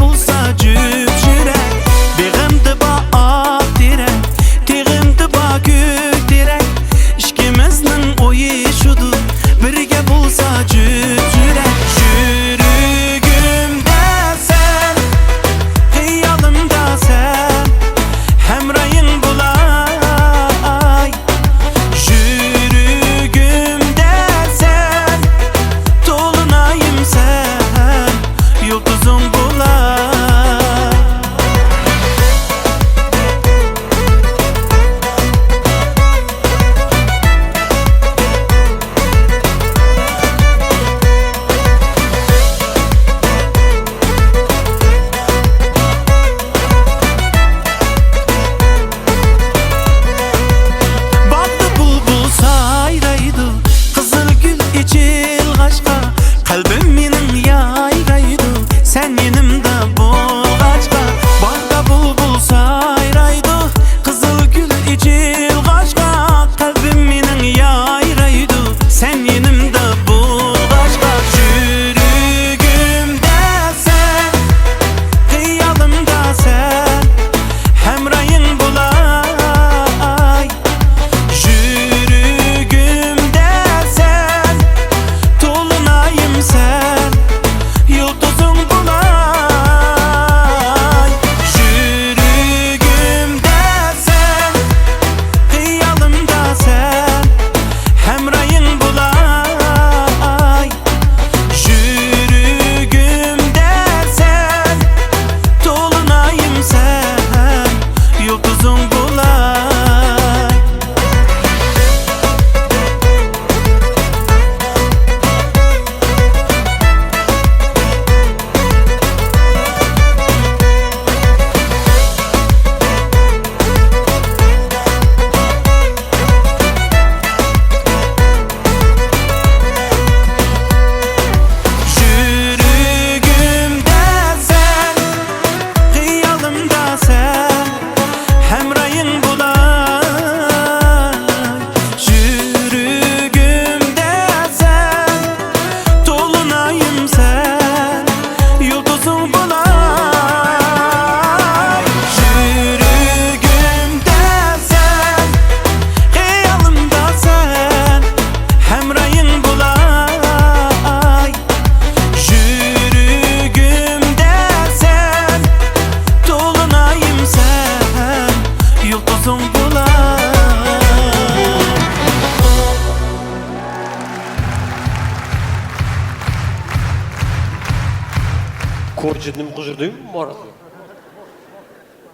Ko'rchinim quzurding Murat.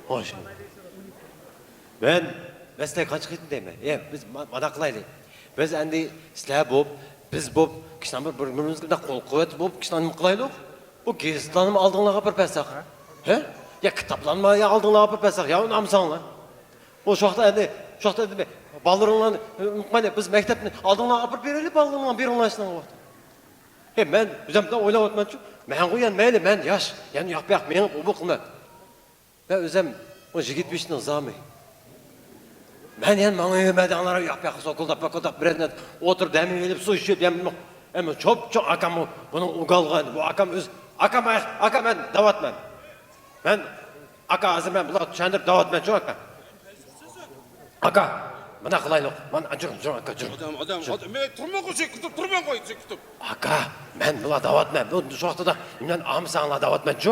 Hoş. Ben sizlarga qancha qaytdim deyman. Biz mana qilaylik. Biz endi sizlar bo'lib, biz bo'lib, kishnar bir-birimizga qo'l-quvvat bo'lib, kishnar nima qilaylik? Bu gazetlarni oldinglarga bir pasaq. He? Ya kitaplarni oldinglarga bir pasaq, ya namsanglar. O şoqda endi balalarni unutmaylik, biz maktabni oldinglarga bir beraylik, balalarga beringlarni vaqt. Men o'zimda o'ylab o'tmoqchi. Men qo'ygan mayli, men yosh, ya'ni yoq-yoq men bu qilma. Ben o'zim o 25 ning zomi. Men yani mana yemedanlara yoq-yoq so'qildab birdan o'tirib dam elib suv ichib, ama çok akam buni ugalgan. Bu akam o'z akam men davatman. Men aka hozir men bular tushundirib davatman-chi aka. Aka, mana qilaylik. Men ajrim aka, jim. Odam, men turma qo'y, turma qo'y, kutib. Aka, men bular davatman. Bu vaqtida men amsanglar davatman-chi.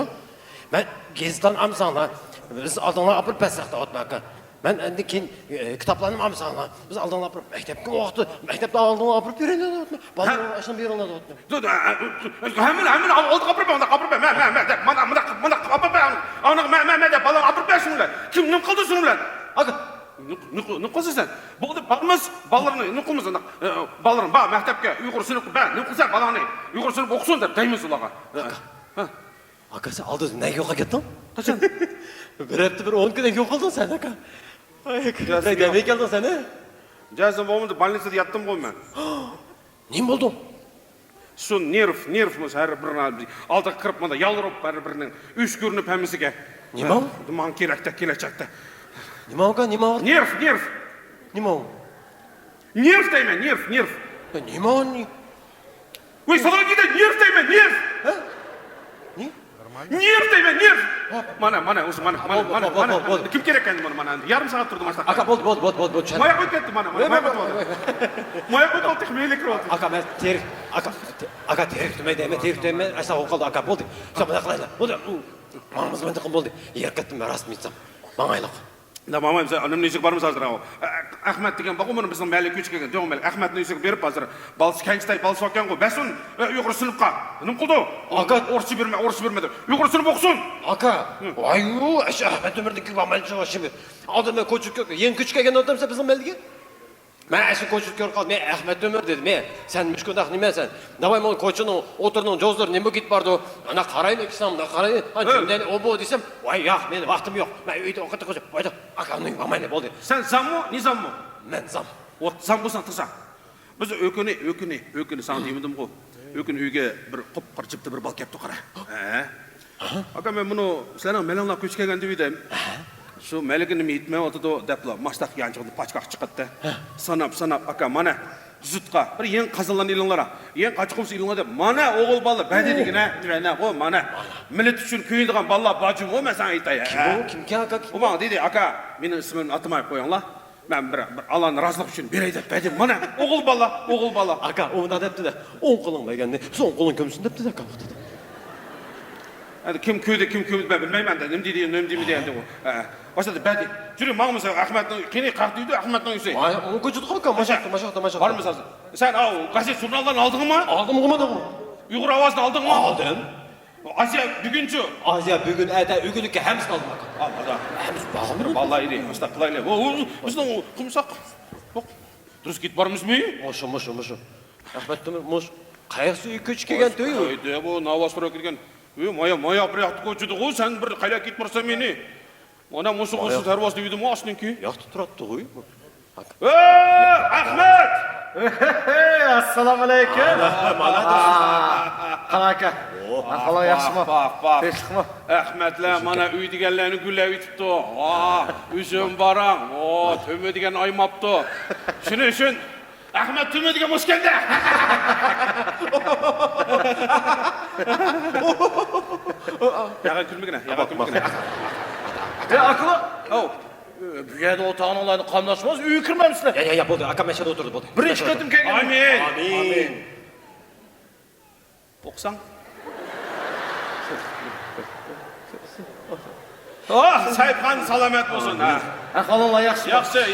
Men gezdan amsanglar. Biz oldinlar olib pasaq davatman aka. Ben endi keyin kitaplarni amsanglar. Biz oldinlar olib maktabga vaqti, maktabdan oldinlar olib beraylik davatman. Balalar ashun beringlar davatman. Hamil oldiga qapirma. Mana qapirma. Ana deb balan olib bersinlar. Kim nim qildi shunlar? Aka, ne qilsan sen? Bo'ldi, balamiz balalarni ne qilamiz? Balalarni ba maktabga Uyg'ur sinfi ba, ne qilsan balani Uyg'ur sinfi o'qisin deb deymiz ularga. Aka sen aldın, ne yo'qa ketding? Qachon? Bir hafta bir 10 kundan yo'qolding sen aka. Ay, demek kelding sen, he? Jazim bo'lmadi, больницада yatdim qo'y men. Nim bo'ldi? Shu nervimiz har birini oldiga kirib mana yalirib bir-birining uch ko'rinib hammasiga. Nima? Nima kerakda kelajakda. Nima aka, nima? Nerv. Nima? Nerv deyman, nerv. Nima? Voy, salonida nerv deyman, nerv. Ha? Nerv deyman, nerv. Mana, o'zi mana. Kim kerak endi mana? Yarim soat turdim mana. Aka, bo'ldi. Moya qo'yib ketdi mana. Moya qo'yib texmeyli kirib. Aka, men aka terik demay, asa qoldi aka bo'ldi. Mana qilaylar. Bo'ldi. Mamamiz menda qilib bo'ldi. Yer ketdim rasmiy aytsam. Mangayliq. Da mamam sen annem neyse barımız hazır ha. Ahmet diyen bakım onun bizim belli küçük gelen diyorum ben. Ahmet neyse verip hazır. Balısı kençtay balısı vakken ko. Besun yukarı sınıfka. Nim kıldı? Aka orası vermedi. Yukarı sınıf okusun. Aka. Ayu, Ahmet Ömer'deki bamançı var şimdi. Aldım ben küçük yok. Yeni küçük gelen adamsa bizim belge. Ben eski koçuk yok kaldım. Ben Ahmet Ömer dedim. Sen müşkündak nime sen? Davay mı koçunun oturduğun cozları nime git bardı? Ana karayın ikisam da karayın. Cümden o bu desem. Vay ya benim vaktim yok. Ben öyle o kadar koçuk. Vayda. Akanın bamayla oldu. Sen zam mı? Ne zam mı? Ben zam. O zam bulsan tırsa. Biz ökünü sana demedim ko. Ökünü uyga bir qop qirchibdi bir bal kepti qara. Aka men bunu senin melanla küçük gelgen dedim. Şu meligini yetmey oldu depla maçtaq yançıqni paçkaq çıqıtdı. Sanap aka mana zutqa bir yen qazanlan ilinglara. Yen qaçqımsı ilinglar dep mana oğul balla bədədigine direne o mana. Millet üçün köyündiğen balla bacım o men sana aytay. Kim aka? O dedi aka menin ismimni atmayıp qoyanglar. Ben bir Allah'ın razılık için bir ayda bədim mana oğul balla. Aka ona depti de 10 qolun begende son qolun kömsün depti de aka. Hadi kim köyde ben bilmeyim de nem dedi deyende o. Başladı bədi. Жүрі маңымызға Ахметтің кене қақ дейді Ахметтің үйсей. Onu көчüdü aka maşaqta. Var mı sazы? Sen gazet jurnaldan aldın mı? Aldım mı? Uyghur Avaz'da aldın mı? Aldım. Asiya Bügüncü. Asiya Bügün ədə ügünlükə həmsin aldım aka. Almadı. Həms bağımır. Vallahi iri. Usta kılayla. Bizden o kumsak. Bak. Dürüst git varımız mı? Moşu. Ahmet Ömer moş. Qayıqsı köç kelgen töy. Haydi bu navas sonra kirgen. Maya bir yaxtı koçudu o sen bir qayla git barsa meni. Ona musu tarvasını yedim o aslınki. Yaxtı turatdı qoy. Ahmet! Assalamu alaykum. Qalaka. Ahvala yaxşımı? Bak. Ahmetler mana uy degenlerini güllep itipti. Üzüm baran. Töme degen aymaptı. Şunu üçün Ahmet töme degen hoş geldi. Yağa külmegine. Akıllı. Büyüğe de otağın olayını kanlaşmaz, üyü kırmamışlar. Ya boldu, aka meşede oturdu boldu. Birinci kedim kelgen. Amin. Oksan. Sayıpkan salamet olsun. Aqalınla yaxşı. Yaxşı.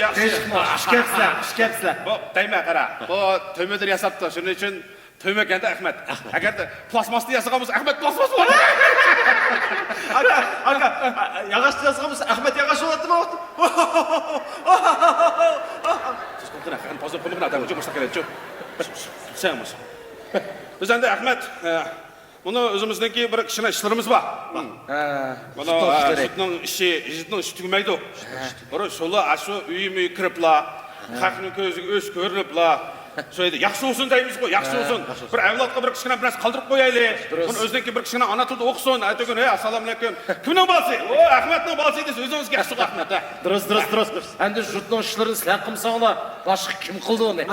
İşkepsler. Bu deyme qara. Bu tömedir yasaptı. Şunun için töme kendi Ahmet. Eğer de plasmaslı yasağımız Ahmet plasmas olur. Aka, yağaç yazғанбыз, Ахмет yağaç болады ма? Qana, qani hozir qulluqni adam uchun boshqa keladi. Semiz. Biz endi Ahmet, buni o'zimizniki bir kichkina ishlarimiz bor. Buni sutning ishi tugmaydi. Bir shula ashu uyimga kiriblar, xalqning ko'ziga o'z ko'riniblar. Şöyle yaxshi olsun deymiz-ku, yaxshi olsun. Bir avlodga bir kichkina bir narsa qoldirib qo'yaylik. Buni o'ziniki bir kichkina ona tilida o'qisin. Aytgan, "Ey, assalomu alaykum. Kimning bolasi? O, Ahmetning bolasi desa o'zingizga yaxshi Ahmet. Durust. Endi jurtning ishlarini sizlar qilsanglar, boshqa kim qildi uni?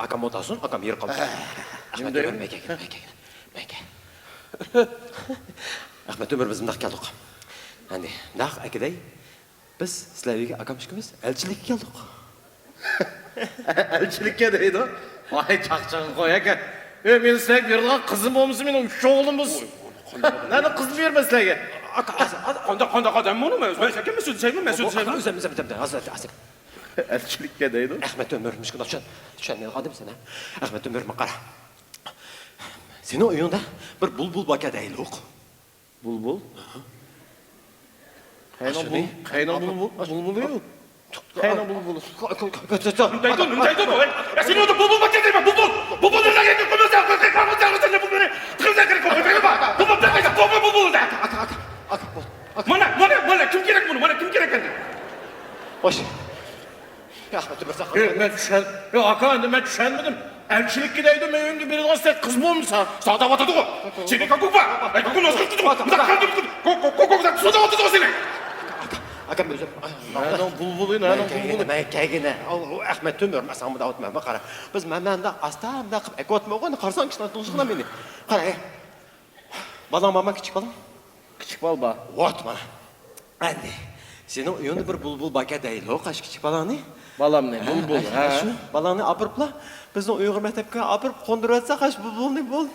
Aka modasun, aka yer qoldi. Ahmet Ömer meke. Ahmet Ömer biz mındaq keldik. Endi, naq akaday biz sizlarga akam ikimiz elchilikka keldik. Elçilikке deydi. Vay çakçağın koy eken. Men sizlarga berilgan qizim bo'lmasa, mening 3 o'g'limiz. Nani qiz bermaslarga? Aka, qanday qadam buni? Men sekin men so'zlayman. Azim. Elçilikке deydi. Ahmet Ömer müşkün açan ne kadım sana? Ahmet Ömer makara. Senin oyunda bir bulbul baka değil ok. Bulbul? Kaynan bulbul yok. Kaynan bulbul. Daydı. Ya sen orada bulbul bak dedim. Bulbul nereden geldi? Konuşacağım. Mana kim gerek bunu? Mana kim gerek bunu? Hoş. Ahmet Ömer sakın. Ben düşen. Ya aka ben düşenmedim. Elçilik gideydi meyimde bir gazete kız mı olmuş ha? Sağda vatadı o. Seni kakuk var. Ay kakuk nasıl tuttu? Bir dakika kaldı. Kokuk da suda vatadı o seni. Akam özüm. Nereden bulbulu? Kegine. Ahmet Ömer masamı da atma bakara. Biz memende astam da kıp ekotma oğlan karsan kişiden tuzukla beni. Kara. Balam mama küçük balam. Küçük bal ba. Otma. Anne. Senin oyunda bir bulbul baka değil o kaç küçük balanı. Balam ne? Bulbul. Şu balanı apırpla. Bizden Uygur mektepke apırp konduratsa kaç bulbul ne boldu?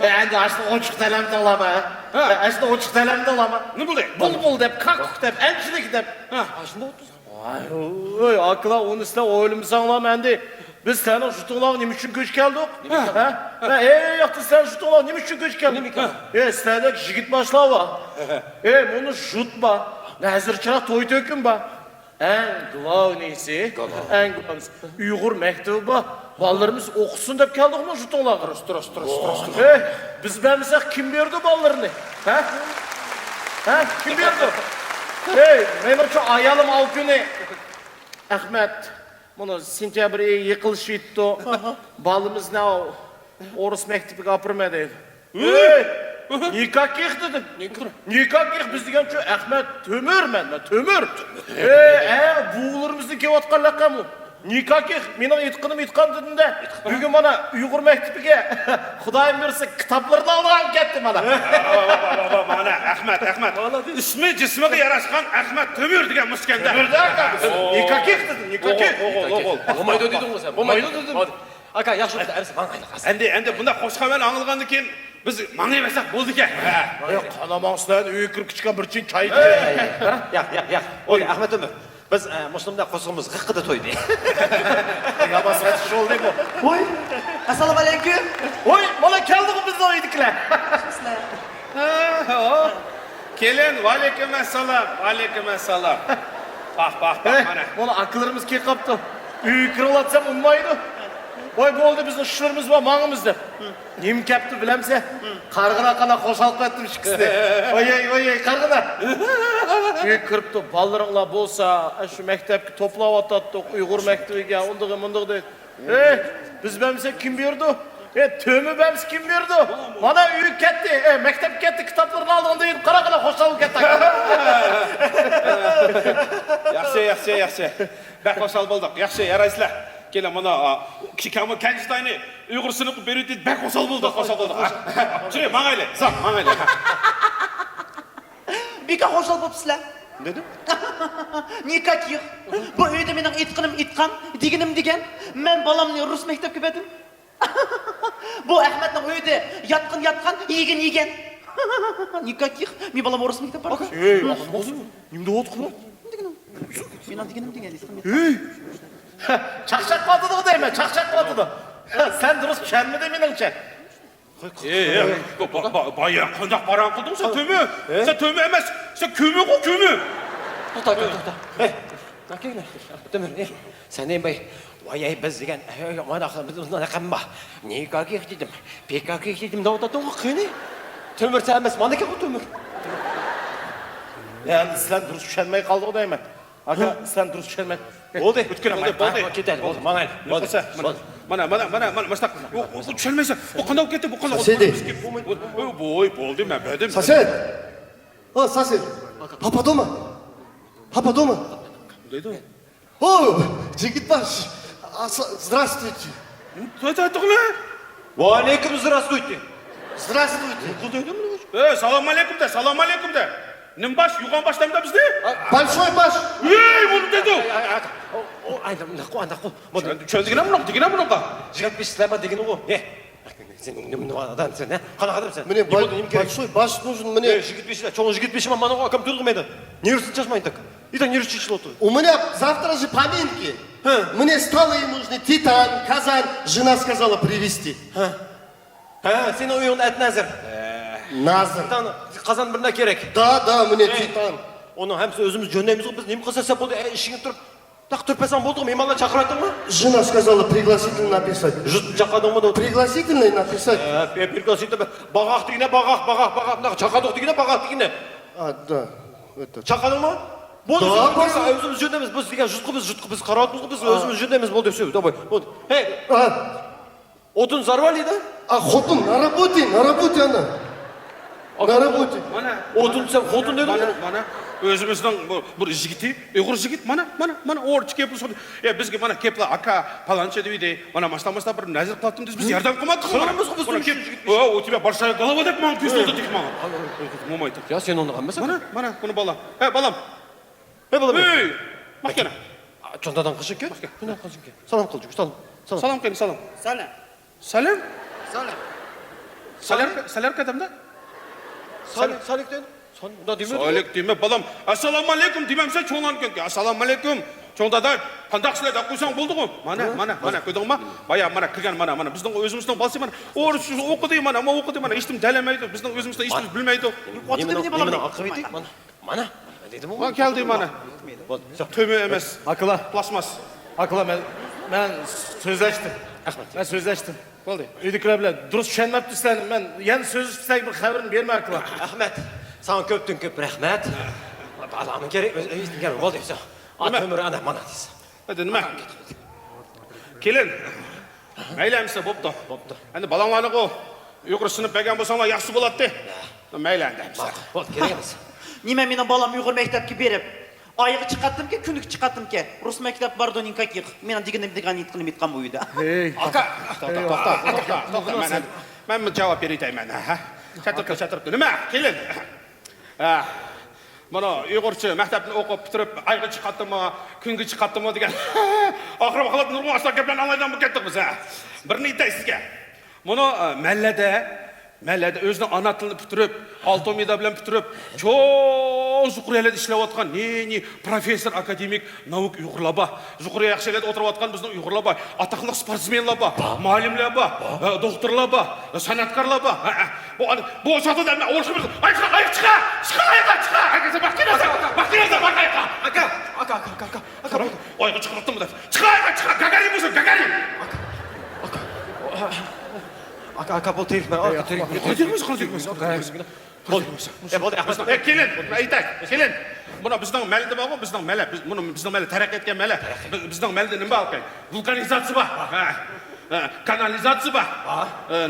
Endi aslında oçuk telemde olama. Aslında oçuk telemde olama. Ne buldu? Bulbul dep, kakuk dep, elçilik dep. Aslında otursan. Vay, akla onu size oğlum sanlam endi. Biz senin şutuğuna ne için göç geldik? Yaktı sen şutuğuna ne için göç geldik? Sizlerde jigit başlar var. Bunu şutma. Nezirçilik toy tökün ba. En glavnisi, Uygur mektubu. Ballarımız okusun dep geldik mi şutuğuna? Durus. Biz bilmesek kim verdi ballarını? Kim verdi? Benim şu ayalım al günü. Ahmet. Bunu sentyabr ayı yıkılış etti. Balımız ne o? Orus mektebi kapırma deydi. Nikah kek dedim. Nikah kek biz degen şu Ahmet Tömür Tömür. Buğularımızın kevatkan lakam mı? Nikah kek, menin etkinim etkan dedim de. Bugün bana Uygur mektebiga Xudayım verse kitaplarını alıp kettim bana. Mana Ahmet. İsmi cismiga yarashgan Ahmet Tömür degan muskanda. Tömürde aka. Nikah kek dedim, nikah kek. Olmaydı dedin o sen. Olmaydı dedim. Aka yaxşı oldu. Ersi bana aylık. Endi bunda qo'shqaman angilgandan keyin biz mangaymasak bo'ldi ekan. Qanamangsizlar, uyga kirib kichkina bir chin çay Ya. Oy Ahmet Ömer. Biz Müslüm'de qo'shig'imiz g'iqqida to'ydi. Yabasına çıkış oldu bu. Oy, assalomu alaykum. Oy, mana keldik biz de oydikiler. Kelin, aleyküm assalom. Bak mana. Mana akıllarımız ki kaptı. Uyga kirib atsam unmaydı. Oy bu oldu bizim işlerimiz var, mağımızda. Neyim kaptı bilemse? Kargına kana koşalıp ettim çıkısı. Oy, kargına. Uyga kiripti, ballarınla bolsa, şu mektepki toplap atattık, Uygur mektebiga, ondığı deydi. Biz bilmesek kim berdi? Tömü bilmese kim berdi? Mana uyga ketdi, mektep ketdi, kitaplarını aldığında deyip karagına koşalıp ketdi. Yaxshi. Bak qo'shal bo'ldik. Yaxshi, yaraysizlar. Kelin mana kikamu kanjitayni Uyg'ur sinfi berib dedi. Bak qo'shal bo'ldik. Shuni mangayli. Sap, mangayli. Bika hoşal bo'psizlar. Dedim. Nikah yo'q. Bu uyda mening etqinim etqan, deginim degan. Men balamni rus maktabga berdim. Bu Ahmetning uyda yatqan, yegan. Nikah yo'q. Men balam rus maktabga bordi. Nimde olduk lan? Men deginim degan. Çakçak batıdı deyme, çakçak batıdı. Sen dұрыс пішенмеді меніңше. Баян қондақ баран қылдың, сен төме. Сен төме емес, сен көме ғой, көме. Тоқта. Төмір, сен бай, ой, біз деген, мына қамба. Не каких дедім, пек каких дедім, даудатын ғой, қиыны. Төмір, сен емес, мана ке ғой төмір. Yani sen dұрыс пішенмей қалды ғой деймін. Ака, sen дұрыс пішенмей. Болды, болды. кетеді, болды, маңай. Mana, mastaq. Tushunmaysan. Bu qanday ketdi? Bu qanday? Boy, bo'ldi, men bildim. Сосед! О, сосед! Папа дома? Папа дома? Deydi. О, жігітбаш! Здравствуйте! То'g'ri. Ва алейкум, здравствуйте. Здравствуйте! Салам алейкум да, салам алейкум да. Nima bosh, yugan boshlamda bizda? Большой баш! Ey, bo'ldi dedi. Anda qo. Tushundigina bunaqa. Жигат бешлама деген ғой. Сен немене адам сен, қана адам сен. Мне большой баш нужен, мне... Жигит беші, чоң жигит беші маманы ғой, кім тұрғымайды. Нервісін шашмайын так. И так нервісін шашыл отыр. У меня завтра же поминки. Мне столы нужны, титан, казан. Жена сказала привезти. Сен ойын әт нәзір. Назыр. Қазан біріне керек. Да, мне титан. Оны әмсі өзіміз жөндеміз ғой, біз нем қылсаса болды, ішіңе тұрып. Так тұрпасан болды ғой, мейманға шақыратын ма? Жена сказала пригласительно написать. Шақырдың ба? Пригласительно написать. Пригласительно, бағақ дегене, бағақ. Шақырдық дегене, бағақ дегене. Да. Шақырдың ма? Болды, Да, өзіміз жөндеміз, біз деген жұтқы біз қарауатымыз ғой, біз өзіміз жөндеміз болды, все, давай. Эй, отын зарвали, да? Хотун, на работе она. На работе. Отын сен, хотын деді ғой? Mana özümüzden bu jigiti, Uyghur jigit mana orç kepli sordu. Bizge mana kepli aka palancha deydi. Mana masla bir nazar qildim biz yardım qilmadik. Qilamiz biz jigit. O тебя большая голова деп маған пистолет тек маған. Момайды. Я сен оны қанбасың? Mana bunu balam. Balam. Балам. Махкена. Чондадан қышын ке? Салам қыл жүк, салам. Салам кені, салам. Салам кәдімді? Салик ден. Салик деме, балам. Ассаламу алейкум демемсен чоңлан кенке. Ассаламу алейкум. Чоңдада қандақсылайды аққойсаң болды ғой. Mana, көдің ма? Бая, mana кірген, mana. Біздің өзіміздің балсы, mana. Орыс оқыды, mana, оқыды, mana. Ештім дәлемейді. Біздің өзіміздің ештіміз білмейді. Немен ақы бейді? Mana. Dedim Ма келді, mana. Төме емес. Akıla, Пластмас. akıla ben sözleştim. Ben sözleştim. Oldu. Üydükler bile dürüst pişenmepti sen. Ben yani söz isteyip bir haberini verme akıla. Ahmet, sana köptün köp rahmet. Adamın gerek, gel, oldu. At ömür ana, mana deysin. Hadi nima? Kelin. Maylamsa bo'pti. Endi balonlarni qo'y. Uyqur sinib bergan bo'lsanglar yaxshi bo'ladi-da. Mayli endi. Bo'ldi, kerak emas. Nima meni bolam Uyg'ur maktabga berib, oyig'i chiqatdim-ki, kunlik chiqatdim-ki. Rus maktab bardo никаких. Men degan aytqanim aytgan bu uyda. Aka, to'xta. Men javob berayman. Chatirib. Nima? Kelin. Mana Uyg'urcha maktabni o'qib bitirib, oyga chiqatdimmi, kunga chiqatdimmi degan. Oxiri holat nurg'un asar gaplarni anlaydan bu ketdik biz. Birini aytay sizga. Mana Мәлләді өзінің ана тілini bitirib, алтын медаль bilan bitirib, cho'ng Zuqriyada ishlayotgan ne professor, akademik, nauk Uyg'urlar bor. Zuqriya yaxshilarda o'tirayotgan bizning Uyg'urlar bor. Atoqli sportsmenlar bor, muallimlar bor, doktorlar bor, san'atkorlar bor. Bu sotada men o'rishimiz. Ay chiqa. Aka. Oyga chiqartdim deb. Chiqa. Gagarin bo'lsin, Gagarin. Aka bol terif ben. Bo'ldi, Ahmet. Kelin, aytay. Kelin. Buni bizning malda bormi? Bizning mala. Bizning mala taraqqiy etgan mala. Bizning malda nima bor? Vulkanizatsiya bor. Kanalizatsiya bor.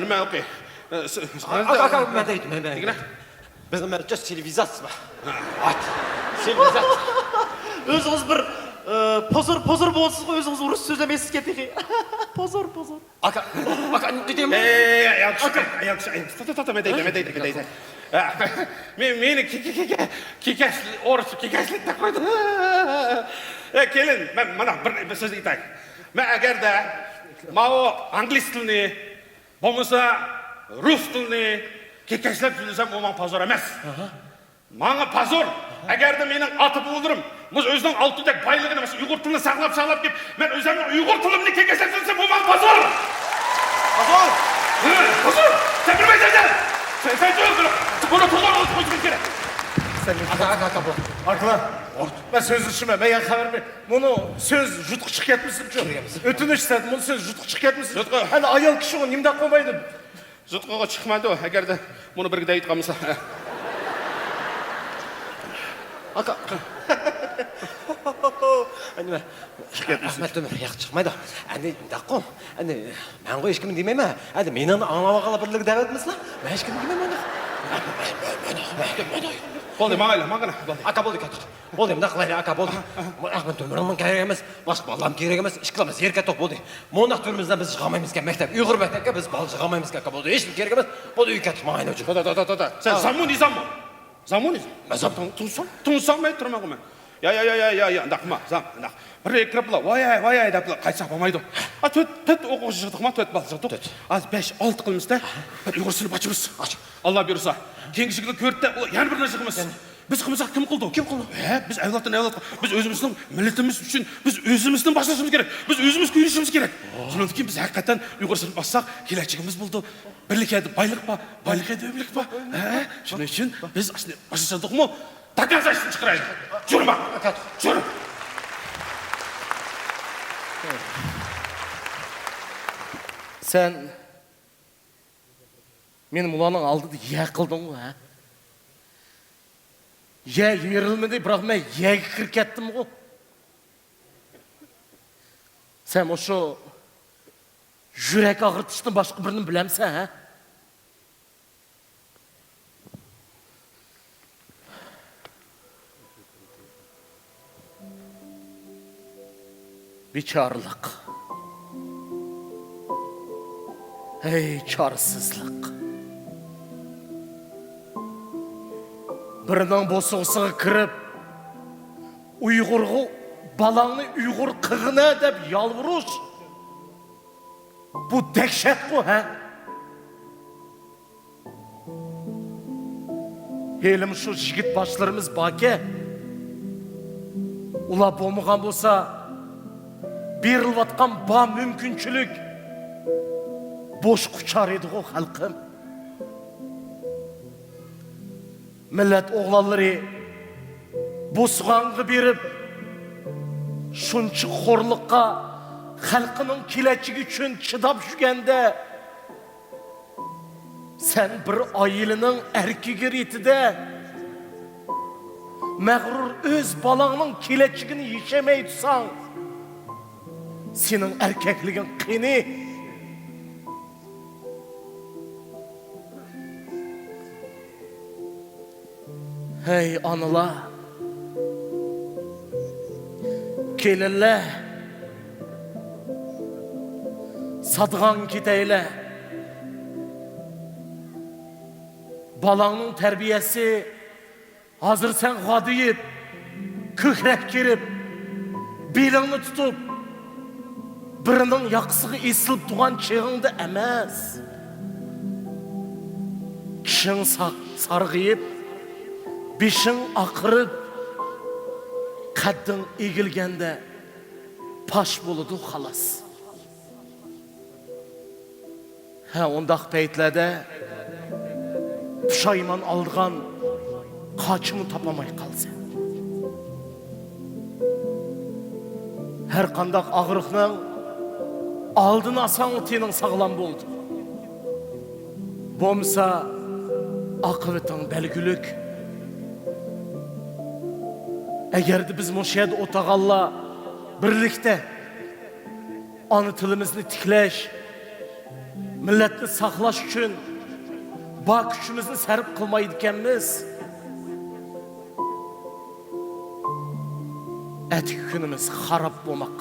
Nima o'qi? Aka, men deydim. Bizning malda televizatsiya bor. Televizatsiya. O'zingiz bir pozor bo'lsiz qo'y, o'zingiz rus so'zlamaysiz ketigi. Pozor. Aka, dedim. To'xta, men deydi. Meni kekashlikda qo'ydim. Kelin, men mana bir so'z aytay. Men agarda mao ingliz tilini, bo'lmasa rus tilini kekashlab so'zlasam, u men pozor emas. Manga pozor. Agarda mening otib o'ldirim, biz o'zning oltindek boyligini Uyg'ur tilini saqlab kelib, men o'zimning Uyg'ur tilimni kekashlab so'zlasam, bu men pozor. Sen bilmeyeceksin. Sen diyorsun. Bunu tutar koyduğun kere. Sen Arkalar. Ben söz düşünme. Ben yan haber mi? Bunu söz jutuk çık etmişsin. Ötünüş sen bunu söz jutuk çık etmişsin. Jutqu. Hani ayol kişi o nimde koymaydı. Jutquga chiqmadi u. Agarda buni birga aytib qolmasa. Aka. Hani Ahmet Ömer yak çıkmaydı. Hani dakko. Hani ben koy hiç kimin demeyim ha. Hani meni anlamaqala birlik davet misla? Ben hiç kimin demeyim onu. Bo'ldi, mangayla, mangana. Aka bo'ldi kat. Bo'ldi, bunday qilaylik aka bo'ldi. Ahmet Ömer'im kerak emas, boshqa bolam kerak emas. Ish qilamiz, yerga to'q bo'ldi. Mo'naq turimizdan biz chiqolmaymiz ekan maktab. Uyg'ur maktabga biz bola chiqolmaymiz ekan aka bo'ldi. Hech kim kerak emas. Bo'ldi, uy ketib mangayna uchun. To'xta. Sen zamonizammi? Zamoniz. Mazam tunsam men turmayman. Ya, ndaqma, zam, ndaq. Bir kiribla, voy deb qaytsa bo'lmaydi. A to'rt o'quvchi chiqdikmi? To'rt bola chiqdik. Az 5-6 qilmizda bir uyg'ur sinib ochimiz. Alloh buyursa, keyingi yilda 4ta yana bir narsa qilamiz. Biz qilmasak kim qildi? Kim qildi? Biz avloddan avlodga, biz o'zimizning millatimiz uchun biz o'zimizdan boshlashimiz kerak. Biz o'zimiz kuyishimiz kerak. Shundan keyin biz haqiqatan uyg'ur sinib bossak, kelajagimiz bo'ldi. Birlik edi, boylik bor, boylik edi, o'lik bor. Shuning uchun biz boshlashdikmi? Takazashni chiqaraylik. Jur bak. Jur. Sen benim ulanın aldığını ye kıldın mı ha? Ye yerilmedi, bırak ben ye kırk ettim mi? Sen o şu yürek ağırtıştın başka birini bilemsen ha? Biçarlık. Ey çarsızlık. Birinin bosuğusuna kirip, Uygur'u, balanı Uygur kığına dep yalvuruş. Bu dehşet bu ha? Elim şu jigit başlarımız bake. Ula boğmuğan bolsa, berilvatkan ba mümkünçülük boş kuçar edi o halkım. Millet oğlanları bosğanğı berip şunçu horlukka halkının kelechigi üçün çıdap jugende sen bir ayılının erkegi retide mağrur öz balağının kelechigini yişemey tutsan senin erkekliğin qini. Hey anılar, kelirler, sadğan gideyle, balanın terbiyesi hazır sen gadiyip, kükrek girip, belini tutup, birinin yaqsığı esilip tuğan çığındı emez. Kişin sargıyıp, bişin akırıp, kaddın egilgende paş buludu xalas. Ondaq peytlerde puşayman aldığan kaçımı tapamay qalsa. Her qandaq ağırıqның aldını asan tenin sağlam boldu. Bomsa akıbıtın belgülük. Eğer biz müşahede otağalla birlikte anı tilimizni tikleş, milletni saqlash üçün bak gücümüzni sərf qılmaydıkənmiz, ətik günümüz xarab olmaq.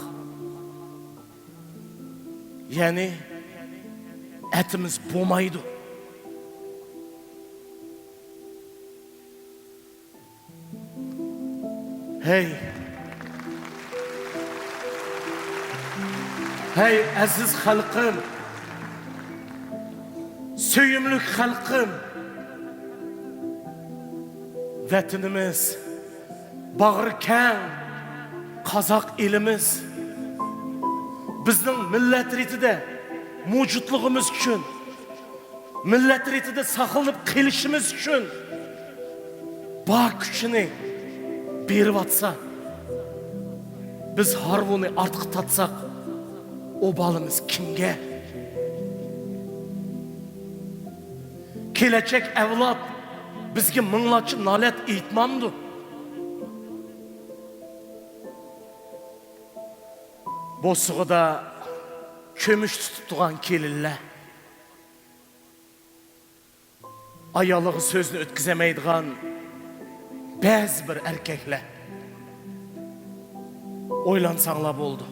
Yani etimiz bomaydı. Hey aziz halkım, söyümlük halkım, vatanımız, bağırken Kazak elimiz, bizning millat retide mevcutluğumuz üçün millat retida saqlanib qilishimiz uchun bor kuchini berib atsa, biz harvuni ortiq tatsak, o balımız kimge? Keləcək evlat bizge mыңlaçı nalet eğitmamdı. Bu suğuda kömüş tutup tuğan keliller. Ayalığı sözünü ötkizemeydiğen bazı bir erkekler. Oylansanlar oldu.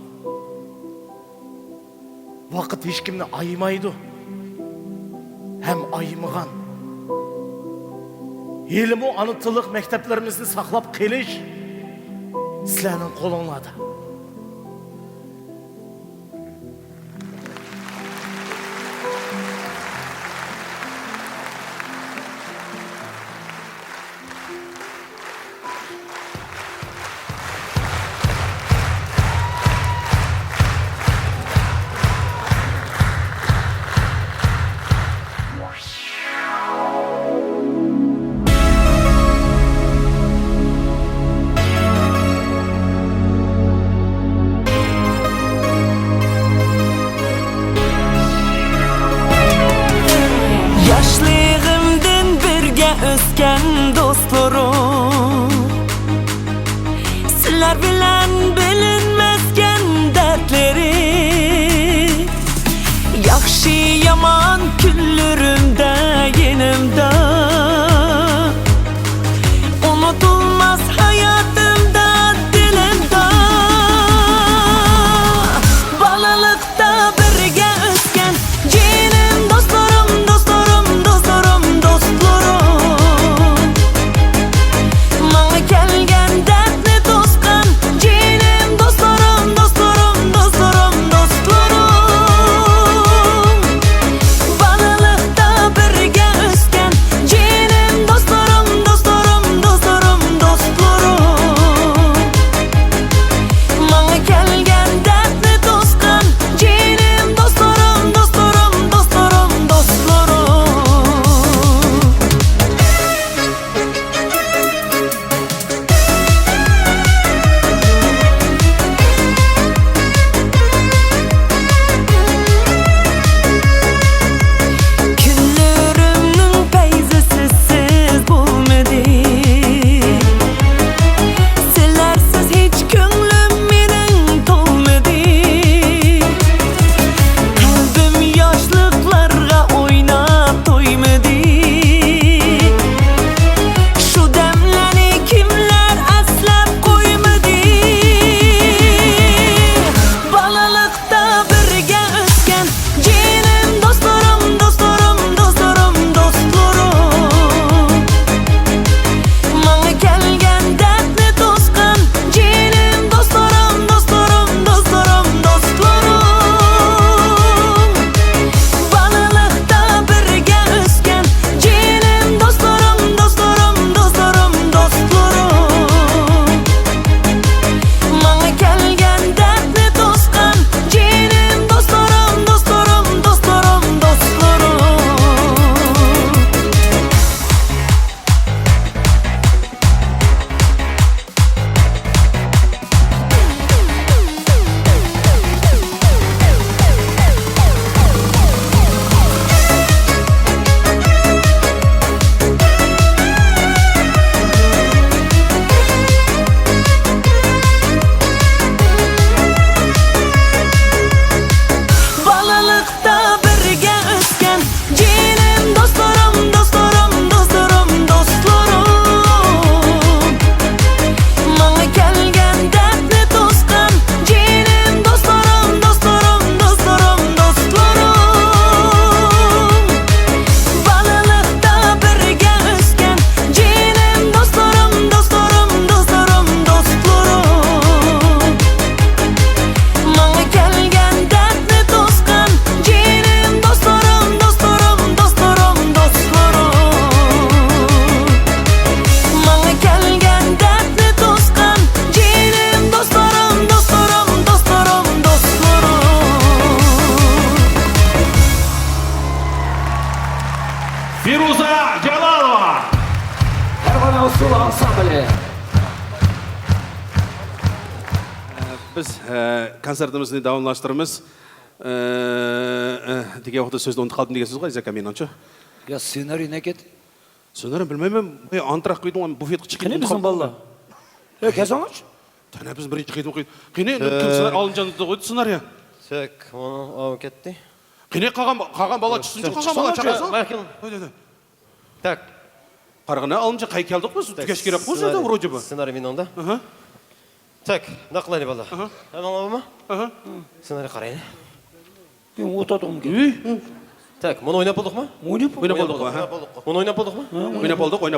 Vakit hiç kimni ayımaydı. Hem ayımıgan. Elimi o anıtılık mekteplerimizni saklap keliş sizlerinin kolunlarda. Ösken dostlarım, sizler bilen bilinmezken dertleri, yaxşı yaman küllerimde yenimde, unutulmaz hayatımda dilimde. Balalıkta birge ösken cinim dostlarım, dostlarım, dostlarım, dostlarım. Фируза Жалалова. Ферғана ұсул ансамблі. Біз концертімізді давамлаштырмыз. Деген уақытта сөзді ұмытып қалдым деген сөз ғой, Айзека, мен онша. Я сценарий не кет? Сценарий білмеймін, антырақ қойдың, буфетқа шыққан. Қане біздің балла? Кәз оңач? Тәне біз бірінші қойдың қойдың. Қане, кім Алымжанды қойды сценария? Так, оны алып кетті. Қане қаған бала түссін жоқ, қаған бала чақырса? Так. Қарғына Алымжан қай келдік біз? Түкеш керек қой сөзді, вроде бы. Сценарий мен онда. Так, нақылайды бала. Амал ма? Сценарий қарайын. Мен отадығым кет. Так, мұны ойнап болдық ма? Ойнап болдық. Мұны ойнап болдық ма? Ойнап болдық.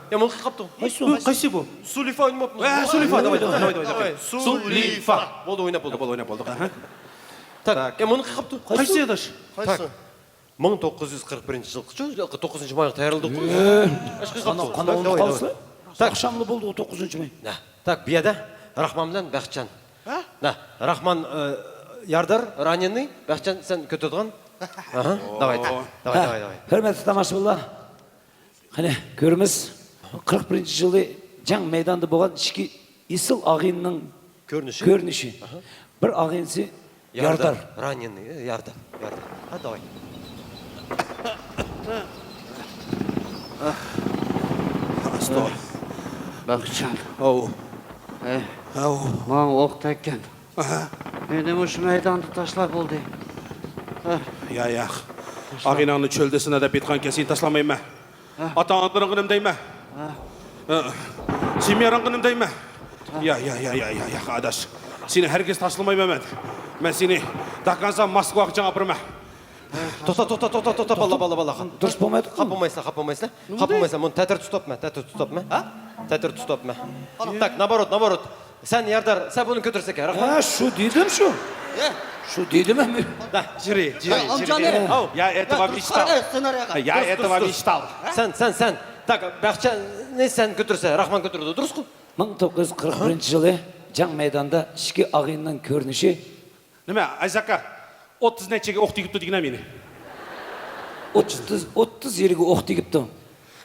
Я мұны қапты. Қайсы бұл? Сулифа ойнап болдық. Сулифа, давай. Сулифа. Болды ойнап болдық. Так, я мұны қапты. Қайсы едаш? Так. 1941 жылғы 9 майға тайырылдық қой. Қана оны қалсы? Ақшамлы болды 9 май. Так, бияда Рахман білен Бәқчан. Рахман Ярдар, раненый, Бәқчан сен көтедіған. Давай. Hürmetli тамашыбалар, қане көріміз 41 жылы жаң мейданды болған ішкі исіл ағинның көрініші. Бір ағинсы Ярдар. Раненый, Ярдар. Давай. Бақытжан. Ау. Маған оқ тәккен. Менің ұшы майданды ташлап болды. Я. Ағинаны чөлдесіне де бетқан кесейін тасламай ма? Ата-андырын қыным дей ма? Семьярын қыным дей ма? Я, адаш. Сені әркес тасылмай ма мен? Мен сені даққансам Москваға жаңа бірма. Тоқта, бала. Дұрыс болмайды? Қапылмайса. Мұны тәтір тұстап ма? Тәтір тұстап ма? Так, наоборот. Сән Ярдар, сән бұны көтірсек, Рахман. Шу дейдім шу. Шу дейдім әмі. Да, жири. Я этого мечтал. Я этого мечтал. Сән. Так, Бәқчан, не сән көтірсе, Рахман көтірді, дұрыс қой? 1941 жылы жаң майданда ішкі ағинның көрініші. Неме, Айзака, 30 нәтчеге оқ тегіпті деген әмені? 30 еріге оқ тегіпті.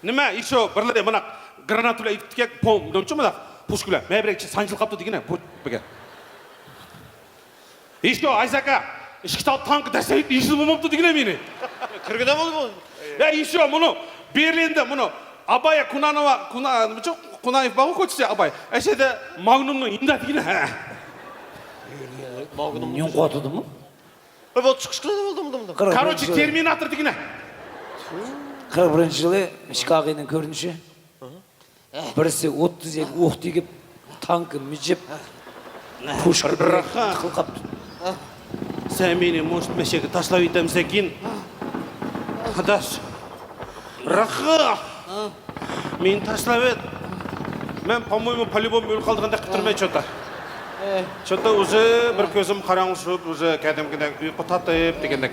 Неме, еще бірлі мұнақ гранатуля иттіке пом, дөнчі мұнақ пушкуля. Мә бірекші санжыл қапты деген әм. Еще, Айзака, ішкітал танк дәрсәйт ешіл болмапты деген әмені? Кіргіде болды. Еще, мұны Берлинді, мұны Абая Кунаев бағу көтсе Абай. Әшеді Магнумның инда деген әм. Нен қуатыды мұ? Вот шықшықлады болды. Короче, терминатор деген әм. 41 жылы ішкі ағинның көрініші. Бірісі 30 ел оқ тегіп, танкі мүжіп, пушка тықыл қапты. Сән мені может мәшеге ташлап етеміз екен. Адаш, Раха, мен ташлап ет. Мен, по-моему, по-любому өл қалдығында қыттырмай что-то. Что-то уже бір көзім қараңғышып, уже кәдімгіден ұйқы татып дегендік.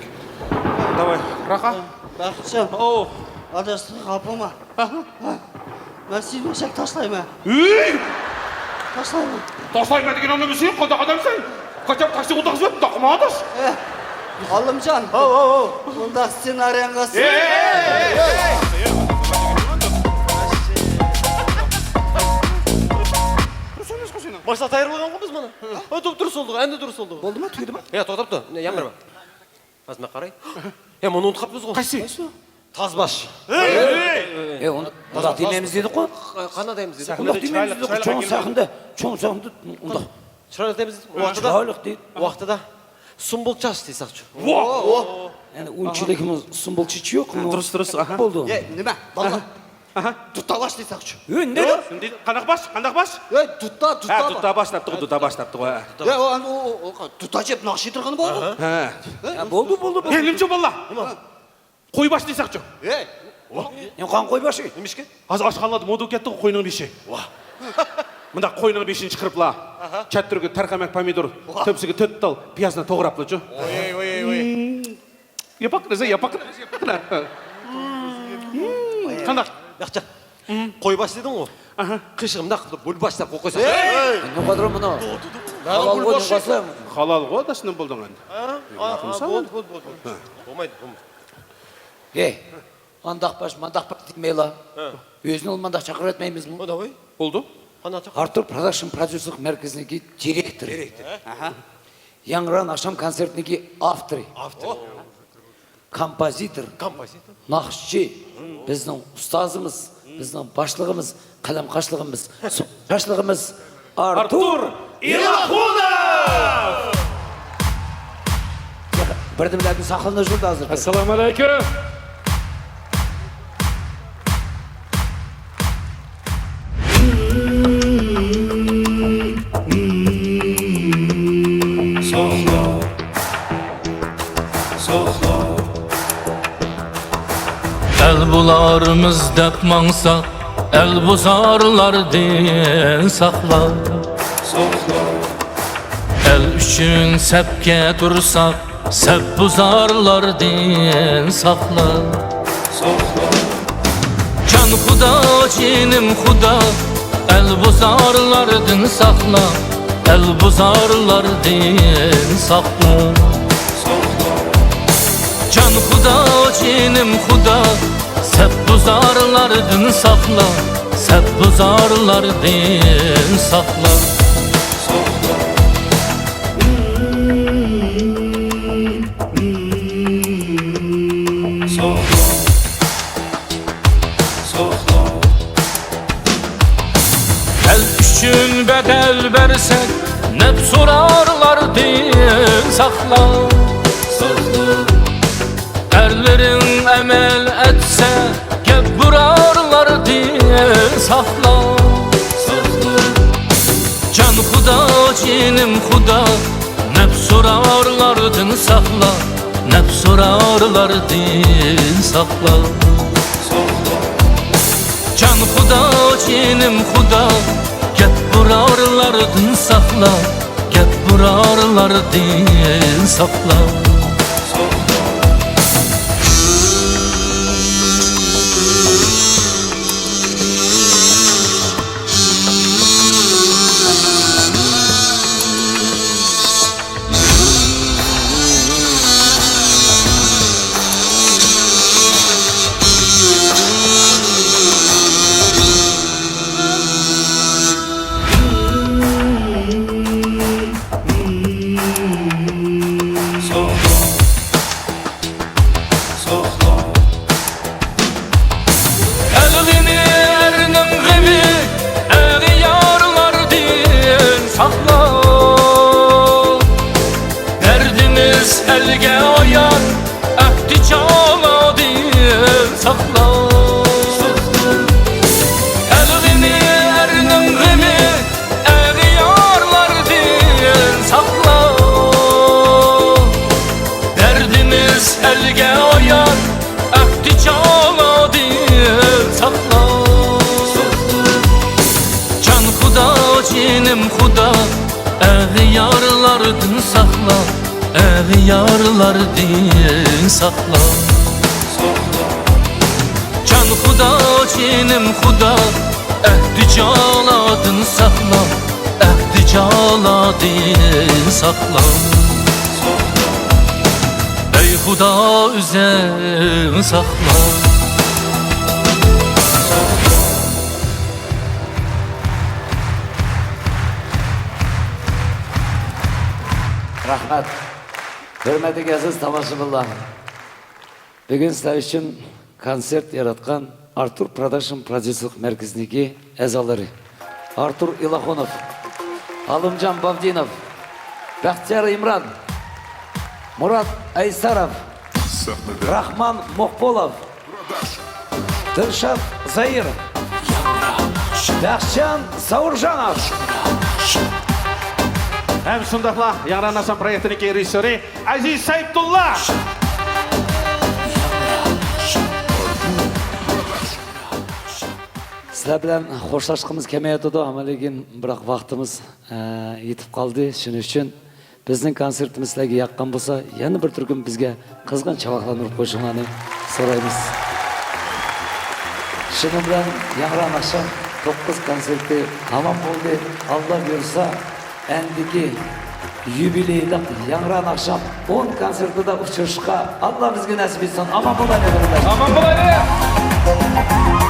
Давай, Раха. Бақытжан, адасты қапыма. Мен сені мәшек ташлайма. Ташлайма деген оны мүсейін, қода қадамсың. Қачап такси отырғыз бетін, тақыма адаш. Алымжан, мұнда сценарияңға Башта тайырылған ғой біз мұны. Дұрыс олдығы, әнді дұрыс олдығы. Болды ма, түйді ма? Тоқтапты, ямыр ба? Азма қарай. Мұны ұнтқап біз ғой. Қайсы? Тазбаш. Оны ұдақ демеміз дедік қой. Қана дейміз дедік. Ұдақ демеміз дедік қой. Чоң сақынды. Ұдақ. Шырайлық дейміз дедік. Шырайлық дейді. Уақытыда сұмбыл час дейсақшы. Yani uyçudakimiz сұмбылчы yok mu? Дұрыс. Болды. Неме, бала? Тұттабаш дейсақшы. Ne? Қандақ баш? Тұтта баштапты ғой. Тұта жеп нақшы тұрғаны бол. Болды. Елімші болла. Қой баш дейсақшы. Мен қан қой башы. Немешке? Аз ашқанлады моду кетті қойның беші. Мында қойның бешін шықырыпла. Чәттірге тарқамақ помидор, төпсіге төттал, пиясына тоғырапла жо. Япақ. Қандақ? Бақчан, қой баш дедің ғой. Қишығымда бұл баштап қойса. Ne kadar mı ne? Halal koydun kasam. Халал ғой, дашынан болдың әнді. Болды. Болмайды. Андақ баш, мандақ баш демейла. Өзін ол мандақ шақырып етмейміз бұл. O da oy. Oldu. Anlatacak. Артур продакшн продюсерлік мерkezindeki директор. Яңран Ашам концертіндегі автор. Композитор. Нақышчы. Біздің ұстазымыз, біздің башлығымыз, қаламқашлығымыз, қашлығымыз Артур Илахунов! Бірдімлердің сақылына жүрді азыр. Assalomu alaykum. El bularımız dep mansak, el buzarlar din saklar. El üçün sepke dursak, sep buzarlar din saklar. Can Huda, cinim Huda, el buzarlar din sakla, el buzarlar din sakla. Can Huda, cinim Huda, sep buzarlardın sakla, sep buzarlardın sakla. El üçün bedel versek, nep sorarlardın sakla. Erlerin emel etse gep vurarlar diye sakla. Can Huda, cinim Huda, nep sorarlardın sakla, nep sorarlardın sakla. Can Huda, cinim Huda, gep vurarlardın sakla, gep vurarlardın sakla. Elini erinin gibi eğiyarlar din sakla. Derdimiz elge oyar, ehdi çala din sakla. Elini erinin gibi eğiyarlar din sakla. Derdimiz elge oyar, ehdi çala din sakla. Can Huda, cinim Huda, eğiyarlardın sakla, eğiyarlardın sakla. Can Huda, cinim Huda, ehdi caladın sakla, ehdi caladın sakla. Ey Huda üzen sakla. Rahmat. Hürmetli aziz tomoshabinlar. Bugun sizlar uchun konsert yaratgan Artur Production Producerlik merkezidagi a'zolari Artur Ilahunov, Alimjon Bavdinov, Baxtiyor Imron, Murat Aysarov, Rahman Muhbolov, Dilshod Zairov, Baxtjon Saurjanov. Hem şundaqla Яңран Ашам проектінің режиссері Aziz Saipullah. Sizlar bilan xo'shlashishimiz kamayadi, ammo lekin biroq vaqtimiz yetib qoldi. Shuning uchun bizning konsertimiz sizlarga yoqqan bo'lsa, yana bir turkum bizga qizg'in chavoqlanib qo'shinglarni so'raymiz. Shuning bilan Яңран Ашам 9 konserti tamom bo'ldi. Alloh buyursa, endiki юбилейлік яңран ақшам 10 концертіда ұшырышқа Алла бізге нәсіп етсін. Аман болайық. Аман болайық.